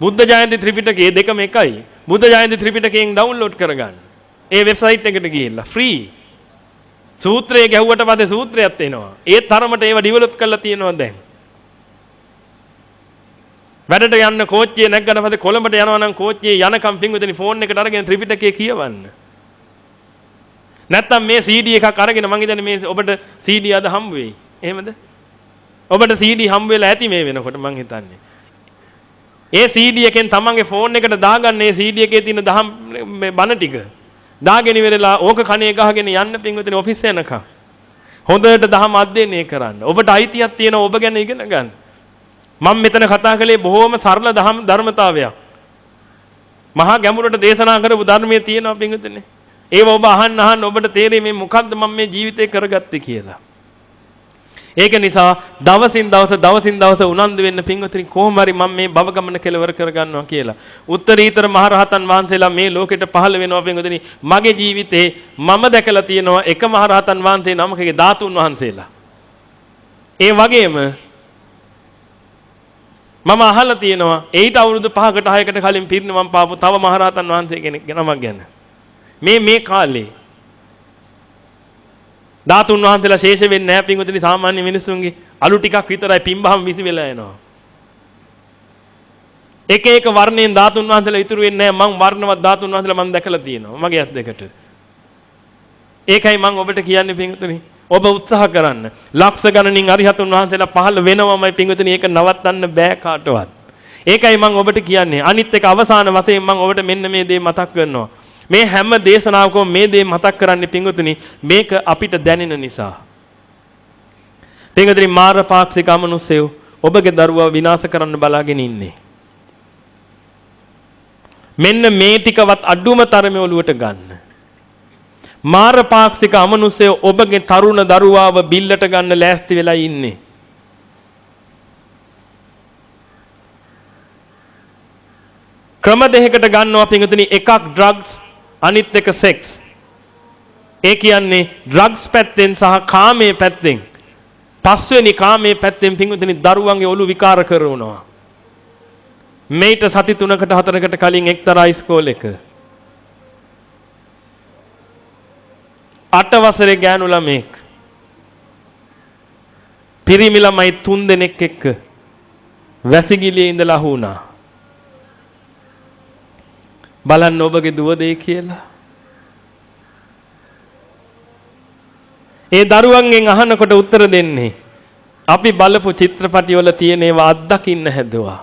බුද්ධ ජයන්ති ත්‍රිපිටකයේ දෙකම එකයි. බුද්ධ ජයන්ති ත්‍රිපිටකයෙන් ඩවුන්ලෝඩ් කරගන්න. ඒ වෙබ්සයිට් එකට ගිහිල්ලා ෆ්‍රී. සූත්‍රය ගැහුවට පස්සේ සූත්‍රයක් එනවා. ඒ තරමට ඒව ඩිවෙලොප් කරලා තියෙනවා දැන්. වැඩට යන්න කෝච්චියේ නැග්ගට පස්සේ කොළඹට යනවා නම් කෝච්චියේ යනකම් පින්විතනි ෆෝන් එකට අරගෙන ත්‍රිපිටකය කියවන්න. නැත්තම් මේ CD එකක් අරගෙන මං හිතන්නේ මේ ඔබට CD අද හම්බ වෙයි. එහෙමද? ඔබට CD හම්බ වෙලා ඇති මේ වෙනකොට මං හිතන්නේ. ඒ CD එකෙන් තමන්ගේ ෆෝන් එකට දාගන්න මේ CD එකේ තියෙන දහම් මේ බණ ටික. දාගෙන ඉවරලා ඕක කණේ ගහගෙන යන්න පින්විතනි ඔෆිස් යනකම්. හොඳට දහම් අධ්‍යයනය කරන්න. ඔබට අයිතියක් තියෙනවා ඔබ ගැන ඉගෙන ගන්න. මම මෙතන කතා කළේ බොහොම සරල ධර්මතාවයක්. මහා ගැඹුරට දේශනා කරපු ධර්මයේ තියෙනවා පින්විතනි. ඒව ඔබ අහන්න ඔබට තේරෙයි මේ මොකද්ද මම මේ ජීවිතේ කරගත්තේ කියලා. ඒක නිසා දවසින් දවස උනන්දු වෙන්න පින්වතුනි කොහොම හරි මම මේ භව ගමන කෙලවර කරගන්නවා කියලා. උත්තරීතර මහරහතන් වහන්සේලා මේ ලෝකෙට පහළ වෙනවා පින්වතුනි. මගේ ජීවිතේ මම දැකලා තියෙනවා එක මහරහතන් වහන්සේ නමකගේ ධාතුන් වහන්සේලා. ඒ වගේම මම අහලා තියෙනවා ඊට අවුරුදු 5කට 6කට කලින් පිරිනිවන් පාපු තව මහරහතන් වහන්සේ කෙනෙක් නමක් ගැන. මේ කාලේ ධාතුන් වහන්සේලා ශේෂ වෙන්නේ නැහැ පින්වතුනි සාමාන්‍ය මිනිස්සුන්ගේ අලු ටිකක් විතරයි පින්බහම විසි වෙලා යනවා. එක එක වර්ණයෙන් ධාතුන් වහන්සේලා ඉතුරු වෙන්නේ නැහැ. මං වර්ණවත් ධාතුන් වහන්සේලා මං දැකලා තියෙනවා මගේ ඇස් දෙකට. ඒකයි මං ඔබට කියන්නේ පින්වතුනි ඔබ උත්සාහ කරන්න. ලක්ෂ ගණනින් අරිහතුන් වහන්සේලා පහළ වෙනවමයි පින්වතුනි ඒක නවත්තන්න බෑ කාටවත්. ඒකයි මං ඔබට කියන්නේ අනිත් එක අවසාන වශයෙන් මං ඔබට මෙන්න මේ දේ මතක් කරනවා. මේ හැම දේශනාවකම මේ දේ මතක් කරන්නේ පින්වතුනි මේක අපිට දැනෙන නිසා. පින්වතුනි මාරපාක්ෂික අමනුෂ්‍යයෝ ඔබගේ දරුවව විනාශ කරන්න බලාගෙන ඉන්නේ. මෙන්න මේ ටිකවත් අඩුම තරමේ ඔලුවට ගන්න. මාරපාක්ෂික අමනුෂ්‍යයෝ ඔබගේ තරුණ දරුවාව බිල්ලට ගන්න ලෑස්ති වෙලා ඉන්නේ. ක්‍රම දෙකකට ගන්නවා පින්වතුනි එකක් ඩ්‍රග්ස් අනිත් එක සෙක්ස්. ඒ කියන්නේ ඩ්‍රග්ස් පැත්තෙන් සහ කාමයේ පැත්තෙන් පස්වෙනි කාමයේ පැත්තෙන් පින්වතුනි දරුවන්ගේ ඔලු විකාර කරනවා. මේට සති 3කට 4කට කලින් එක්තරා ඉස්කෝලේක 8 වසරේ ගෑනු ළමෙක් පිරිමි ළමයි 3 දෙනෙක් එක්ක වැසිකිළියේ ඉඳලා අහුණා. බලන්න ඔබගේ දුව දෙයි කියලා. ඒ දරුවන්ගෙන් අහනකොට උත්තර දෙන්නේ අපි බලපු චිත්‍රපටි වල තියෙන ඒවා අත්දකින්න හැදුවා.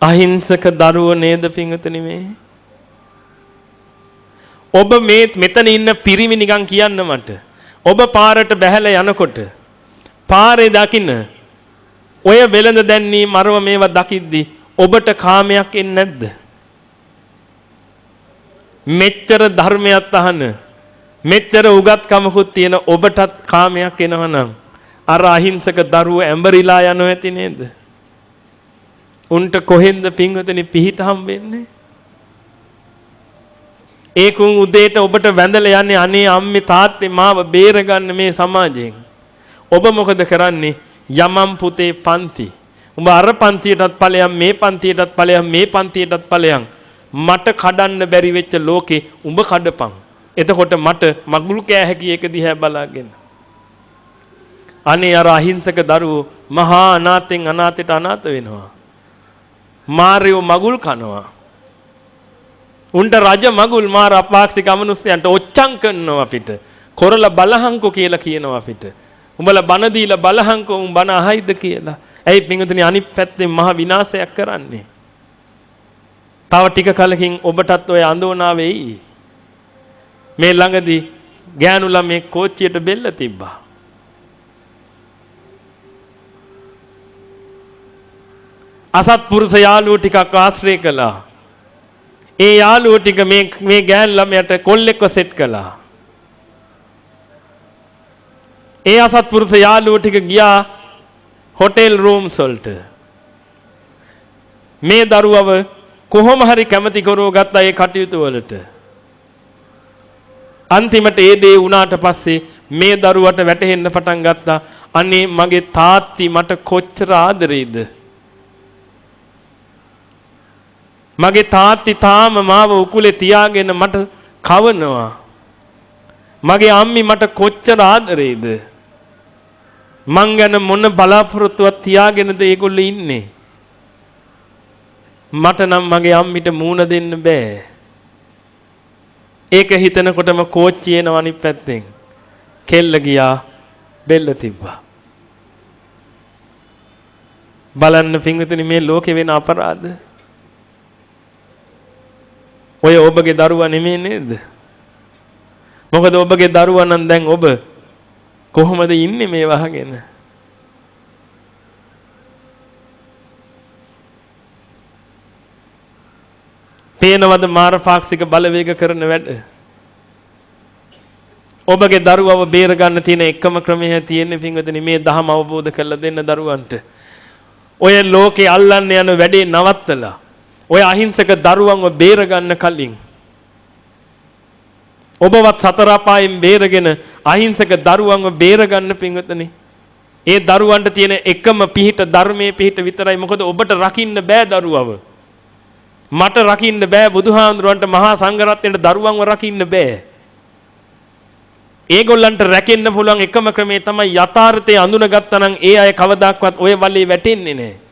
අහිංසක දරුවෝ නේද පින්වතුනි මේ? ඔබ මේ මෙතන ඉන්න පිරිමි නිකන් කියන්න මට. ඔබ පාරට බැහැලා යනකොට පාරේ දකින්න ඔය වෙළඳ දැන්නී මරව මේවා දකිද්දි ඔබට කාමයක් එන්නේ නැද්ද? මෙච්චර ධර්මයක් අහන මෙච්චර උගත්කමකුත් තියෙන ඔබටත් කාමයක් එනවනම් අර අහිංසක දරුවෝ ඇඹරිලා යනවා ඇති නේද? උන්ට කොහෙන්ද පින්වතුනි පිහිට හම්බෙන්නේ? ඒකුන් උදේට ඔබට වැඳලා යන්නේ අනේ අම්මේ තාත්තේ මාව බේරගන්න මේ සමාජයෙන්. ඔබ මොකද කරන්නේ? යමම් පුතේ පන්ති. උඹ අර පන්තියටත් ඵලයන් මේ පන්තියටත් ඵලයන් මේ පන්තියටත් ඵලයන්. මට කඩන්න බැරි වෙච්ච ලෝකේ උඹ කඩපන්. එතකොට මට මගුල් කෑ හැකි එක දිහා බලාගෙන. අනේ අර අහිංසක දරුවෝ මහා අනාතෙන් අනාතයට අනාත වෙනවා. මාර්යෝ මගුල් කනවා. උන්ට රජ මගුල් මාර අපාක්ෂික අමනුෂ්‍යයන්ට ඔච්චම් කරනවා අපිට. කොරලා බලහංකෝ කියලා කියනවා අපිට. උඹලා බන දීලා බලහංකෝ උඹ බන අහයිද කියලා. ඇයි පින්වතුනි අනිත් පැත්තෙන් මහ විනාශයක් කරන්නේ? තව ටික කලකින් ඔබටත් ඔය අඳෝනාව වෙයි. මේ ළඟදී ගෑනු ළමේ කෝච්චියට බෙල්ල තිබ්බා. අසත්පුරුෂ යාළුවෝ ටිකක් ආශ්‍රය කළා. ඒ යාළුවෝ ටික මේ ගෑනු ළමයට කොල්ලෙක්ව සෙට් කළා. ඒ අසත්පුරුෂ යාළුවෝ ටික ගියා හොටෙල් රූම්ස් වලට. මේ දරුවව කොහොම හරි කැමති කරව ගත්තා ඒ කටයුතු වලට. අන්තිමට ඒ දේ වුණාට පස්සේ මේ දරුවට වැටහෙන්න පටන් ගත්තා අනේ මගේ තාත්ති මට කොච්චර ආදරේද? මගේ තාත්ති තාම මාව උකුලේ තියාගෙන මට කවනවා. මගේ අම්මි මට කොච්චර ආදරේද? මං ගැන මොන බලාපොරොත්තුවක් තියාගෙනද ඒගොල්ලෝ ඉන්නේ? මට නම් මගේ අම්මිට මූණ දෙන්න බෑ. ඒක හිතනකොටම කෝච්චිය එනවා අනිත් පැත්තෙන්. කෙල්ල ගියා බෙල්ල තිබ්බා. බලන්න පින්විතනි මේ ලෝකේ වෙන අපරාධ. ඔය ඔබගේ දරුවා නෙමෙයි නේද? මොකද ඔබගේ දරුවා නම් දැන් ඔබ කොහොමද ඉන්නේ මේ වහගෙන? පේනවද මාර පාක්ෂික බලවේග කරන වැඩ? ඔබගේ දරුවව බේර ගන්න තියෙන එකම ක්‍රමය තියෙන්නේ පින්වතුනි මේ ධහම අවබෝධ කරලා දෙන්න දරුවන්ට. ඔය ලෝකේ අල්ලන්න යන වැඩේ නවත්තලා ඔය අහිංසක දරුවන්ව බේර ගන්න කලින් ඔබවත් සතර අපායෙන් බේරගෙන අහිංසක දරුවන්ව බේර ගන්න පින්වතුනි. ඒ දරුවන්ට තියෙන එකම පිහිට ධර්මයේ පිහිට විතරයි. මොකද ඔබට රකින්න බෑ දරුවව. මට රකින්න බෑ බුදුහාඳුරන්ට මහා සංඝරත්නයට දරුවන්ව රකින්න බෑ. ඒගොල්ලන්ට රැකෙන්න පුළුවන් එකම ක්‍රමය තමයි යථාර්ථය අඳුනගත්තා නම් ඒ අය කවදාක්වත් ඔය වලේ වැටෙන්නේ නැහැ.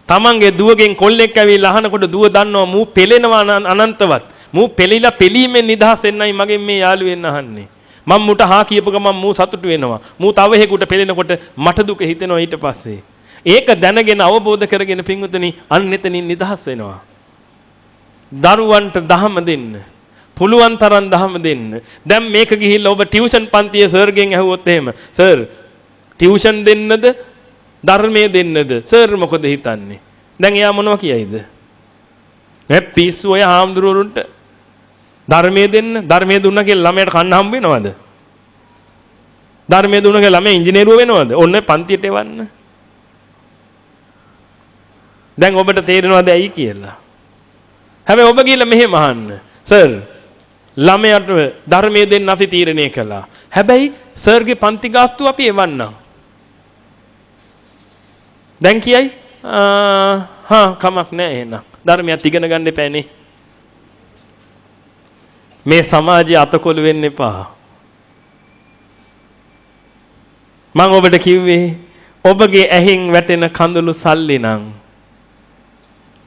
තමන්ගේ දුවගෙන් කොල්ලෙක් ඇවිල්ලා අහනකොට දුව දන්නවා මූ පෙලෙනවා අනන්තවත්. මූ පෙලිලා පෙලීමෙන් නිදහස් වෙන්නයි මගෙන් මේ යාළුවෙන් අහන්නේ. මම මුට හා කියපු ගමන් මූ සතුටු වෙනවා. මූ තව හේකුට පෙලෙනකොට මට දුක හිතෙනවා ඊට පස්සේ. ඒක දැනගෙන අවබෝධ කරගෙන පින්වතුනි අන්න එතනින් නිදහස් වෙනවා. දරුවන්ට දහම දෙන්න. පුළුවන් තරම් දහම දෙන්න. දැන් මේක ගිහිල්ලා ඔබ ටියුෂන් පන්තියේ සර්ගෙන් ඇහුවොත් එහෙම සර් ටියුෂන් දෙන්නද ධර්මයේ දෙන්නද? සර් මොකද හිතන්නේ? දැන් එයා මොනවා කියයිද? මේ පිස්සු ඔය හාමුදුරුවන්ට ධර්මයේ දෙන්න ධර්මයේ දුන්නා කියලා ළමයට කන්න හම්බ වෙනවද? ධර්මයේ දුන්නා කියලා ළමයා ඉංජිනේරුව වෙනවද? ඔන්න පන්තියට එවන්න. දැන් ඔබට තේරෙනවද ඇයි කියලා? හැබැයි ඔබ ගිහලා මෙහෙම අහන්න. සර් ළමයට ධර්මයේ දෙන්න අපි තීරණය කළා. හැබැයි සර්ගේ පන්ති ගාස්තු අපි එවන්නම්. දැන් කියයි කමක් නැහැ එහෙනම්. ධර්මයක් ඉගෙන ගන්න එපානේ. මේ සමාජයේ අතකොළු වෙන්න එපා. මම ඔබට කිව්වේ ඔබගේ ඇහින් වැටෙන කඳුළු සල්ලි නම්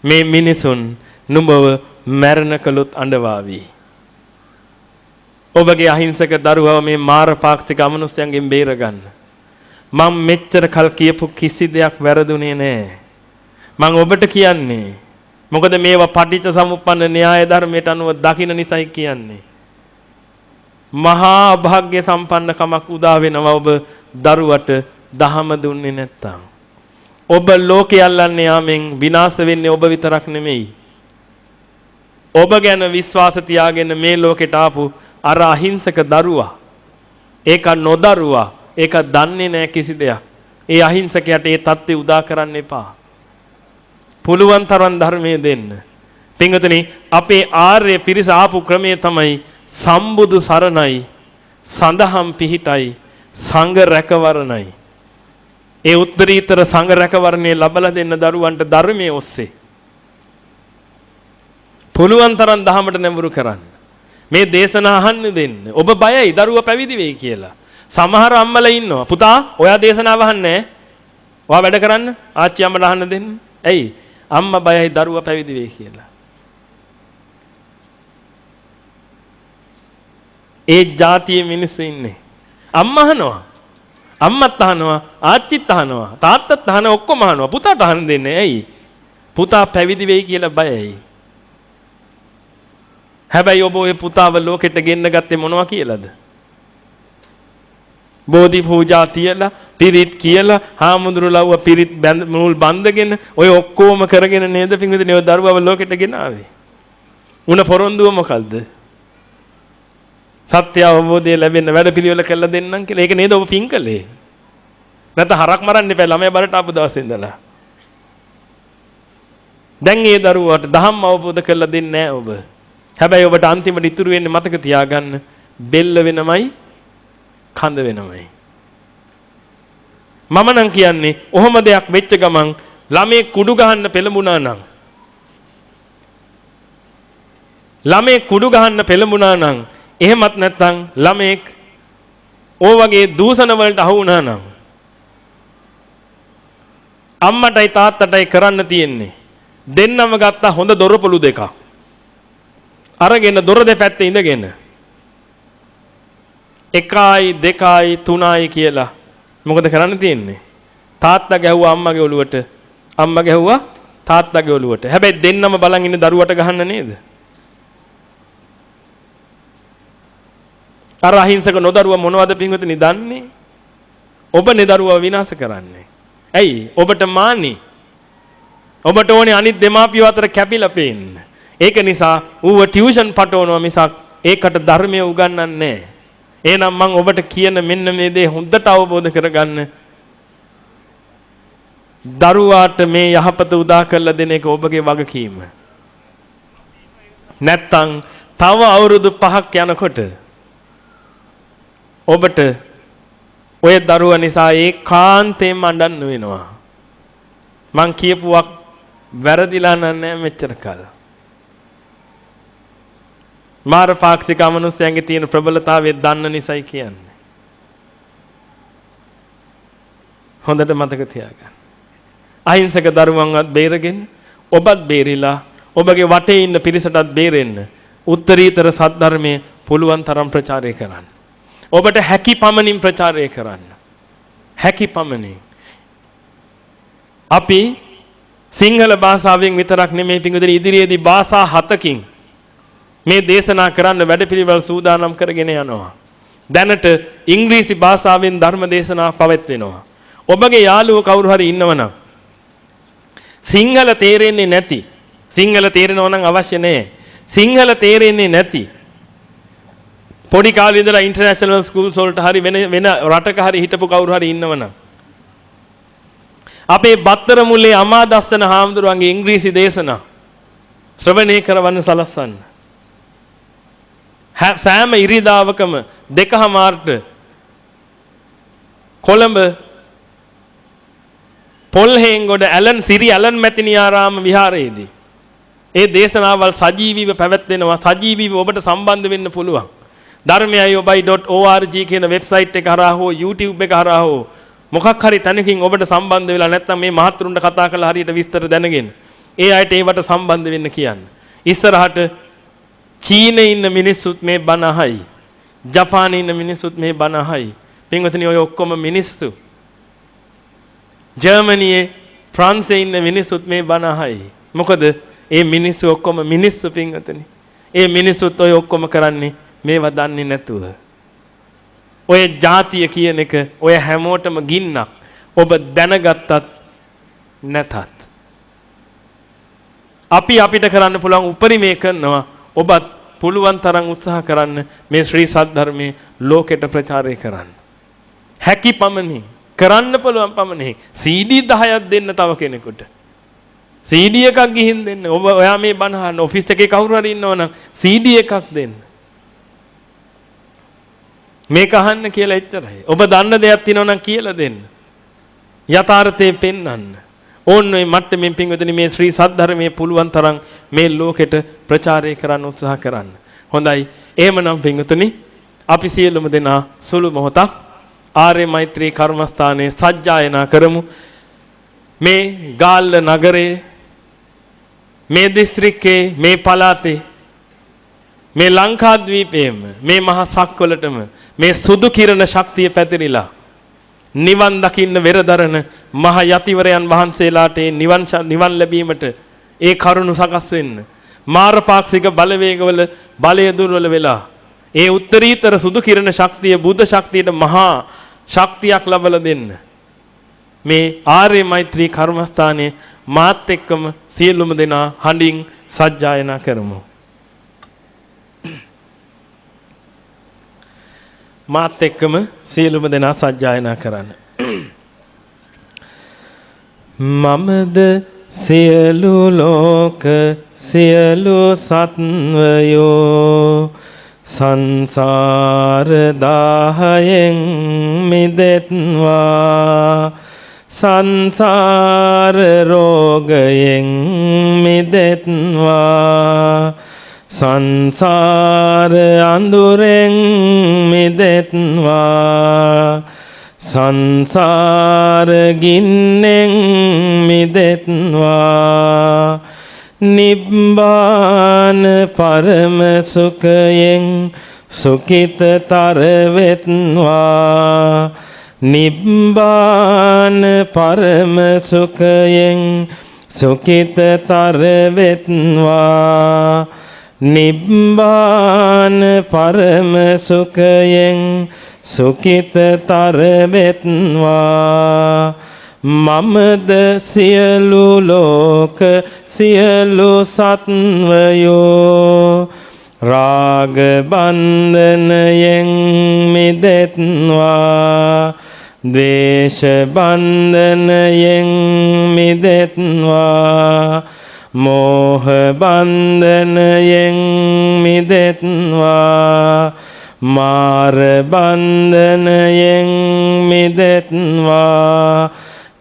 මේ මිනිසුන් නුඹව මැරණ කළොත් අඬවාවි. ඔබගේ අහිංසක දරුවව මේ මාර පාක්ෂික අමනුෂ්‍යයන්ගෙන් බේරගන්න. මම මෙච්චර කල් කියපු කිසි දෙයක් වැරදුනේ නැහැ. මම ඔබට කියන්නේ මොකද මේවා පටිච්ච සමුප්පන්න න්‍යාය ධර්මයට අනුව දකින්න නිසායි කියන්නේ. මහා භාග්‍ය සම්පන්නකමක් උදා වෙනවා ඔබ දරුවට දහම දුන්නේ නැත්තම්. ඔබ ලෝකේ අල්ලන්නේ යාමෙන් විනාශ වෙන්නේ ඔබ විතරක් නෙමෙයි. ඔබ ගැන විශ්වාස තියාගෙන මේ ලෝකෙට ආපු අර අහිංසක දරුවා ඒක නොදරුවා ඒක දන්නේ නැහැ කිසි දෙයක්. ඒ අහිංසකයට ඒ தත්ත්වය උදා කරන්න එපා. පුළුවන් තරම් ධර්මයේ දෙන්න. පින්වතුනි අපේ ආර්ය පිරිස ආපු ක්‍රමය තමයි සම්බුදු සරණයි, සඳහම් පිහිටයි, සංඝ රැකවරණයි. ඒ උත්තරීතර සංඝ රැකවරණේ ලබලා දෙන්න දරුවන්ට ධර්මයේ ඔස්සේ. පුළුවන් තරම් දහමට නැඹුරු කරන්න. මේ දේශනා අහන්න දෙන්න. ඔබ බයයි දරුවා පැවිදි වෙයි කියලා. සමහර අම්මලා ඉන්නවා. පුතා, ඔයා දේශනාව අහන්නේ නැහැ. ඔයා වැඩ කරන්න. ආච්චි අම්මලා අහන්න දෙන්න. ඇයි? අම්මා බයයි දරුවා පැවිදි වෙයි කියලා. ඒ જાතියේ මිනිස්සු ඉන්නේ. අම්මා අහනවා. අම්මත් අහනවා, ආච්චිත් අහනවා, තාත්තත් අහනවා, ඔක්කොම අහනවා. පුතාට අහන්න දෙන්නේ. ඇයි? පුතා පැවිදි වෙයි කියලා බයයි. හැබැයි ඔබ ඔය පුතාව ලෝකෙට ගෙන්න ගත්තේ මොනවා කියලාද? බෝධි පූජා තියලා, පිරිත් කියලා, හාමුදුරුවෝ ලව්ව පිරිත් මුල් බඳගෙන ඔය ඔක්කොම කරගෙන නේද පින්විතනේ ඔය දරුවව ලෝකෙට ගෙනාවේ. උණ පොරොන්දුව මොකද්ද? සත්‍ය අවබෝධය ලැබෙන්න වැඩපිළිවෙල කළා දෙන්නම් කියලා. ඒක නේද ඔබ පින් කළේ? නැත්නම් හරක් මරන්න එපා ළමයා බරට ආපු දවසේ ඉඳලා. දැන් ඒ දරුවාට ධම්ම අවබෝධ කරලා දෙන්නේ නැහැ ඔබ. හැබැයි ඔබට අන්තිමට ඉතුරු වෙන්නේ මතක තියාගන්න බෙල්ල වෙනමයි කඳ වෙනමයි. මම නම් කියන්නේ ඔහොම දෙයක් වෙච්ච ගමන් ළමේ කුඩු ගහන්න පෙළඹුණා නම් එහෙමත් නැත්නම් ළමෙක් ඕ වගේ දූෂණ වලට අහු වුණා නම් අම්මටයි තාත්තටයි කරන්න තියෙන්නේ දෙන්නම ගත්ත හොඳ දොරපොළු දෙකක් අරගෙන දොර දෙපැත්තේ ඉඳගෙන 1යි 2යි 3යි කියලා මොකද කරන්න තියෙන්නේ? තාත්තා ගැහුවා අම්මගේ ඔළුවට, අම්මා ගැහුවා තාත්තාගේ ඔළුවට. හැබැයි දෙන්නම බලන් ඉන්නේ දරුවට ගහන්න නේද? අර අහිංසක නොදරුවා මොනවද පින්වතුනි දන්නේ? ඔබනේ දරුවා විනාශ කරන්නේ. ඇයි? ඔබට මාන්නේ. ඔබට ඕනේ අනිත් දෙමාපියෝ අතර කැපිලා පේන්න. ඒක නිසා ඌව ටියුෂන් පටවනවා මිසක් ඒකට ධර්මය උගන්වන්නේ නැහැ. එහෙනම් මම ඔබට කියන මෙන්න මේ දේ හොඳට අවබෝධ කරගන්න. දරුවාට මේ යහපත උදා කරලා දෙන එක ඔබගේ වගකීම. නැත්තම් තව අවුරුදු 5ක් යනකොට ඔබට ඔය දරුවා නිසා ඒකාන්තයෙන්ම අඬන්න වෙනවා. මං කියපුවක් වැරදිලා නැහැ මෙච්චර කල්. මාර පාක්ෂික අමනුෂ්‍යයන්ගේ තියෙන ප්‍රබලතාවය දන්න නිසායි කියන්නේ. හොඳට මතක තියාගන්න. අහිංසක දරුවන්වත් බේරගෙන ඔබත් බේරිලා ඔබගේ වටේ ඉන්න පිරිසටත් බේරෙන්න උත්තරීතර සද්ධර්මයේ පුළුවන් තරම් ප්‍රචාරය කරන්න. ඔබට හැකි පමණින් ප්‍රචාරය කරන්න. හැකි පමණින්. අපි සිංහල භාෂාවෙන් විතරක් නෙමෙයි පිටුදෙන ඉදිරියේදී භාෂා 7කින් මේ දේශනා කරන්න වැඩපිළිවෙල සූදානම් කරගෙන යනවා. දැනට ඉංග්‍රීසි භාෂාවෙන් ධර්ම දේශනා පවත්වනවා. ඔබගේ යාළුවෝ කවුරු හරි ඉන්නවනම් සිංහල තේරෙන්නේ නැති, සිංහල තේරෙනව නම් අවශ්‍ය නැහැ. සිංහල තේරෙන්නේ නැති පොඩි කාලේ ඉඳලා ඉන්ටර්නැෂනල් ස්කූල්ස් වලට හරි වෙන රටක හරි හිටපු කවුරු හරි ඉන්නවනම් අපේ බත්තර මුල්ලේ අමාදස්සන හාමුදුරුවන්ගේ ඉංග්‍රීසි දේශනා ශ්‍රවණය කරවන්න සලස්වන්න. සෑම ඉරිදාවකම 2:00ට කොළඹ පොල්හෙන්ගොඩ සිරි ඇලන් මැතිනිආරාම විහාරයේදී ඒ දේශනාවල් සජීවීව පැවැත්වෙනවා. සජීවීව ඔබට සම්බන්ධ වෙන්න පුළුවන්. dharmayobay.org කියන වෙබ්සයිට් එක හරහා හෝ YouTube එක හරහා හෝ මොකක් හරි තැනකින් ඔබට සම්බන්ධ වෙලා නැත්නම් මේ මහත්තුරුන්ට කතා කරලා හරියට විස්තර දැනගෙන ඒ අයට ඒවට සම්බන්ධ වෙන්න කියන්න. ඉස්සරහට චීනයේ ඉන්න මිනිස්සුත් මේ බණ අහයි. ජපානයේ ඉන්න මිනිස්සුත් මේ බණ අහයි. පින්වතුනි ඔය ඔක්කොම මිනිස්සු. ජර්මනියේ ප්‍රංශයේ ඉන්න මිනිස්සුත් මේ බණ අහයි. මොකද ඒ මිනිස්සු ඔක්කොම මිනිස්සු පින්වතුනි. ඒ මිනිස්සුත් ඔය ඔක්කොම කරන්නේ මේවා දන්නේ නැතුව. ඔය ජාතිය කියන එක ඔය හැමෝටම ගින්නක්. ඔබ දැනගත්තත් නැතත්. අපි අපිට කරන්න පුළුවන් උපරිමේ කරනවා. ඔබත් පුළුවන් තරම් උත්සාහ කරන්න මේ ශ්‍රී සද්ධර්මයේ ලෝකෙට ප්‍රචාරය කරන්න. හැකි පමණින් කරන්න පුළුවන් පමණින් CD 10ක් දෙන්න තව කෙනෙකුට. CD එකක් ගිහින් දෙන්න. ඔබ ඔයා මේ බණ අහන්න ඔෆිස් එකේ කවුරු හරි ඉන්නවනම් CD එකක් දෙන්න. මේක අහන්න කියලා එච්චරයි. ඔබ දන්න දෙයක් තියෙනවා නම් කියලා දෙන්න. යථාර්ථය පෙන්වන්න. ඕන්න ඔය මට්ටමින් පින්වතුනි මේ ශ්‍රී සද්ධර්මයේ පුළුවන් තරම් මේ ලෝකෙට ප්‍රචාරය කරන්න උත්සාහ කරන්න. හොඳයි. එහෙමනම් පින්වතුනි අපි සියලුම දෙනා සුළු මොහොතක් ආර්ය මෛත්‍රී කර්මස්ථානයේ සජ්ජායනා කරමු. මේ ගාල්ල නගරයේ මේ දිස්ත්‍රික්කයේ මේ පළාතේ මේ ලංකාද්වීපයේම මේ මහා සක්වලටම මේ සුදු කිරණ ශක්තිය පැතිරිලා නිවන් දකින්න වෙරදරන මහ යතිවරයන් වහන්සේලාට නිවන් ලැබීමට ඒ කරුණු සකස් වෙන්න මාරපාක්ෂික බලවේගවල බලය දුර්වල වෙලා ඒ උත්තරීතර සුදු කිරණ ශක්තිය බුද්ධ ශක්තියට මහා ශක්තියක් ලබලා දෙන්න මේ ආර්ය මෛත්‍රී කර්මස්ථානයේ මාත් එක්කම සියලුම දෙනා හඬින් සජ්ජායනා කරමු. මාත් එක්කම සියලුම දෙනා සජ්ජායනා කරන්න. මමද සියලු ලෝක සියලු සත්වයෝ සංසාර දාහයෙන් මිදෙත්වා සංසාර රෝගයෙන් මිදෙත්වා සංසාර අඳුරෙන් මිදෙත්වා සංසාර ගින්නෙන් මිදෙත්වා නිබ්බාන පරම සුඛයෙන් සුඛිතතර වෙත්වා නිබ්බාන පරම සුඛයෙන් සුඛිතතර වෙත්වා නිබ්බාන පරම සුඛයෙන් සුඛිතතර වෙත්වා මමද සියලු ලෝක සියලු සත්වයෝ රාග බන්ධනයෙන් මිදෙත්වා ද්වේෂ බන්ධනයෙන් මිදෙත්වා මෝහ බන්ධනයෙන් මිදෙත්වා මාර බන්ධනයෙන් මිදෙත්වා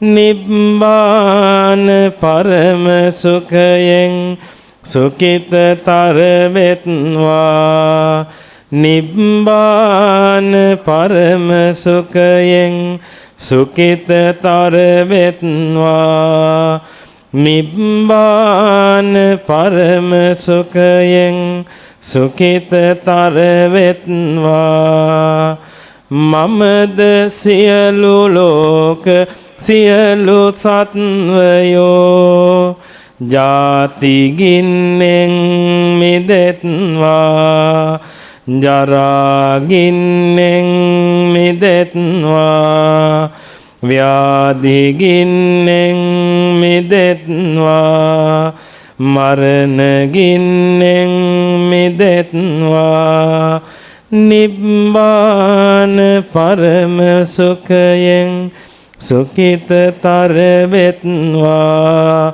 නිබ්බාන පරම සුඛයෙන් සුඛිතතර වෙත්වා නිබ්බාන පරම සුඛයෙන් සුඛිතතර වෙත්වා නිබ්බාන පරම සුඛයෙන් සුඛිතතර වෙත්වා මමද සියලු ලෝක සියලු සත්වයෝ ජාති ගින්නෙන් මිදෙත්වා ජරා ගින්නෙන් මිදෙත්වා ව්‍යාධි ගින්නෙන් මිදෙත්වා මරණ ගින්නෙන් මිදෙත්වා නිබ්බාන පරම සුඛයෙන් සුඛිතතර වෙත්වා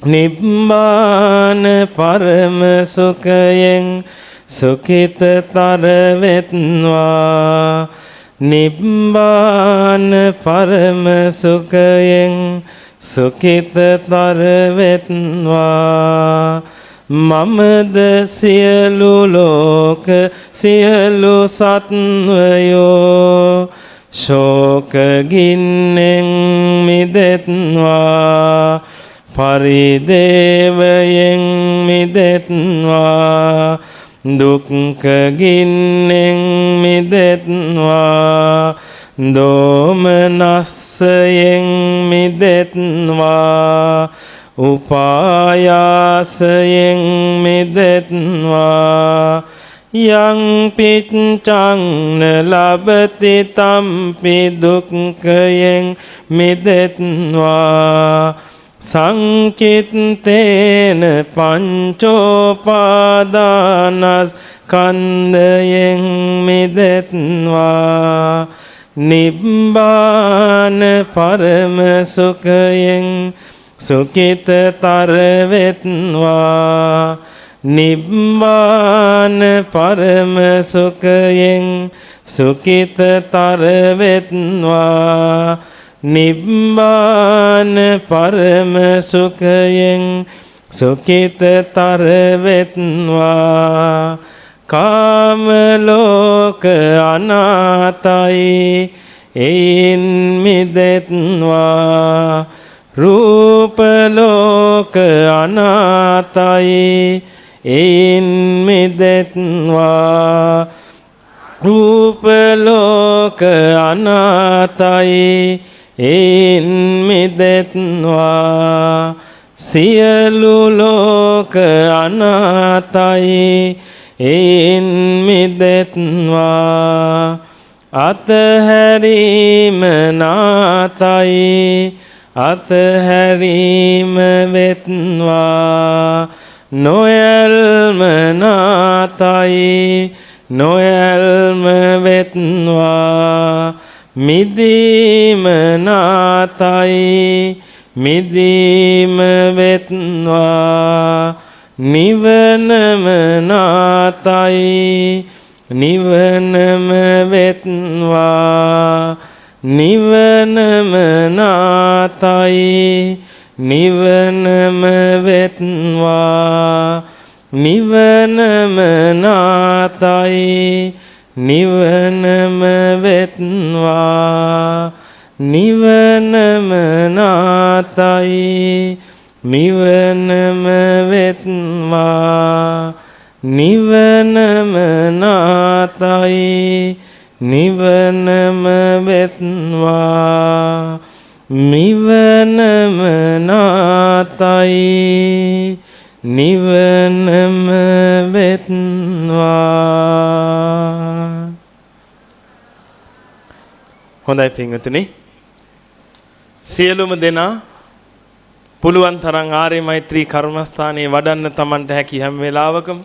නිබ්බාන පරම සුඛයෙන් සුඛිතතර වෙත්වා නිබ්බාන පරම සුඛයෙන් සුඛිතතර වෙත්වා මමද සියලු ලෝක සියලු සත්වයෝ ශෝක ගින්නෙන් මිදෙත්වා පරිදේවයෙන් මිදෙත්වා දුක්ඛ ගින්නෙන් මිදෙත්වා දෝමනස්සයෙන් මිදෙත්වා උපායාසයෙන් මිදෙත්වා යං පිච්ඡං ලබති තම්පි දුක්ඛයෙන් මිදෙත්වා සංකිත්තේන පංචෝපාදානස්කන්ධයෙන් මිදෙත්වා නිබ්බාන පරම සුඛයෙන් සුඛිතතර වෙත්වා නිබ්බාන පරම සුඛයෙන් සුඛිතතර වෙත්වා නිබ්බාන පරම සුඛයෙන් සුඛිතතර වෙත්වා කාම ලෝක අනාතයි එයින් මිදෙත්වා රූප ලෝක අනාතයි එයින් මිදෙත්වා රූප ලෝක අනාතයි එයින් මිදෙත්වා සියලු ලෝක අනාතයි එයින් මිදෙත්වා අතහැරීම නාතයි අතහැරීම වෙත්වා නොයල්ම නාතයි නොයල්ම වෙත්වා මිදීම නාතයි මිදීම වෙත්වා නිවනම නාතයි නිවනම වෙත්වා නිවනම නාතයි නිවනම වෙත්වා නිවනම නාතයි නිවනම වෙත්වා නිවනම නාතයි නිවනම වෙත්වා නිවනම නාතයි නිවනම වෙත්වා නිවනම නාතයි නිවනම වෙත්වා. හොඳයි පින්වතුනි, සියලුම දෙනා පුළුවන් තරම් ආර්ය මෛත්‍රී කර්මස්ථානයේ වඩන්න Tamanට හැකි හැම වෙලාවකම.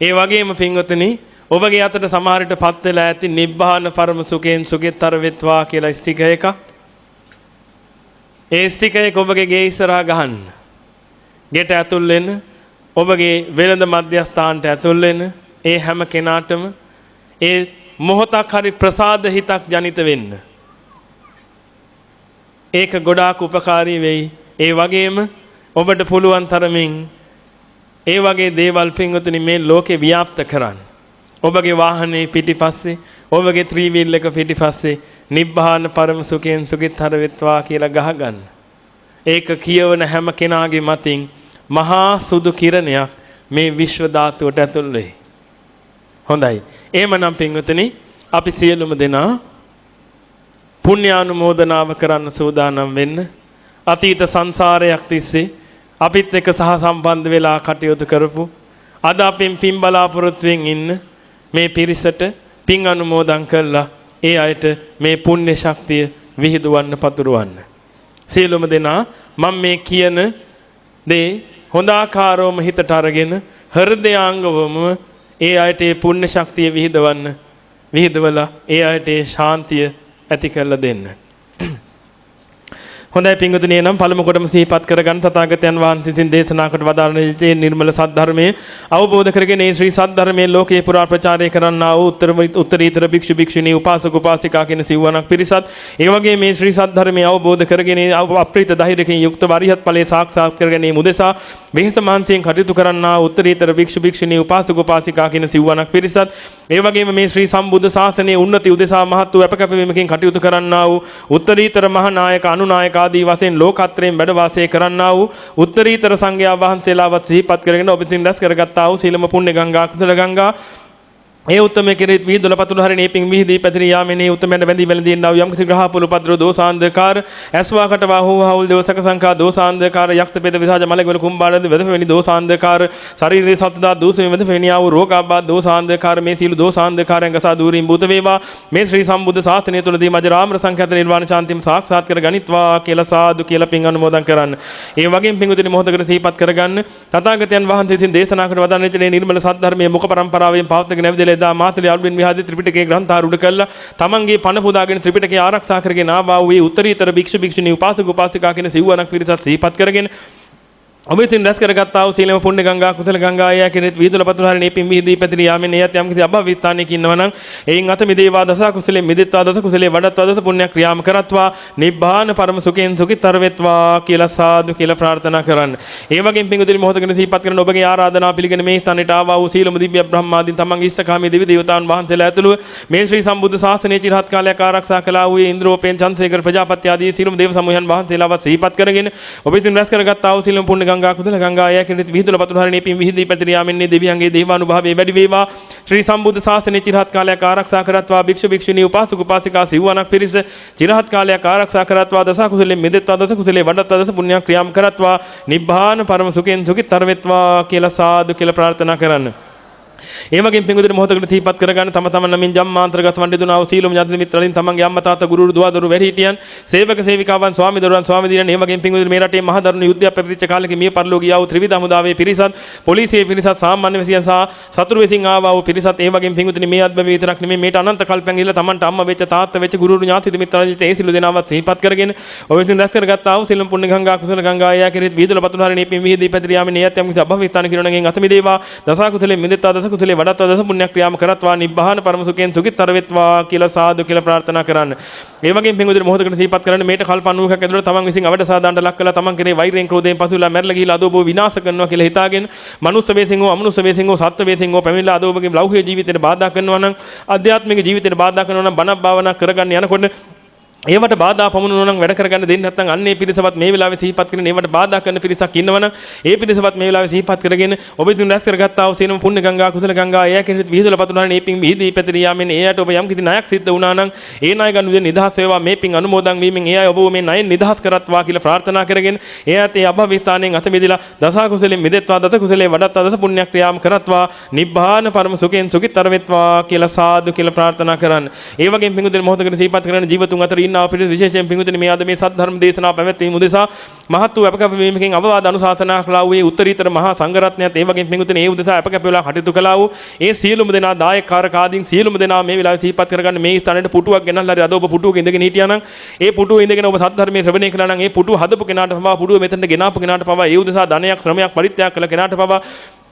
ඒ වගේම පින්වතුනි, ඔබගේ අතට සමහරට පත් වෙලා ඇති නිබ්බාන පරම සුඛයෙන් සුඛිතතර වෙත්වා කියලා ස්ටිකර් එකක්. ඒ ස්ටිකර් එක ඔබගේ ගේ ඉස්සරහා ගහන්න. ගෙට ඇතුල් වෙන්න, ඔබගේ වෙළඳ මධ්‍යස්ථානට ඇතුල් වෙන්න. ඒ හැම කෙනාටම ඒ මොහොතක් හරි ප්‍රසාද හිතක් ජනිත වෙන්න. ඒක ගොඩාක් උපකාරී වෙයි. ඒ වගේම ඔබට පුළුවන් තරමින් ඒ වගේ දේවල් පින්වතුනි මේ ලෝකේ ව්‍යාප්ත කරන්න. ඔබගේ වාහනේ පිටිපස්සේ, ඔබගේ ත්‍රිවිල් එක පිටිපස්සේ නිබ්බාන පරම සුඛයෙන් සුඛිතතර වෙත්වා කියලා ගහගන්න. ඒක කියවන හැම කෙනාගේ මතින් මහා සුදු කිරණයක් මේ විශ්ව ධාතුවට ඇතුල් වෙයි. හොඳයි. එහෙමනම් පින්වතුනි, අපි සියලුම දෙනා පුණ්‍යානුමෝදනාව කරන්න සූදානම් වෙන්න. අතීත සංසාරයක් තිස්සේ අපිත් එක්ක සහ සම්බන්ධ වෙලා කටයුතු කරපු, අද අපින් පින් බලාපොරොත්තුෙන් ඉන්න මේ පිරිසට පින් අනුමෝදන් කළා. ඒ අයට මේ පුණ්‍ය ශක්තිය විහිදුවන්න පතුරවන්න. සියලුම දෙනා මම මේ කියන දේ හොඳ ආකාරවම හිතට අරගෙන හෘදයාංගවම ඒ අයට ඒ පුණ්‍ය ශක්තිය විහිදවලා ඒ අයට ඒ ශාන්තිය ඇති කරලා දෙන්න. හොඳයි පින්වතුනි නම් පළමු කොටම සිහිපත් කරගන්න තථාගතයන් වහන්සේ විසින් දේශනා කොට වදාළන මේ නිර්මල සද්ධර්මයේ අවබෝධ කරගෙන මේ ශ්‍රී සද්ධර්මයේ ලෝකේ පුරා ප්‍රචාරය කරන්නා වූ උත්තරීතර භික්ෂු භික්ෂුණී උපාසක උපාසිකා කියන සිව්වණක් පිරිසත් ඒ වගේ මේ ශ්‍රී සද්ධර්මයේ අවබෝධ කරගෙන අප්‍රිත ධෛර්යයෙන් යුක්ත වරිහත් ඵලයේ සාක්ෂාත් කරගැනීම උදෙසා වෙහෙස මහන්සියෙන් කටයුතු කරන්නා උත්තරීතර භික්ෂු භික්ෂුණී උපාසක උපාසිකා කියන සිව්වණක් පිරිසත් ඒ වගේම මේ ශ්‍රී සම්බුද්ධ ශාසනයේ උන්නති උදෙසා මහත් වූ අපකැපවීමකින් කටයුතු කරන්නා වූ උත්තරීතර මහා නායක අනුනායක ආදී වශයෙන් ලෝකත්‍රයෙන් වැඩ වාසය කරන්නා වූ උත්තරීතර සංඝයා වහන්සේලාවත් සිහිපත් කරගෙන ඔබ විසින් රැස් කරගත්තා වූ සීලම පුණ්‍ය ගංගා කුසල ගංගා ඒ උත්තම කෙරෙහි විහිදුල පතුල හරිනේ පිං විහිදී පැතිරී යාමේ උත්තමයන් වැඳී වැළඳින්නා වූ යම් කිසි ග්‍රහ පුල පද්‍ර දෝසාන්ධකාර ඇස්වාකට වාහෝ හවුල් දෝසක සංඛා දෝසාන්ධකාර යක්ෂ පෙද විසාජ මලගවල කුම්බාරද වෙදපෙනි දෝසාන්ධකාර ශරීරයේ සත්දා දෝෂයෙන් වෙදපෙනි ආ වූ රෝගාබාධ දෝසාන්ධකාර මේ සීල දෝසාන්ධකාරයන් ගසා දූරින් භූත වේවා මේ ශ්‍රී සම්බුද්ධ ශාසනය තුලදී මජරාමර සංඛ්‍යාත නිර්වාණ ශාන්තිම සාක්ෂාත් කර ගනිත්වා කියලා සාදු කියලා පිං අනුමෝදන් කරන්න. ඒ වගේම පිංගුතුනි මොහොතකට සිහිපත් කරගන්න තථාගතයන් වහන්සේ විසින් දේශනා කර වදාළ මේ නිර්මල සද්ධර්මයේ මුඛ පරම්පරාවෙන් පවත්වාගෙන නැවිදලා මාතලේ අලුත් විහාරයේ ත්‍රිපිටකයේ ග්‍රන්ථාරූඪ කළා තමන්ගේ පණ පුදාගෙන ත්‍රිපිටකය ආරක්ෂා කරගෙන ආවා වූ උත්තරීතර භික්ෂු භික්ෂුණී උපාසක උපාසිකා කියන සිව්වණක් පිරිසත් සිහිපත් කරගෙන ඔබ විසින් රැස් කරගත්තා වූ සීලම පුණ්‍ය ගංගා කුසල ගංගා ආය කෙරෙහි විදුල පතුල හරිනේ පින් විහිදී පැතිරී යාමෙන් එයත් යම් කිසි අභවිස්ථානයක ඉන්නවා නම් එයින් අත මිදේවා දස කුසලෙ මිදෙත්වා දස කුසලෙ වඩත්වා දස පුණ්‍ය ක්‍රියාම කරත්වා නිබ්බාන පරම සුඛෙන් සුඛිතර වෙත්වා කියලා සාදු කියලා ප්‍රාර්ථනා කරන්න. ඒ වගේම පින්වතුනි මොහොතකට සිහිපත් කරන ඔබගේ ආරාධනා පිළිගෙන මේ ස්ථානයට ආවා වූ සීලම දිව්‍ය බ්‍රහ්මාදීන් තමන්ගේ ඉෂ්ඨකාමී දෙවි දේවතාවුන් වහන්සේලා ඇතුළු මේ ශ්‍රී සම්බුද්ධ ශාසනයේ චිරහත් කාලයක් ආරක්ෂා කළා වූ ඉන්ද්‍රෝපේන් චන්ද්‍රසේකර ප්‍රජාපති ආදී සීලම දේව සමූහයන් වහන්සේලාවත් සිහිපත් කරගෙන ඔබ විසින් රැස් කරගත්තා වූ සීලම පුණ්‍ය ගංගා කුසල ගංගා කෙරෙහි විහිදුල පතුල හරිනේ පින් විහිදී පැතිරී යාමෙන් දෙවියන්ගේ දේවානුභාවය වැඩි වේවා ශ්‍රී සම්බුද්ධ ශාසනයේ චිරහත් කාලයක් ආරක්ෂා කරත්වා භික්ෂු භික්ෂුණී උපාසක උපාසිකා සිව්වණක් පිරිස චිරහත් කාලයක් ආරක්ෂා කරත්වා දස කුසලෙන් මෙදෙත්වා දස කුසලේ වඩත්වා දස පුණ්‍ය ක්‍රියාම් කරත්වා නිබ්බාන පරම සුඛෙන් සුඛිතර වෙත්වා කියලා සාදු කියලා ප්‍රාර්ථනා කරන්න. ඒ වගේම පින්වතුනි මොහොතකට සිහිපත් කරගන්න තම තමන් නමින් ජම්මාන්තරගත වන්දි දුනා වූ සීලොම ඥාති මිත්‍රයන් තමන්ගේ අම්මා තාත්තා ගුරු දුවදරු වැඩිහිටියන් සේවක සේවිකාවන් ස්වාමි දරුවන් ස්වාමි දිනන ඒ වගේම පින්වතුනි මේ රටේ මහා දරුණු යුද්ධයක් පැවතිච්ච කාලෙක මිය පරලෝ ගියා වූ ත්‍රිවිධ හමුදාවේ පිරිසත් පොලිසියේ පිරිසත් සාමාන්‍ය විසියන් සහ සතුරු විසින් ආවා වූ පිරිසත් ඒ වගේම පින්වතුනි මේ අත්බැවි විතරක් නෙමෙයි මේට අනන්ත කල්පයන් ඉඳලා තමන්ට අම්මා වෙච්ච තාත්තා වෙච්ච ගුරු ඥාති මිත්‍රයන් ඒ සිළු දෙනාවත් සිහිපත් කරගෙන ඔබ විසින් රැස් කරගත්තා වූ සීලම් පුණ්‍ය ගංගා කුසල ගංගා ආය කෙරෙහි විදුල පතුල හරිනේ පින් විහිදී පැතිරී යාමෙන් එයත් යම් කිසි අභවිස්ථාන කිරණගෙන් අත මිදේවා දස කුසලෙ මිදෙත්වා දස කුසලේ වඩත්වා දස පුණ්‍ය ක්‍රියාම කරත්වා නිබ්බාන පරම සුඛෙන් සුඛිතර වෙත්වා කියලා සාදු කියලා ප්‍රාර්ථනා කරන්න. ඒ වගේම පින්වතුනි මොහොතකට සිහිපත් කරන්න මේට කල්ප 90ක් ඇතුළත තමන් විසින් අවඩ සාදාන්න ලක් කළා තමන් කෙරේ වෛරයෙන් ක්‍රෝධයෙන් පසුලා මැරලා ගිහිලා අදෝබෝ විනාශ කරනවා කියලා හිතාගෙන මනුස්ස වේසින් හෝ අමනුස්ස වේසින් හෝ සත්ත්ව වේසින් හෝ පැමිණලා අදෝබගේ ලෞකික ජීවිතයට බාධා කරනවා නම් ආධ්‍යාත්මික ජීවිතයට බාධා කරනවා නම් බණක් භාවනා කරගන්න යනකොට ඒවට බාධා පමුණුනවා නම් වැඩ කරගන්න දෙන්නේ නැත්නම් අන්නේ පිරිසවත් මේ වෙලාවේ සිහිපත් කරගෙන ඒවට බාධා කරන පිරිසක් ඉන්නවනම් ඒ පිරිසවත් මේ වෙලාවේ සිහිපත් කරගෙන ඔබ ඉදින් රැස් කරගත්තා වූ සීලම පුණ්‍ය ගංගා කුසල ගංගා එය කෙරෙහි විහිදුල පතුලන මේ පින් විහිදී පැතිරී යාමෙන් එයට ඔබ යම් කිසි ණයක් සිද්ධ වුණා නම් ඒ ණය ගන්න නිදහස් වේවා මේ පින් අනුමෝදන් වීමෙන් ඒ අය ඔබ මේ ණයෙන් නිදහස් කරත්වා කියලා ප්‍රාර්ථනා කරගෙන එයත් ඒ අභවිස්ථානයෙන් අත මිදලා දස කුසලෙන් මිදෙත්වා දස කුසලේ වඩත්වා දස පුණ්‍ය ක්‍රියාම් කරත්වා නිබ්බාන පරම සුඛෙන් සුඛිතර වෙත්වා කියලා සාදු කියලා ප්‍රාර්ථනා කරන්න. ඒ වගේම පින්වතුනි මොහොතකට සිහිපත් කරන ජීවතුන් අතර ඉන්නා පිරිස විශේෂයෙන් පින්වතුනි මේ අද මේ සද්ධර්ම දේශනාව පැවැත්වීම උදෙසා මහත් වූ අපකැපවීමකින් අවවාද අනුශාසනා කළා වූ උත්තරීතර මහා සංඝරත්නයත් ඒ වගේම පින්වතුනි ඒ උදෙසා අපකැප වෙලා කටයුතු කළා වූ ඒ සියලුම දෙනා දායකකාරක ආදීන් සියලුම දෙනා මේ වෙලාවේ සිහිපත් කරගන්න මේ ස්ථානයේ පුටුවක් ගෙනල්ලා හරි අද ඔබ පුටුවක ඉඳගෙන හිටියා නම් ඒ පුටුවේ ඉඳගෙන ඔබ සද්ධර්මයේ ශ්‍රවණය කළා නම් ඒ පුටුව හදපු කෙනාට පවා පුටුව මෙතනට ගෙනාපු කෙනාට පවා ඒ උදෙසා ධනයක් ශ්‍රමයක් පරිත්‍යාග කළ කෙනාට පවා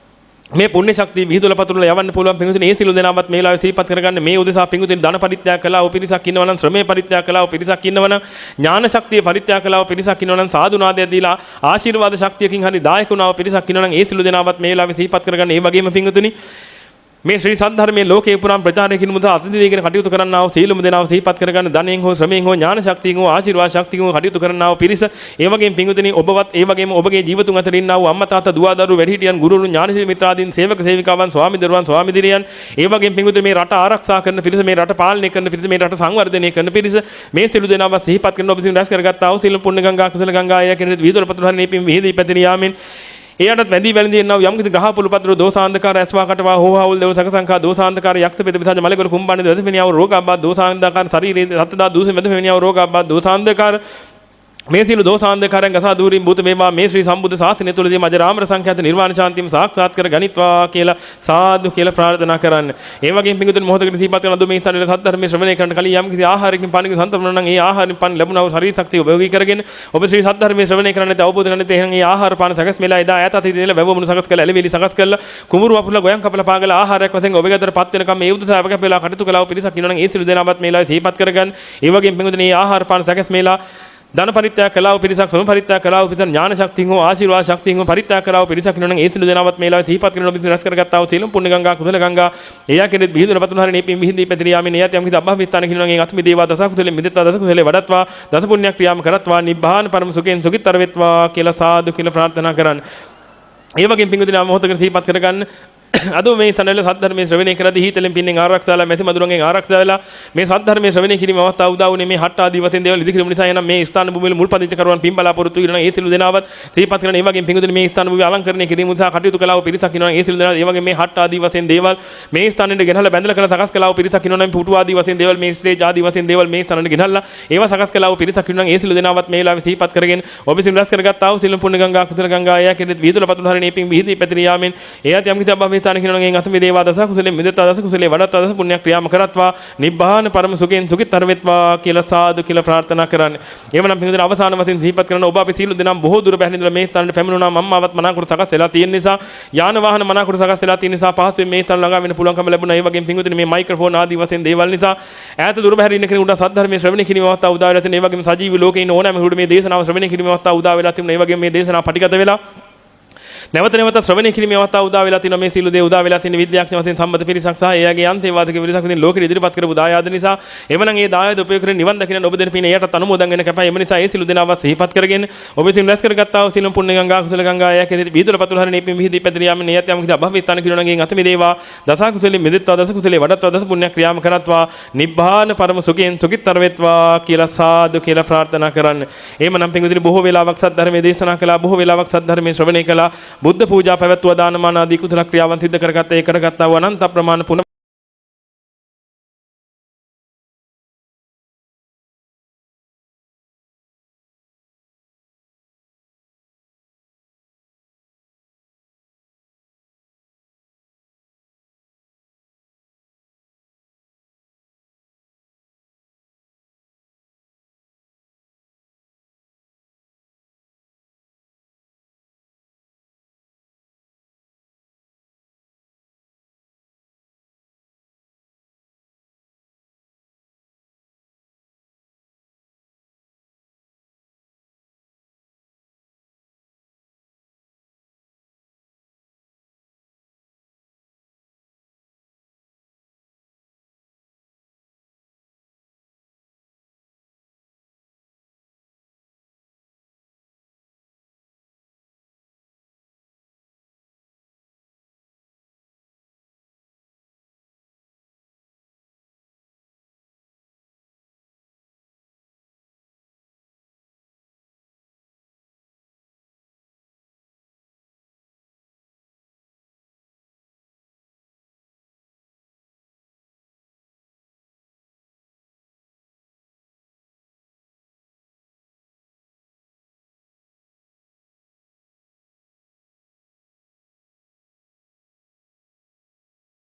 මේ පුණ්‍ය ශක්තිය විහිදුල පතුරල යවන්න පුළුවන් පිංගුතුනි ඒ සිළු දෙනාවත් මේ වෙලාවේ සිහිපත් කරගන්න මේ උදෙසා පිංගුතුනි ධන පරිත්‍යාග කළා වූ පිරිසක් ඉන්නවා නම් ශ්‍රමයේ පරිත්‍යාග කළා වූ පිරිසක් ඉන්නවා නම් ඥාන ශක්තිය පරිත්‍යාග කළා වූ පිරිසක් ඉන්නවා නම් සාදු නාදය දීලා ආශිර්වාද ශක්තියකින් හරි දායක වුණා වූ පිරිසක් ඉන්නවා නම් ඒ සිළු දෙනාවත් මේ වෙලාවේ සිහිපත් කරගන්න ඒ වගේම පිංගුතුනි මේ ශ්‍රී සද්ධර්මයේ ලෝකේ පුරාම ප්‍රචාරය කිරීම උදා අතිදීගෙන කටයුතු කරන්නා වූ සීලම දෙනාව සිහිපත් කරගන්න ධනෙන් හෝ ශ්‍රමයෙන් හෝ ඥාන ශක්තියෙන් හෝ ආශිර්වාද ශක්තියෙන් හෝ කටයුතු කරන්නා වූ පිරිස ඒ වගේම පිංගුතුනි ඔබවත් ඒ වගේම ඔබගේ ජීවිතුන් අතර ඉන්නා වූ අම්මා තාත්තා දුව දරුවෝ වැඩිහිටියන් ගුරුවරුන් ඥානශීල මිත්‍රාදීන් සේවක සේවිකාවන් ස්වාමි දරුවන් ස්වාමි දිරියන් ඒ වගේම පිංගුතුනි මේ රට ආරක්ෂා කරන පිරිස මේ රට පාලනය කරන පිරිස මේ රට සංවර්ධනය කරන පිරිස මේ සිළු දෙනාව සිහිපත් කරන ඔබ විසින් රැස් කරගත්තා වූ සීල පුණ්‍ය ගංගා කුසල ගංගා අය කෙරෙහි විහිදුල පතුල හරිනේ පින් විහිදී පැතිරී යාමෙන් එයටත් වැඳී වැළඳී යනවා යම් කිසි ග්‍රහ පුල පත්‍ර දෝසාන්ධකාර ඇස්වාකටවා හෝහවුල් දේව සකසංකා දෝසාන්ධකාර යක්ෂ පෙද විසාජ මලගල කුම්බාණි දදපෙනියව රෝගාබ්බා දෝසාන්ධකාර ශරීරේ සත්දා දූෂ මෙද පෙනියව රෝගාබ්බා දෝසාන්ධකාර මේ සියලු දෝසාන්ධකාරයන් ගසා දූරින් බුත වේවා මේ ශ්‍රී සම්බුද්ධ ශාසනය තුලදී මජරාමර සංඛ්‍යාත නිර්වාණ ශාන්තියම සාක්ෂාත් කර ගනිත්වා කියලා සාදු කියලා ප්‍රාර්ථනා කරන්න. ඒ වගේම පිඟුතුන් මොහොතකට සිහිපත් කරන අද මේ ස්ථානයේ සද්ධර්මයේ ශ්‍රවණය කරන කලින් යම් කිසි ආහාරයකින් පානකින් සම්පූර්ණ නම් ඒ ආහාරයෙන් පාන ලැබුණා වූ ශරීර ශක්තිය උපයෝගී කරගෙන ඔබ ශ්‍රී සද්ධර්මයේ ශ්‍රවණය කරන්නේ අවබෝධ කරන්නේ තේහන් ඒ ආහාර පාන සකස් මෙලා එදා ඈත අතීතයේ ඉඳලා වැවමුණු සකස් කළ ඇලවිලි සකස් කළා කුමුරු වපුරලා ගොයන් කපලා පාගලා ආහාරයක් වශයෙන් ඔබ ගෙදරපත් වෙනකම් මේ උදසාවක වෙලා කටයුතු කළා වූ පිරිසක් ඉන්නවනම් ඒ සිළු දෙනාවත් මේ ලාවේ සිහිපත් කරගන්න. ඒ වගේම පිඟුතුනි මේ ආහාර පාන සකස් මෙලා ධන පරිත්‍යාග කළා වූ පිරිසක් සොම පරිත්‍යාග කළා වූ පිරිසක් ඥාන ශක්තියෙන් හෝ ආශිර්වාද ශක්තියෙන් හෝ පරිත්‍යාග කළා වූ පිරිසක් ඉන්නවනම් ඒ සිළු දෙනාවත් මේ ලාවේ සිහිපත් කරගෙන ඔබ රැස් කරගත්තා වූ සීලම් පුණ්‍ය ගංගා කුසල ගංගා එයා කෙනෙක් බිහිදුන පතුන හරිනේ පින් විහිදී පැතිර යාමින් එයාට යම් කිසි අභව විස්ථාන කිනවනම් ඒ අත්මි දේවා දස කුසලෙ මිදෙත්වා දස කුසලෙ වඩත්වා දස පුණ්‍ය ක්‍රියාම කරත්වා නිබ්බාන පරම සුඛෙන් සුඛිතර වෙත්වා කියලා සාදු කියලා ප්‍රාර්ථනා කරන්න. ඒ වගේම පින්විතනා මොහොතකට සිහිපත් කරගන්න අද මේ සනල සද්ධර්මයේ ශ්‍රවණය කරද්දී හීතලෙන් පින්නෙන් ආරක්ෂාලා මැසි මදුරුන්ගෙන් ආරක්ෂා වෙලා මේ සද්ධර්මයේ ශ්‍රවණය කිරීම අවස්ථාව උදා වුණේ මේ හට්ට ආදී වශයෙන් දේවල් ඉදිකිරීම නිසා එනම් මේ ස්ථාන භූමියේ මුල් පදිච්ච කරවන් පින් බලාපොරොත්තු වෙනවා ඒ සිළු දෙනාවත් සිහිපත් කරන ඒ වගේම පින්විතනි මේ ස්ථාන භූමිය අලංකරණය කිරීම උදා කටයුතු කළා වූ පිරිසක් ඉන්නවා ඒ සිළු දෙනාවත් ඒ වගේම මේ හට්ට ආදී වශයෙන් දේවල් මේ ස්ථානෙට ගෙනහලා බැඳලා කරලා සකස් කළා වූ පිරිසක් ඉන්නවා නම් පුටු ආදී වශයෙන් දේවල් මේ ස්ටේජ් ආදී වශයෙන් දේවල් මේ ස්ථානෙට ගෙනහලා ඒවා සකස් කළා වූ පිරිසක් ඉන්නවා ඒ සිළු දෙනාවත් මේ වෙලාවේ සිහිපත් කරගෙන ඔබ සිළු රැස් කරගත්තා වූ සිළු පුණ්‍ය ගංගා කුසල ගංගා එයා කෙරෙහි විදුල පතුල හරිනේ පින් විහිදී පැතිර යාමෙන් එයාට යම් කිසි අභව විස්ථාන කිනවනම් ඒ අතමේ දේවා දස කුසලෙ මිදෙත්වා දස කුසලෙ වඩත්වා දස පුණ්‍ය ක්‍රියාම කරත්වා නිබ්බාන පරම සුඛෙන් සුඛිතර වෙත්වා කියලා සාදු කියලා ප්‍රාර්ථනා කරන්නේ. එවනම් පින්විතන අවසාන වශයෙන් සිහිපත් කරන ඔබ අපි සීල දෙනාම බොහෝ දුර බැහැ ඉඳලා මේ ස්ථානට පැමිණුණා මම්මාවත් මනාකොට සකස් වෙලා තියෙන නිසා යාන වාහන මනාකොට සකස් වෙලා තියෙන නිසා පහසුවෙන් මේ ස්ථාන ළඟා වෙන්න පුළුවන්කම ලැබුණා. ඒ වගේම පින්විතන මේ මයික්‍රොෆෝන් ආදී වශයෙන් දේවල් නිසා ඈත දුර බැහැ ඉන්න කෙනෙකුට සද්ධර්මයේ ශ්‍රවණය කිරීම අවස්ථාව උදා වෙලා තියෙන. ඒ වගේම සජීවී ලෝකේ ඉන්න ඕනෑම කෙනෙකුට මේ දේශනාව ශ්‍රවණය කිරීම අවස්ථාව උදා වෙලා තිබුණා. ඒ වගේම මේ දේශනාව පටිගත වෙලා නැවත නැවත ශ්‍රවණය කිරීමේ අවස්ථාව උදා වෙලා තිනවා. මේ සීල දේ උදා වෙලා තියෙන විද්‍යාඥ වශයෙන් සම්බන්ධ පිරිසක් සහ එයාගේ අන්තේවාදික පිරිසක් විසින් ලෝකෙට ඉදිරිපත් කරපු දායාද නිසා එවනම් ඒ දායාද උපයෝග කරගෙන නිවන් දකින්න ඔබ දෙන පින එයටත් අනුමෝදන් වෙන කැපයි. එම නිසා ඒ සීල දෙනාව සිහිපත් කරගෙන ඔබ විසින් රැස් කරගත්තා වූ සීලම් පුණ්‍ය ගංගා කුසල ගංගා එයා කෙරෙහි විදුල පතුල හරිනේ පින් විහිදී පැතිර යාමෙන් එයත් යම් කිසි අභව විස්ථාන කිනවනම් ඒ අතමි දේවා දස කුසලෙ මිදෙත්වා දස කුසලෙ වඩත්වා දස පුණ්‍ය ක්‍රියාම කරත්වා නිබ්බාන පරම සුඛයෙන් සුඛිතර වෙත්වා කියලා සාදු කියලා ප්‍රාර්ථනා කරන්න. එහෙමනම් පින්විතනි බොහෝ වේලාවක් සද්ධර්මයේ දේශනා කළා, බොහෝ වේලාවක් සද්ධර්මයේ ශ්‍රවණය කළා, බුද්ධ පූජා පැවැත්වුවා, දානමාන ආදී කුසල ක්‍රියාවන් සිද්ධ කරගත්තා. ඒ කරගත්තා වූ අනන්ත ප්‍රමාණ පුණ්‍ය